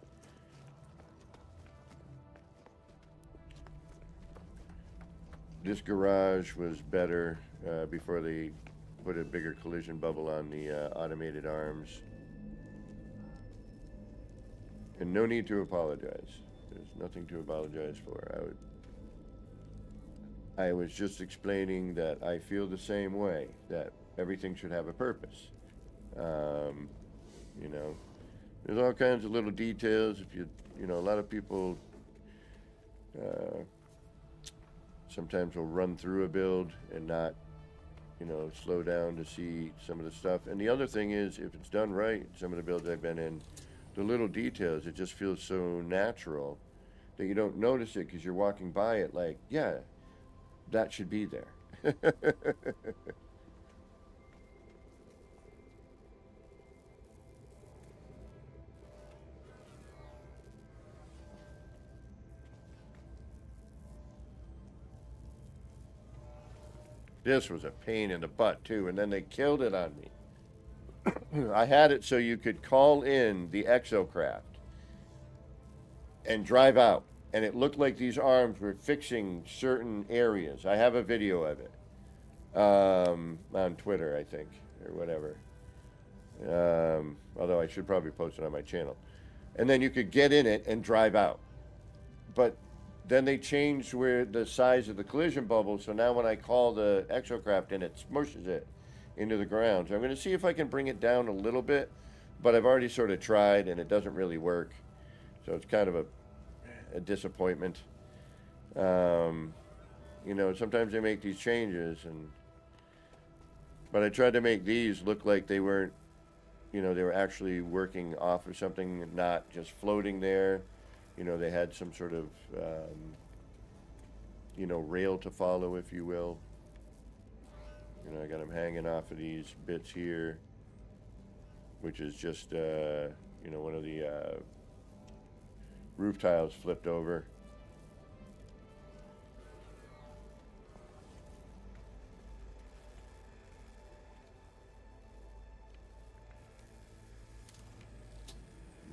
This garage was better before they put a bigger collision bubble on the automated arms. And no need to apologize. There's nothing to apologize for. I was just explaining that I feel the same way, that everything should have a purpose. You know, there's all kinds of little details. If you know, a lot of people sometimes will run through a build and not, you know, slow down to see some of the stuff. And the other thing is, if it's done right, some of the builds I've been in, the little details, it just feels so natural that you don't notice it because you're walking by it like, yeah, that should be there. This was a pain in the butt too, and then they killed it on me. I had it so you could call in the exocraft and drive out, and it looked like these arms were fixing certain areas. I have a video of it on Twitter, I think, or whatever. Although I should probably post it on my channel. And then you could get in it and drive out. But then they changed where the size of the collision bubble, so now when I call the exocraft in, it smushes it into the ground. So I'm going to see if I can bring it down a little bit, but I've already sort of tried and it doesn't really work. So it's kind of a disappointment. You know, sometimes they make these changes, but I tried to make these look like they weren't, you know, they were actually working off of something, not just floating there. You know, they had some sort of, you know, rail to follow, if you will. You know, I got them hanging off of these bits here, which is just, you know, one of the roof tiles flipped over.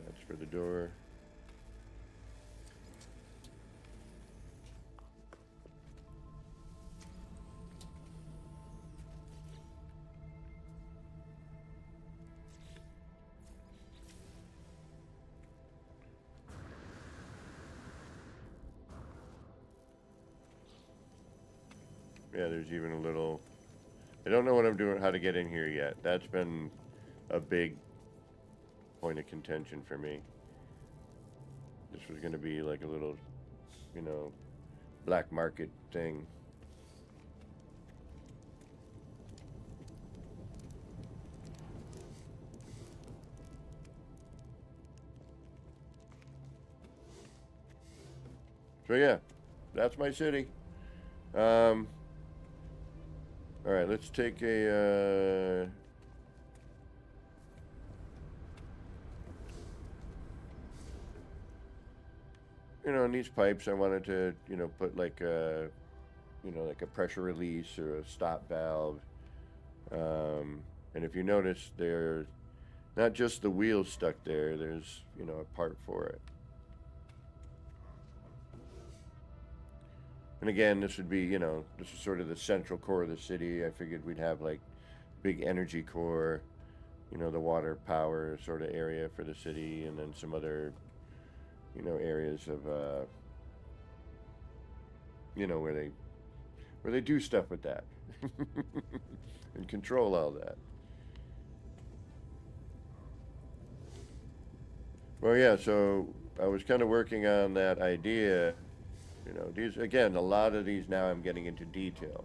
That's for the door. Yeah, there's even a little... I don't know what I'm doing, how to get in here yet. That's been a big point of contention for me. This was going to be like a little, you know, black market thing. So yeah, that's my city. All right, let's take a, you know, in these pipes, I wanted to, you know, put like a, you know, like a pressure release or a stop valve. And if you notice, there's not just the wheels stuck there, there's, you know, a part for it. And again, this would be, you know, this is sort of the central core of the city. I figured we'd have like big energy core, you know, the water power sort of area for the city, and then some other, you know, areas of, you know, where they do stuff with that and control all that. Well, yeah, so I was kind of working on that idea. You know, these, again, a lot of these now I'm getting into detail.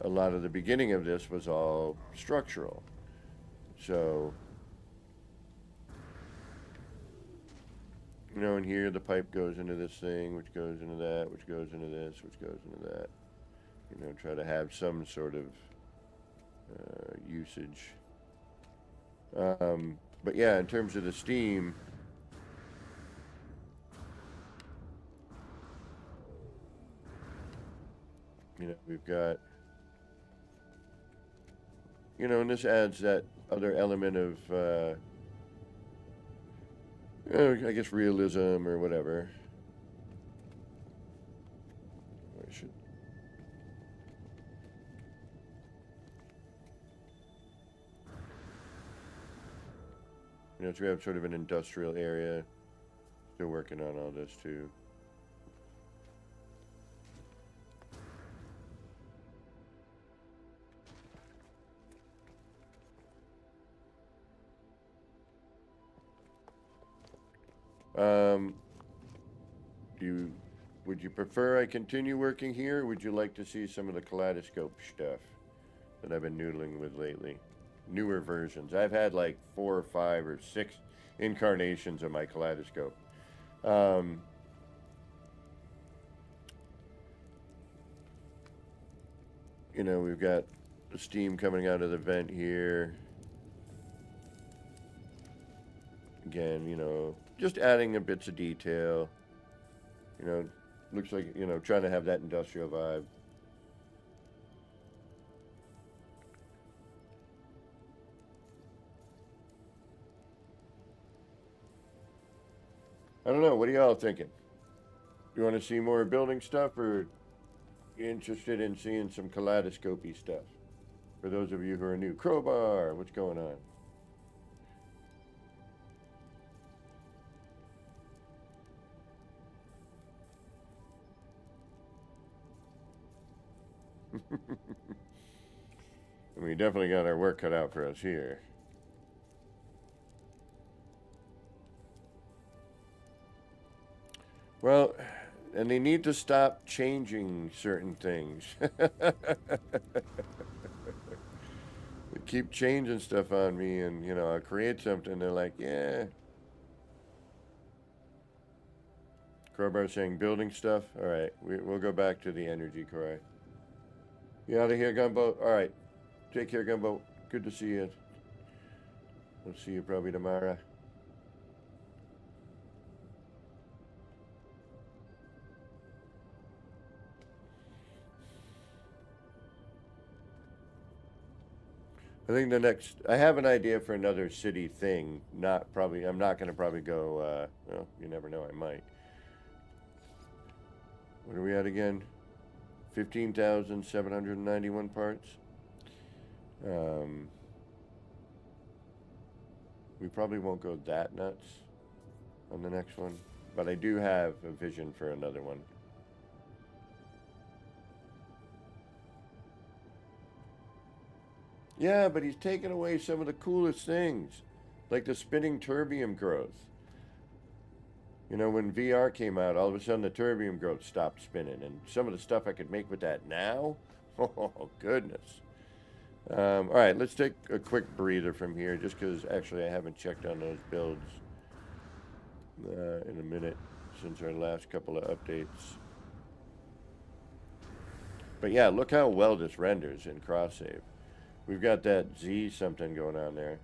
A lot of the beginning of this was all structural. So, you know, and here the pipe goes into this thing, which goes into that, which goes into this, which goes into that. You know, try to have some sort of usage. But yeah, in terms of the steam, you know, we've got, you know, and this adds that other element of, I guess, realism or whatever. I should. You know, so we have sort of an industrial area. Still working on all this too. Would you prefer I continue working here, or would you like to see some of the Kaleidoscope stuff that I've been noodling with lately? Newer versions. I've had like 4 or 5 or 6 incarnations of my Kaleidoscope. You know, we've got the steam coming out of the vent here. Again, you know, just adding a bits of detail. You know, looks like, you know, trying to have that industrial vibe. I don't know, what are y'all thinking? You want to see more building stuff, or you interested in seeing some kaleidoscopy stuff? For those of you who are new, crowbar, what's going on? We definitely got our work cut out for us here. Well, and they need to stop changing certain things. They keep changing stuff on me, and, you know, I create something, they're like, yeah. Crowbar saying building stuff. All right, we'll go back to the energy core. You out of here, Gunboat? All right. Take care, Gunboat. Good to see you. We'll see you probably tomorrow. I think the next, I have an idea for another city thing. I'm not going to probably go, well, you never know, I might. What are we at again? 15,791 parts. We probably won't go that nuts on the next one, but I do have a vision for another one. Yeah, but he's taken away some of the coolest things, like the spinning terbium growth. You know, when VR came out, all of a sudden the terbium growth stopped spinning, and some of the stuff I could make with that now, oh goodness. All right, let's take a quick breather from here, just because actually I haven't checked on those builds in a minute since our last couple of updates. But yeah, look how well this renders in cross save. We've got that Z something going on there.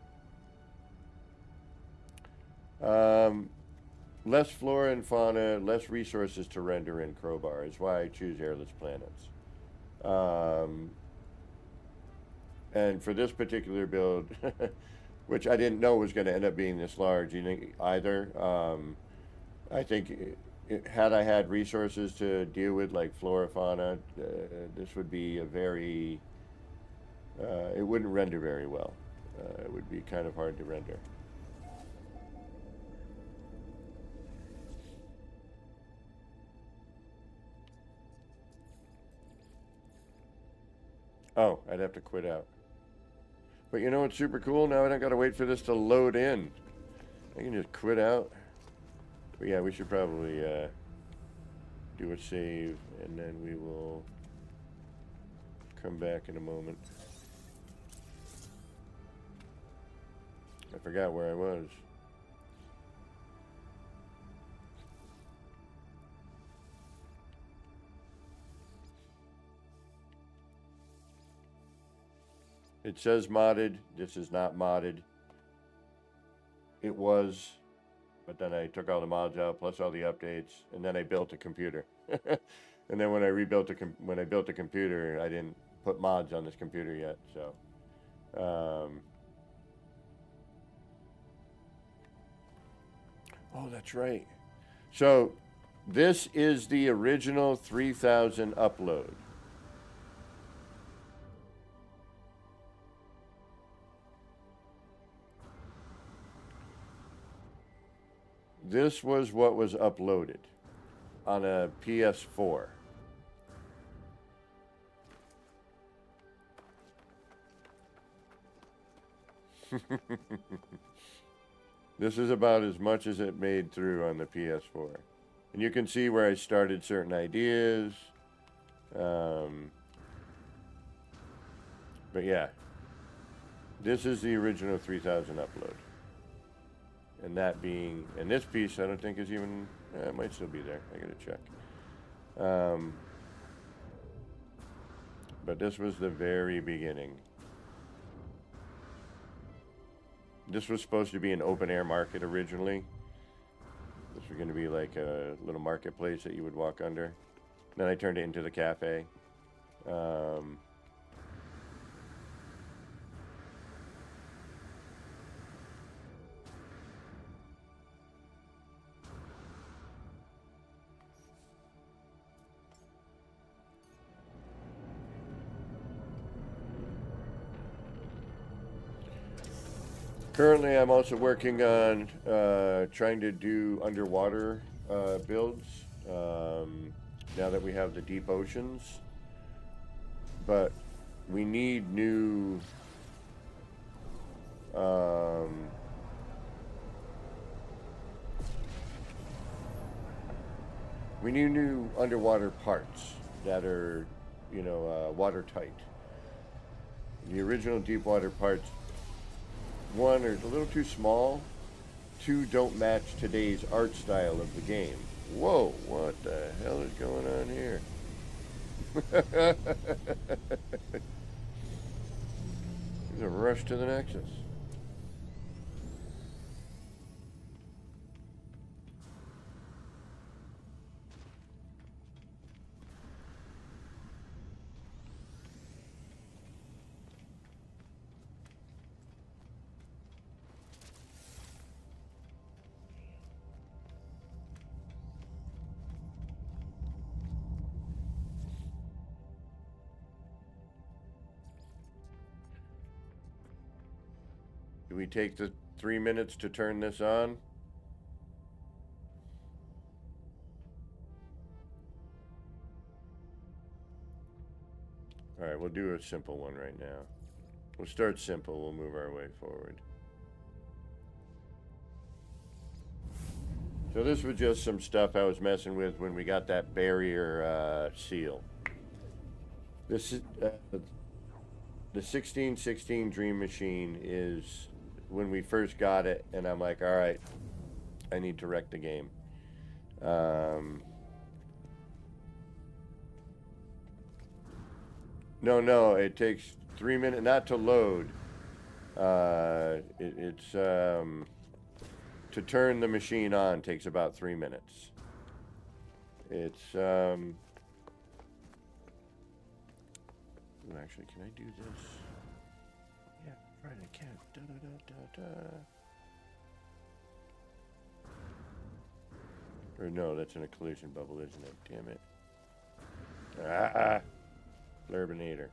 Less flora and fauna, less resources to render in Crowbar is why I choose airless planets. And for this particular build, which I didn't know was going to end up being this large either, I think had I had resources to deal with like flora, fauna, this would be a very, it wouldn't render very well. It would be kind of hard to render. Oh, I'd have to quit out. But you know what's super cool? Now I don't got to wait for this to load in. I can just quit out. But yeah, we should probably do a save, and then we will come back in a moment. I forgot where I was. It says modded. This is not modded. It was, but then I took all the mods out, plus all the updates, and then I built a computer. And then when I built the computer, I didn't put mods on this computer yet. So, oh, that's right. So, this is the original 3000 upload. This was what was uploaded on a PS4. This is about as much as it made through on the PS4. And you can see where I started certain ideas. But yeah, this is the original 3000 upload. And that being, and this piece I don't think is even, it might still be there. I gotta check. But this was the very beginning. This was supposed to be an open air market originally. This was gonna be like a little marketplace that you would walk under. Then I turned it into the cafe. Currently, I'm also working on trying to do underwater builds now that we have the deep oceans. but we need new underwater parts that are, you know, watertight. The original deep water parts, one, are a little too small, two, don't match today's art style of the game. Whoa, what the hell is going on here? There's a rush to the Nexus. Do we take the 3 minutes to turn this on? Alright, we'll do a simple one right now. We'll start simple, we'll move our way forward. So this was just some stuff I was messing with when we got that barrier seal. This is the 1616 Dream Machine is when we first got it, and I'm like, all right, I need to wreck the game. No, it takes 3 minutes, not to load. It's to turn the machine on takes about 3 minutes. It's actually, can I do this? Yeah, right, I can. Da, da, da, da, da. Or no, that's in a collision bubble, isn't it? Damn it. Blurbinator.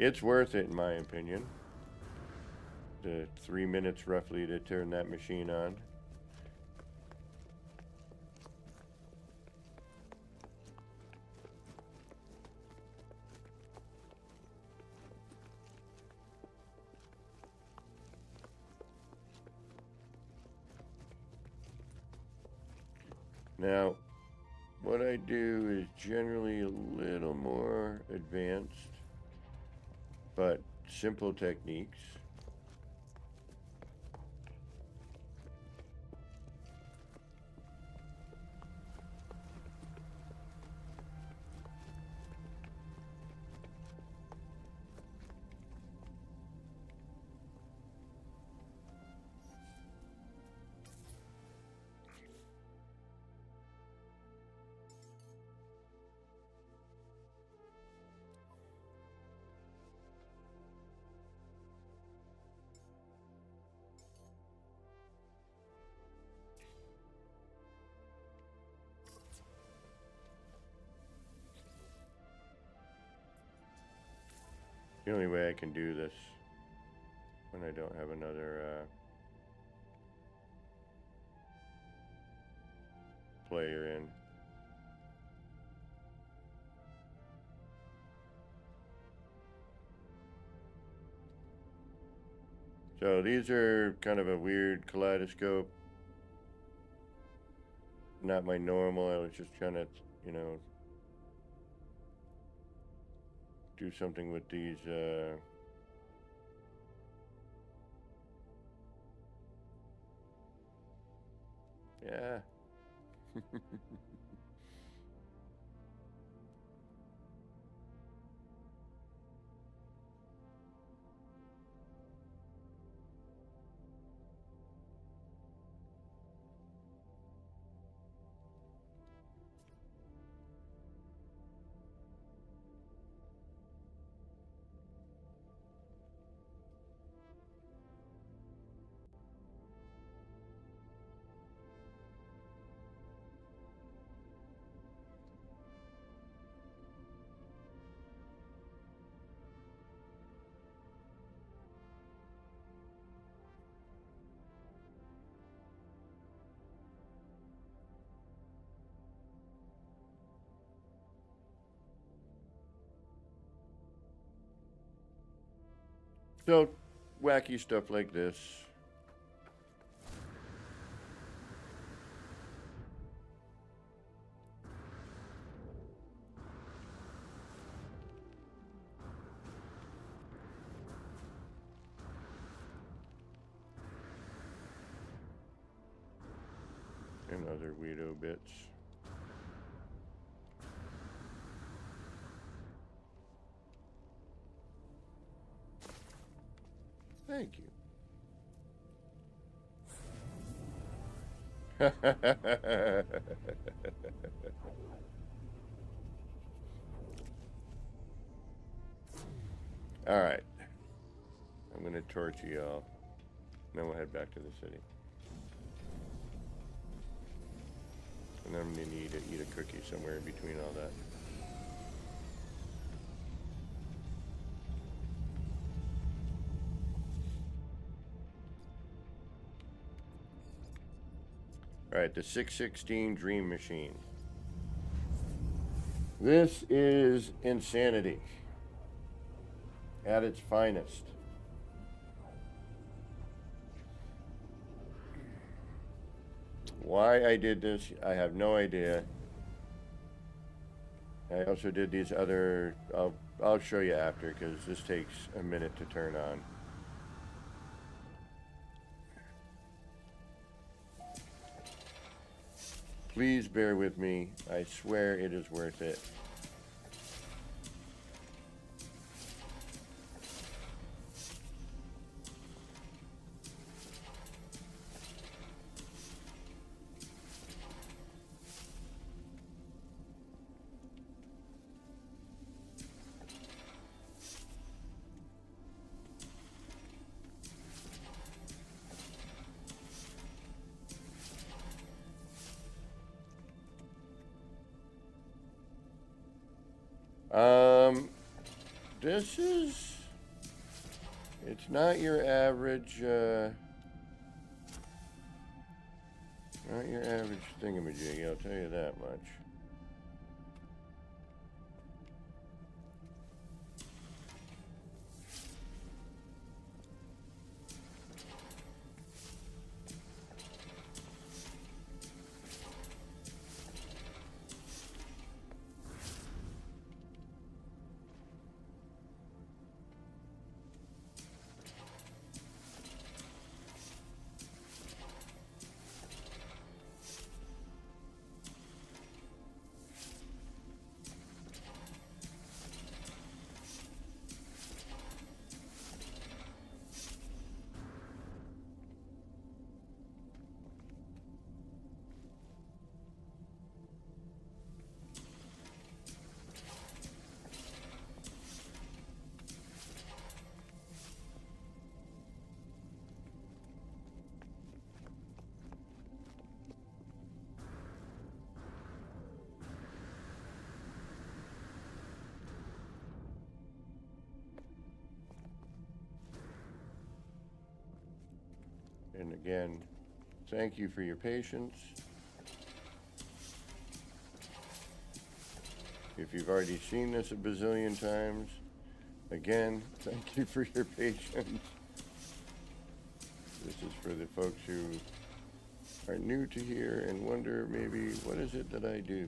It's worth it, in my opinion. The 3 minutes roughly to turn that machine on. Now, what I do is generally a little more advanced, but simple techniques. The only way I can do this when I don't have another player in. So these are kind of a weird kaleidoscope. Not my normal, I was just trying to, you know, do something with these yeah. So, wacky stuff like this. And other weirdo bits. Thank you. Alright. I'm going to torture y'all. Then we'll head back to the city. And then I'm going to need to eat a cookie somewhere in between all that. Alright, the 616 Dream Machine. This is insanity at its finest. Why I did this, I have no idea. I also did these other, I'll show you after, because this takes a minute to turn on. Please bear with me. I swear it is worth it. This is, it's not your average, not your average thingamajig, I'll tell you that much. And again, thank you for your patience. If you've already seen this a bazillion times, again, thank you for your patience. This is for the folks who are new to here and wonder maybe, what is it that I do?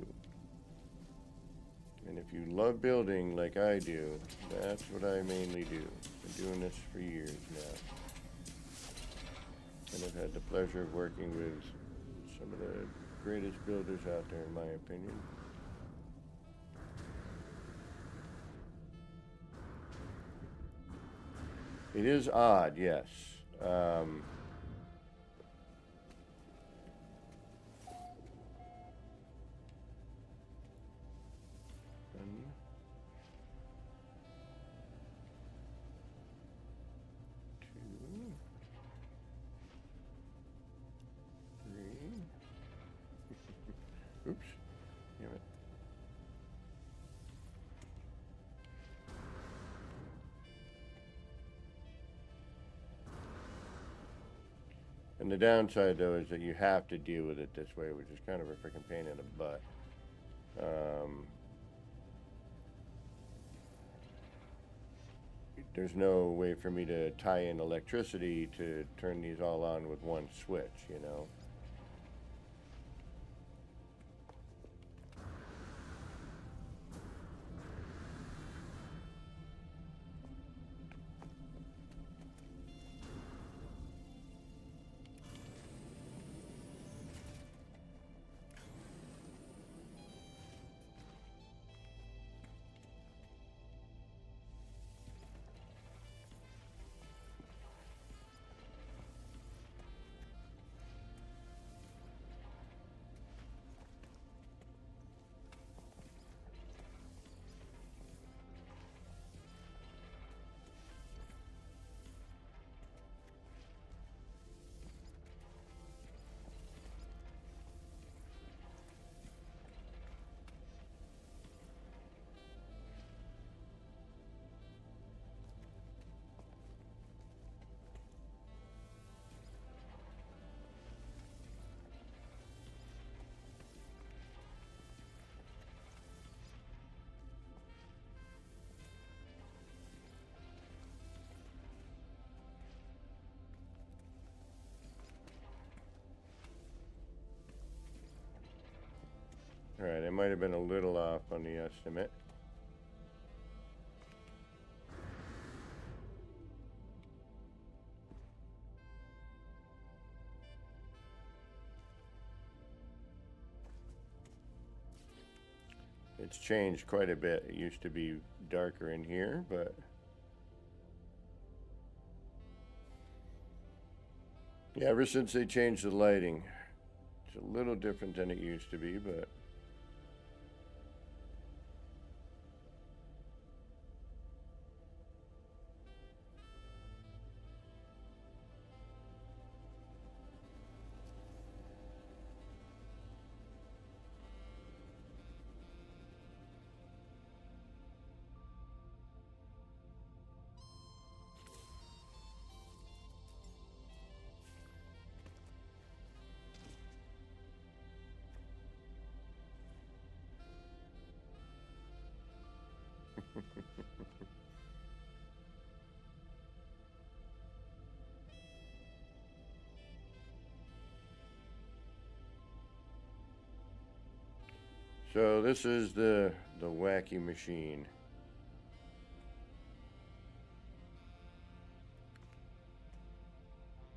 And if you love building like I do, that's what I mainly do. I've been doing this for years now. And I've had the pleasure of working with some of the greatest builders out there, in my opinion. It is odd, yes. Oops. Damn it. And the downside, though, is that you have to deal with it this way, which is kind of a freaking pain in the butt. there's no way for me to tie in electricity to turn these all on with one switch, you know. Alright, I might have been a little off on the estimate. It's changed quite a bit. It used to be darker in here, but yeah, ever since they changed the lighting, it's a little different than it used to be, but so this is the wacky machine.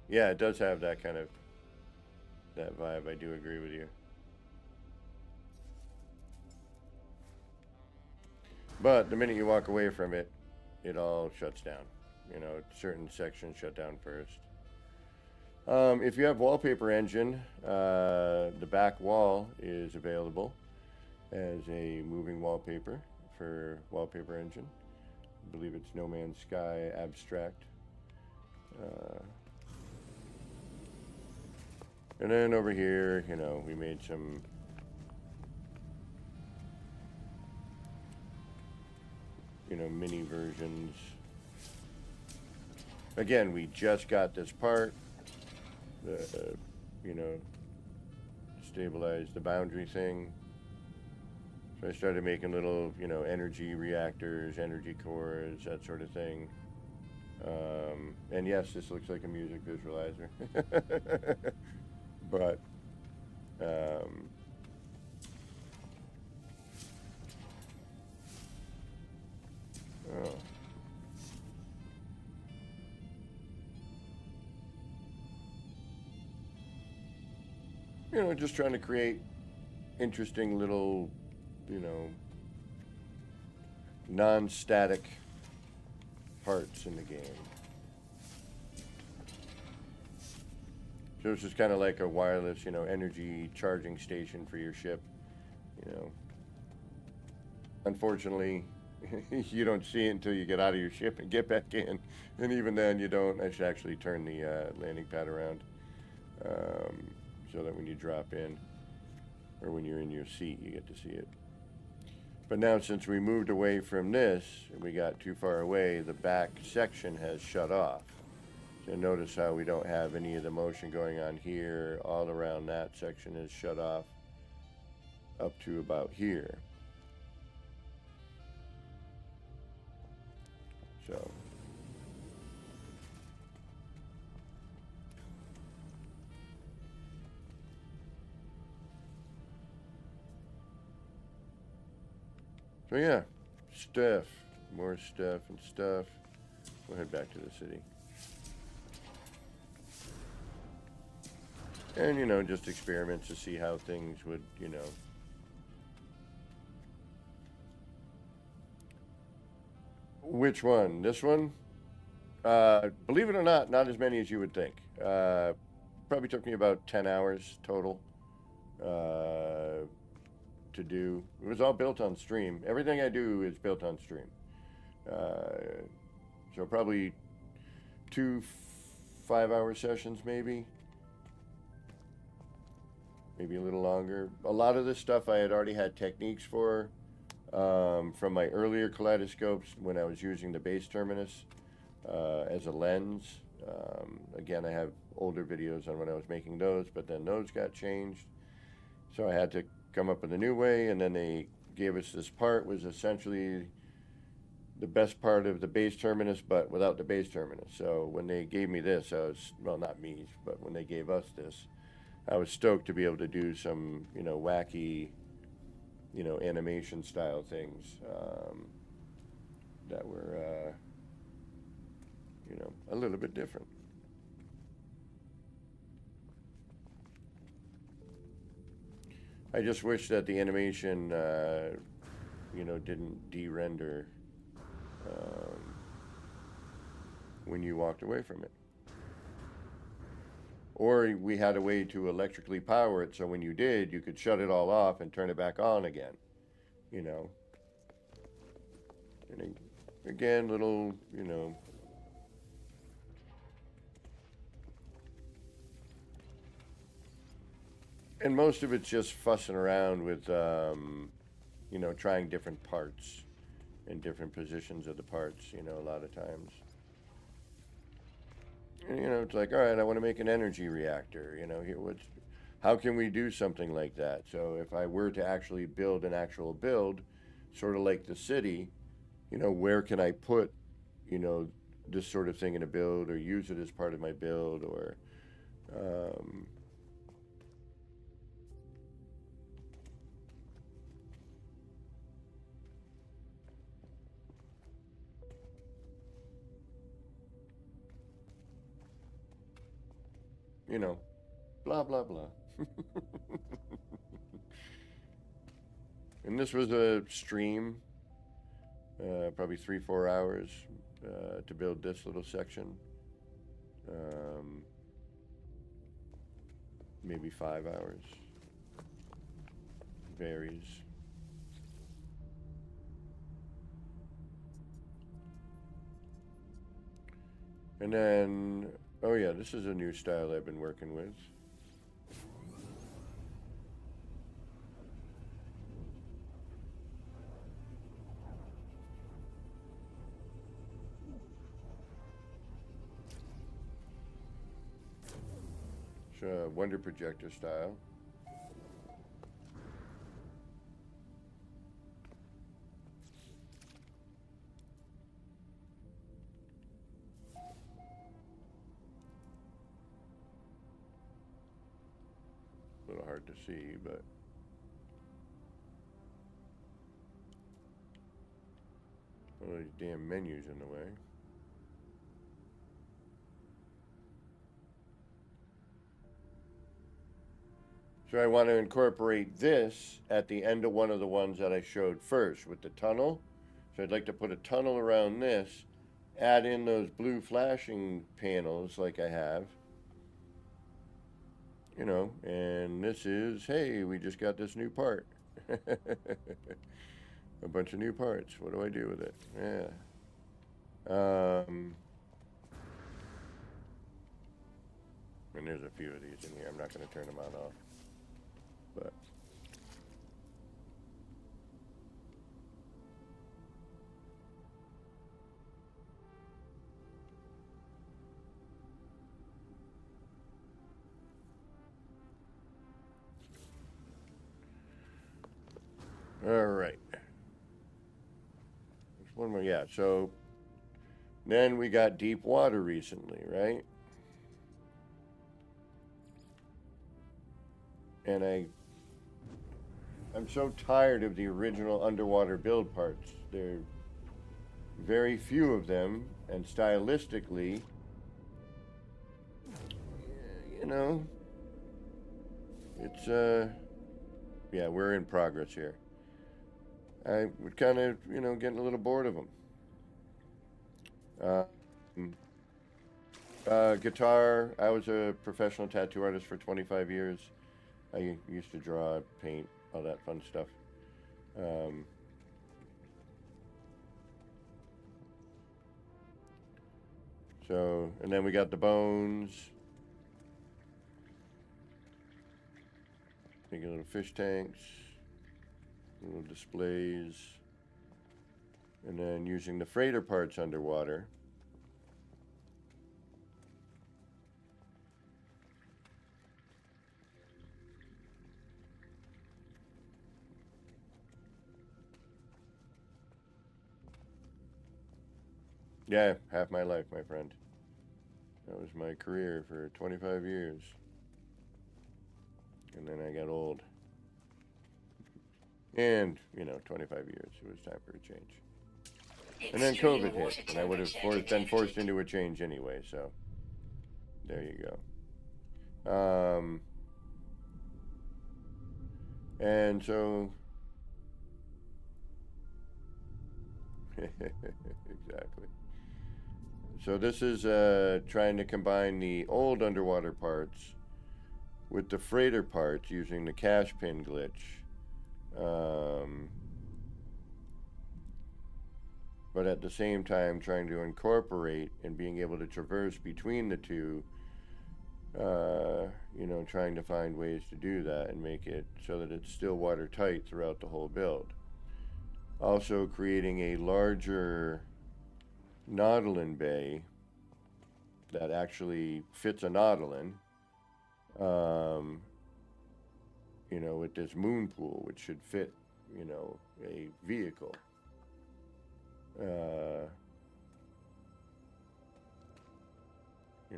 Yeah, it does have that kind of that vibe. I do agree with you. But the minute you walk away from it, it all shuts down. You know, certain sections shut down first. If you have Wallpaper Engine, the back wall is available as a moving wallpaper for Wallpaper Engine. I believe it's No Man's Sky Abstract. And then over here, you know, we made some mini versions. Again, we just got this part, stabilize the boundary thing. So I started making little, energy reactors, energy cores, that sort of thing. And yes, this looks like a music visualizer. But, just trying to create interesting little, non-static parts in the game. So this is kind of like a wireless, energy charging station for your ship, Unfortunately, you don't see it until you get out of your ship and get back in. And even then, you don't. I should actually turn the landing pad around so that when you drop in, or when you're in your seat, you get to see it. But now, since we moved away from this, and we got too far away, the back section has shut off. So notice how we don't have any of the motion going on here. All around that section is shut off up to about here. So So yeah, stuff. More stuff and stuff. We'll head back to the city. And, you know, just experiments to see how things would, you know. Which one? This one? Believe it or not as many as you would think. Probably took me about 10 hours total to do. It was all built on stream. Everything I do is built on stream. So probably 2 5-hour sessions maybe. Maybe a little longer. A lot of this stuff I had already had techniques for from my earlier kaleidoscopes when I was using the base terminus as a lens. Again, I have older videos on when I was making those, but then those got changed. So I had to come up with a new way, and then they gave us this part, was essentially the best part of the base terminus, but without the base terminus. So when they gave me this, I was, well, not me, but when they gave us this, I was stoked to be able to do some, you know, wacky, you know, animation style things that were, you know, a little bit different. I just wish that the animation, you know, didn't de-render when you walked away from it. Or we had a way to electrically power it, so when you did, you could shut it all off and turn it back on again, you know. And again, little, you know. And most of it's just fussing around with, you know, trying different parts and different positions of the parts, you know, a lot of times. And, you know, it's like, all right, I want to make an energy reactor, you know, here, how can we do something like that? So if I were to actually build an actual build, sort of like the city, you know, where can I put, you know, this sort of thing in a build, or use it as part of my build, or, you know, blah, blah, blah. And this was a stream, probably 3-4 hours to build this little section. Maybe 5 hours. Varies. And then, oh yeah, this is a new style I've been working with. It's a Wonder Projector style. A little hard to see, but all these damn menus in the way. So I want to incorporate this at the end of one of the ones that I showed first with the tunnel. So I'd like to put a tunnel around this, add in those blue flashing panels like I have. You know, and this is, hey, we just got this new part. A bunch of new parts. What do I do with it? Yeah. And there's a few of these in here. I'm not going to turn them on off. But all right. There's one more. Yeah. So then we got deep water recently, right? And I'm so tired of the original underwater build parts. There are very few of them, and stylistically, you know, it's, yeah, we're in progress here. I would kind of, you know, getting a little bored of them. Guitar, I was a professional tattoo artist for 25 years. I used to draw, paint, all that fun stuff. So, and then we got the bones. Making little fish tanks, little displays, and then using the freighter parts underwater. Yeah, half my life, my friend. That was my career for 25 years. And then I got old. And, you know, 25 years. It was time for a change. And then COVID hit, and I would have been forced into a change anyway, so there you go. And so... exactly. So this is trying to combine the old underwater parts with the freighter parts using the cash pin glitch. But at the same time trying to incorporate and being able to traverse between the two, you know, trying to find ways to do that and make it so that it's still watertight throughout the whole build. Also creating a larger Nautilin bay that actually fits a Nautilin, you know, with this moon pool, which should fit, you know, a vehicle. You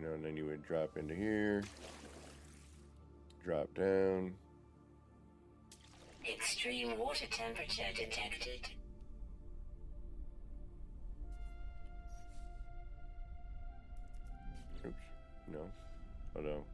know, and then you would drop into here, drop down. Extreme water temperature detected. Oops, no, oh no.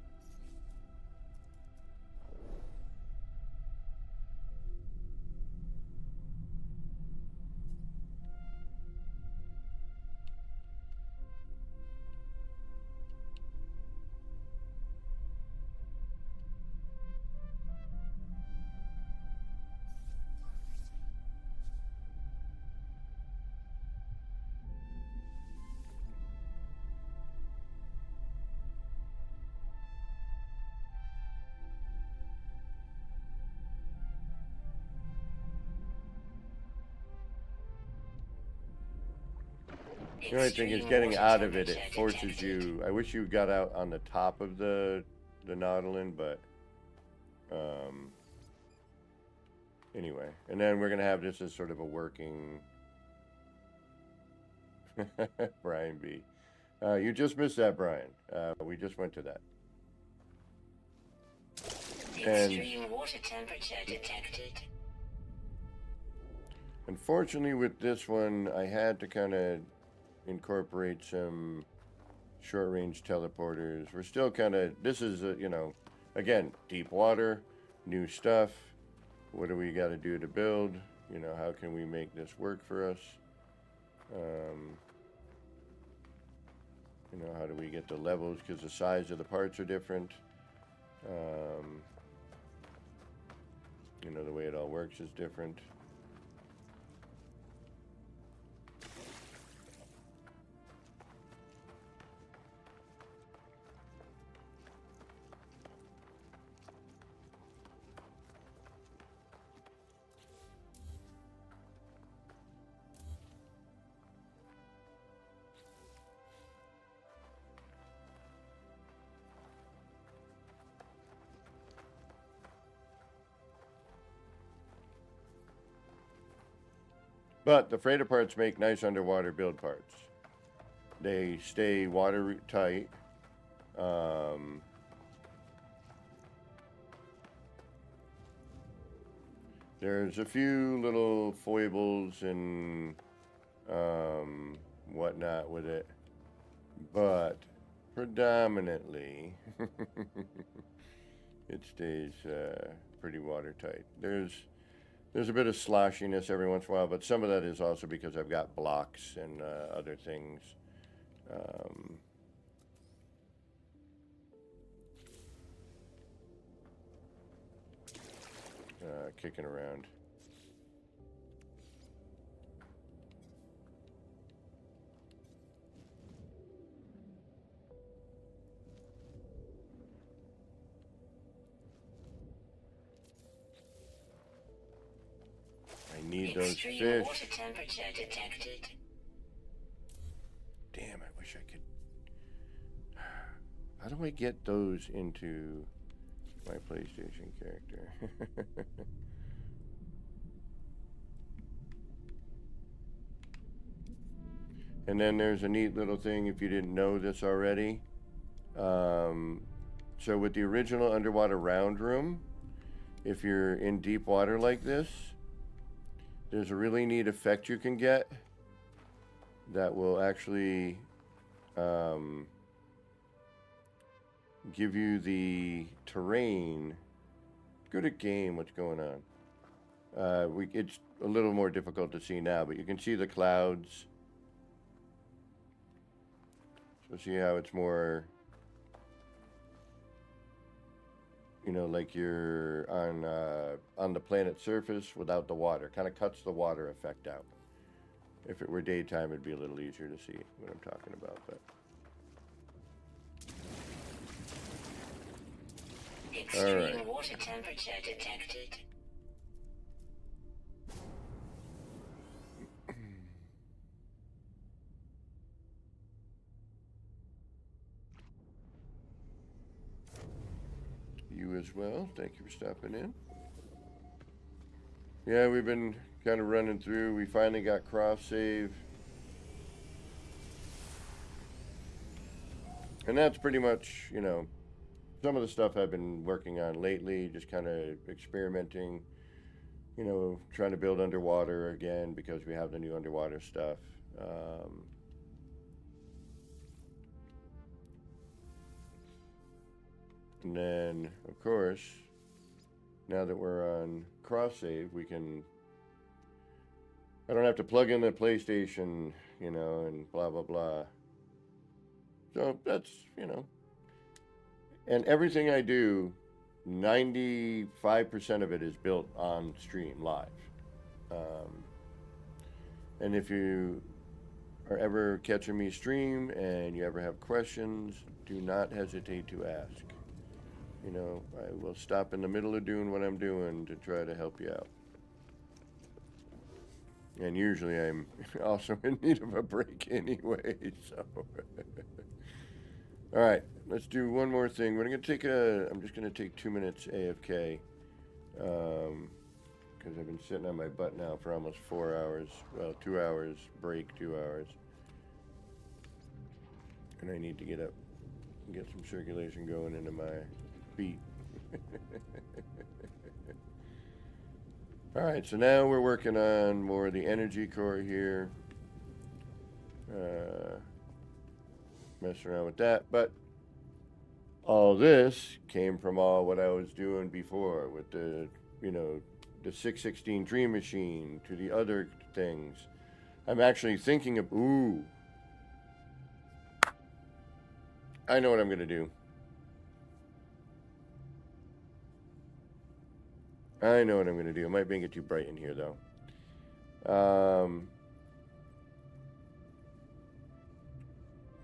The only thing is getting out of it, it forces you, I wish you got out on the top of the Nautilin, but, anyway. And then we're going to have this as sort of a working, Brian B. You just missed that, Brian. We just went to that. Extreme water temperature detected. Unfortunately, with this one, I had to kind of incorporate some short-range teleporters. We're still kind of, this is, you know, again, deep water, new stuff. What do we got to do to build? You know, how can we make this work for us? You know, how do we get the levels? Because the size of the parts are different. You know, the way it all works is different. But the freighter parts make nice underwater build parts. They stay watertight. There's a few little foibles and whatnot with it, but predominantly it stays pretty watertight. There's a bit of sloshiness every once in a while, but some of that is also because I've got blocks and other things. Kicking around. I need those Extreme fish. water temperature detected. Damn, I wish I could. How do I get those into my PlayStation character? And then there's a neat little thing if you didn't know this already. So with the original underwater round room, if you're in deep water like this, there's a really neat effect you can get that will actually give you the terrain. Good at game, what's going on? It's a little more difficult to see now, but you can see the clouds. So see how it's more, you know, like you're on the planet's surface without the water. Kind of cuts the water effect out. If it were daytime, it'd be a little easier to see what I'm talking about. But Extreme water temperature detected. you as well. Thank you for stopping in. Yeah, we've been kind of running through. We finally got cross save. And that's pretty much, you know, some of the stuff I've been working on lately, just kind of experimenting, you know, trying to build underwater again because we have the new underwater stuff. And then, of course, now that we're on cross save, we can, I don't have to plug in the PlayStation, you know, and blah, blah, blah. So that's, you know, and everything I do, 95% of it is built on stream live. And if you are ever catching me stream and you ever have questions, do not hesitate to ask. You know, I will stop in the middle of doing what I'm doing to try to help you out. And usually I'm also in need of a break anyway, so. All right, let's do one more thing. We're gonna take I'm just gonna take 2 minutes AFK, because I've been sitting on my butt now for almost 4 hours. Well, 2 hours, break 2 hours. And I need to get up and get some circulation going into my feet. All right, so now we're working on more of the energy core here. Messing around with that, but all this came from all what I was doing before with the, you know, the 616 Dream Machine to the other things. I'm actually thinking of, ooh, I know what I'm gonna do. I know what I'm gonna do. It might make it too bright in here though.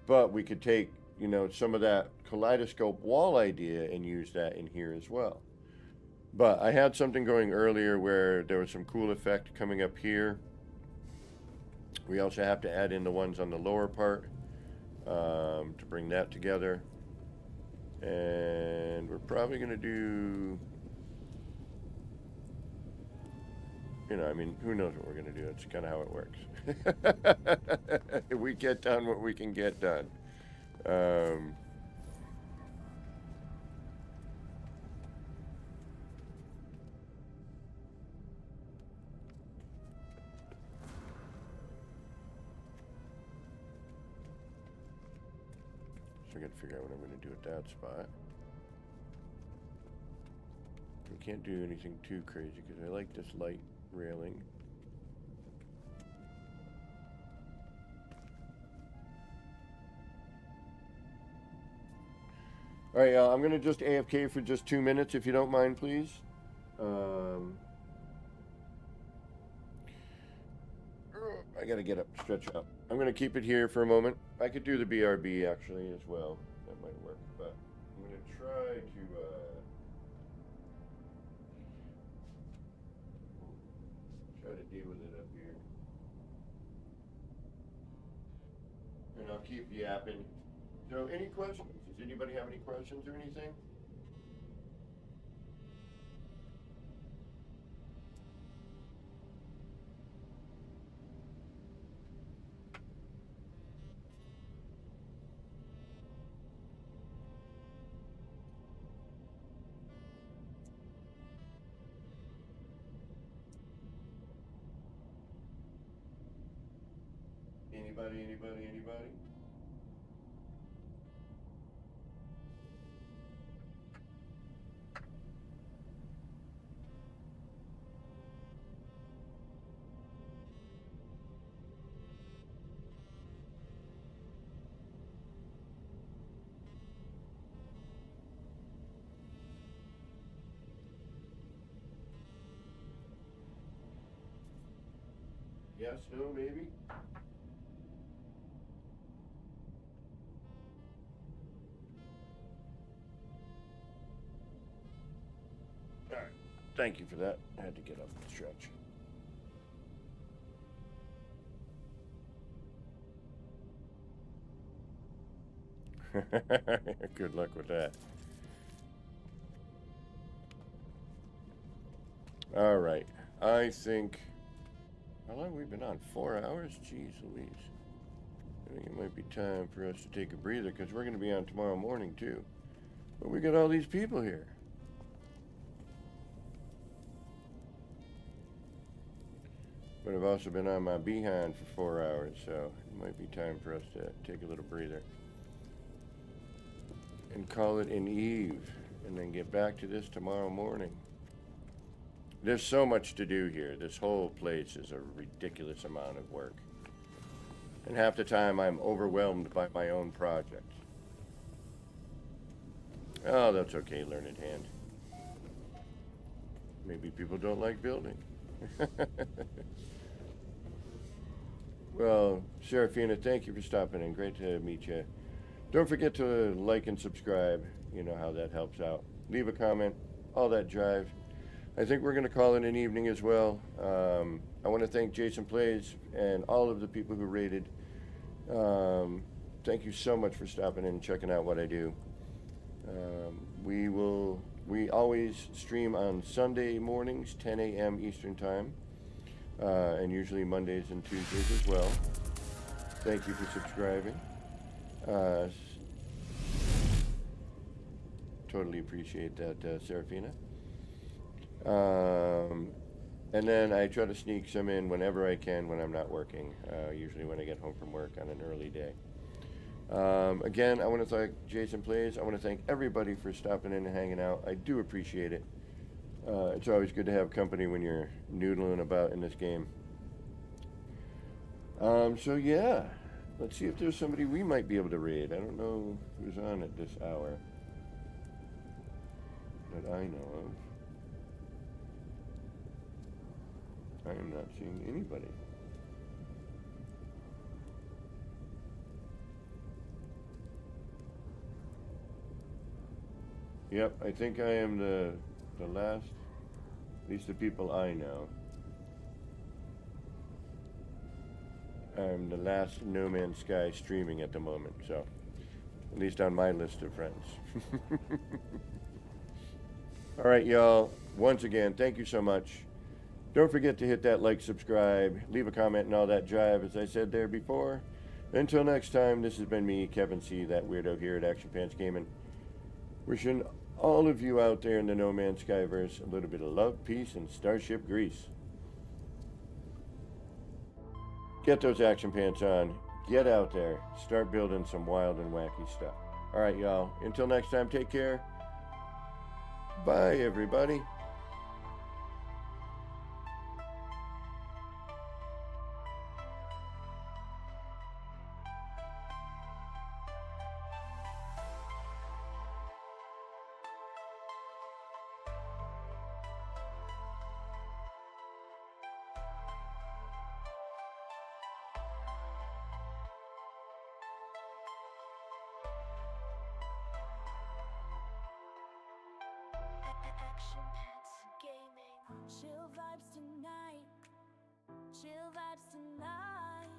But we could take, you know, some of that kaleidoscope wall idea and use that in here as well. But I had something going earlier where there was some cool effect coming up here. We also have to add in the ones on the lower part to bring that together. And we're probably going to do, you know, I mean, who knows what we're going to do. That's kind of how it works. We get done what we can get done. I gotta figure out what I'm gonna do at that spot. We can't do anything too crazy because I like this light railing. Alright, y'all, I'm gonna just AFK for just 2 minutes if you don't mind, please. I gotta get up, stretch up. I'm gonna keep it here for a moment. I could do the BRB actually as well. That might work, but I'm gonna try to deal with it up here. And I'll keep yapping. So, any questions? Does anybody have any questions or anything? Anybody? Yes, no, maybe? Alright, thank you for that. I had to get up and stretch. Good luck with that. Alright, I think... How long have we been on? 4 hours? Jeez Louise. I think it might be time for us to take a breather because we're going to be on tomorrow morning too. But we got all these people here. But I've also been on my behind for 4 hours, so it might be time for us to take a little breather. And call it an eve, and then get back to this tomorrow morning. There's so much to do here. This whole place is a ridiculous amount of work. And half the time I'm overwhelmed by my own project. Oh, that's okay, learned hand. Maybe people don't like building. Well, Serafina, thank you for stopping in. Great to meet you. Don't forget to like and subscribe. You know how that helps out. Leave a comment. All that drive. I think we're going to call it an evening as well. I want to thank Jason Plays and all of the people who rated. Thank you so much for stopping in and checking out what I do. We always stream on Sunday mornings, 10 a.m. Eastern Time, and usually Mondays and Tuesdays as well. Thank you for subscribing. Totally appreciate that, Serafina. And then I try to sneak some in whenever I can when I'm not working, usually when I get home from work on an early day. Again, I want to thank Jason Plays. I want to thank everybody for stopping in and hanging out. I do appreciate it. It's always good to have company when you're noodling about in this game. So yeah, let's see if there's somebody we might be able to raid. I don't know who's on at this hour that I know of. I am not seeing anybody. Yep, I think I am the last, at least the people I know. I'm the last No Man's Sky streaming at the moment, so at least on my list of friends. All right, y'all. Once again, thank you so much. Don't forget to hit that like, subscribe, leave a comment, and all that jive, as I said there before. Until next time, this has been me, Kevin C., that weirdo here at Action Pants Gaming. Wishing all of you out there in the No Man's Skyverse a little bit of love, peace, and Starship grease. Get those action pants on, get out there, start building some wild and wacky stuff. All right, y'all. Until next time, take care. Bye, everybody. Action Pets Gaming. Chill vibes tonight. Chill vibes tonight.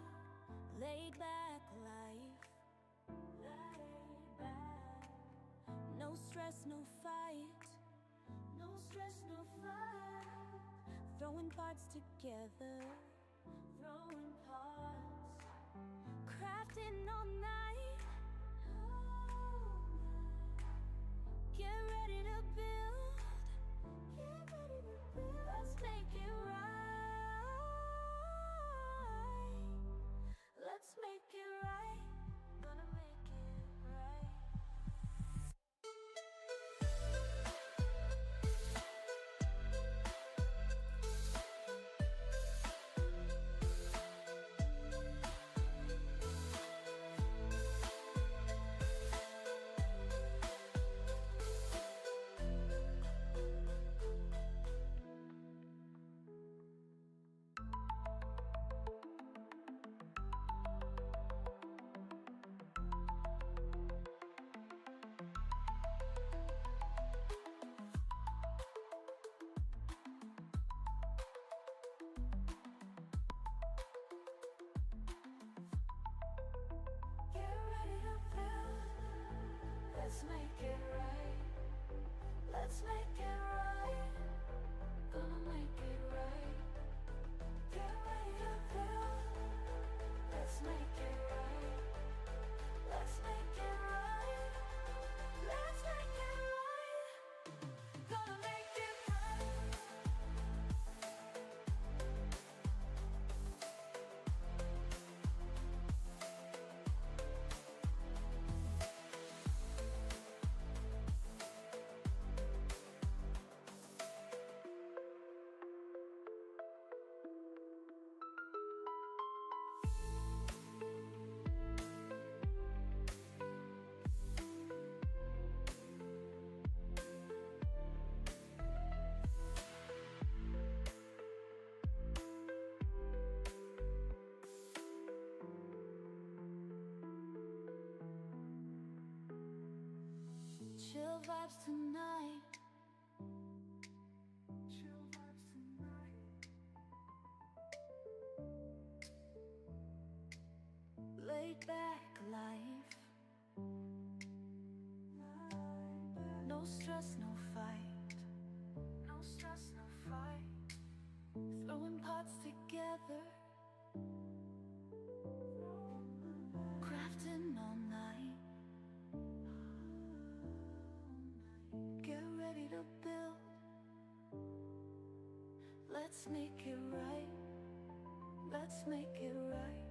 Laid back life. Laid back. No stress, no fight. No stress, no fight. Throwing parts together. Throwing parts. Crafting all night. Get ready to build. Get ready to build. Let's make it right. Let's make it right. Gonna make it right. Get ready to build. Let's make it right. Let's make it right. Gonna make it right. Get ready to build. Let's make it right. Let's make it right. Let's make it right. Gonna make it right. Chill vibes tonight. Chill vibes tonight. Laid back life. No stress, no fight. No stress, no fight. Throwing parts together. Crafting all night. Get ready to build. Let's make it right. Let's make it right.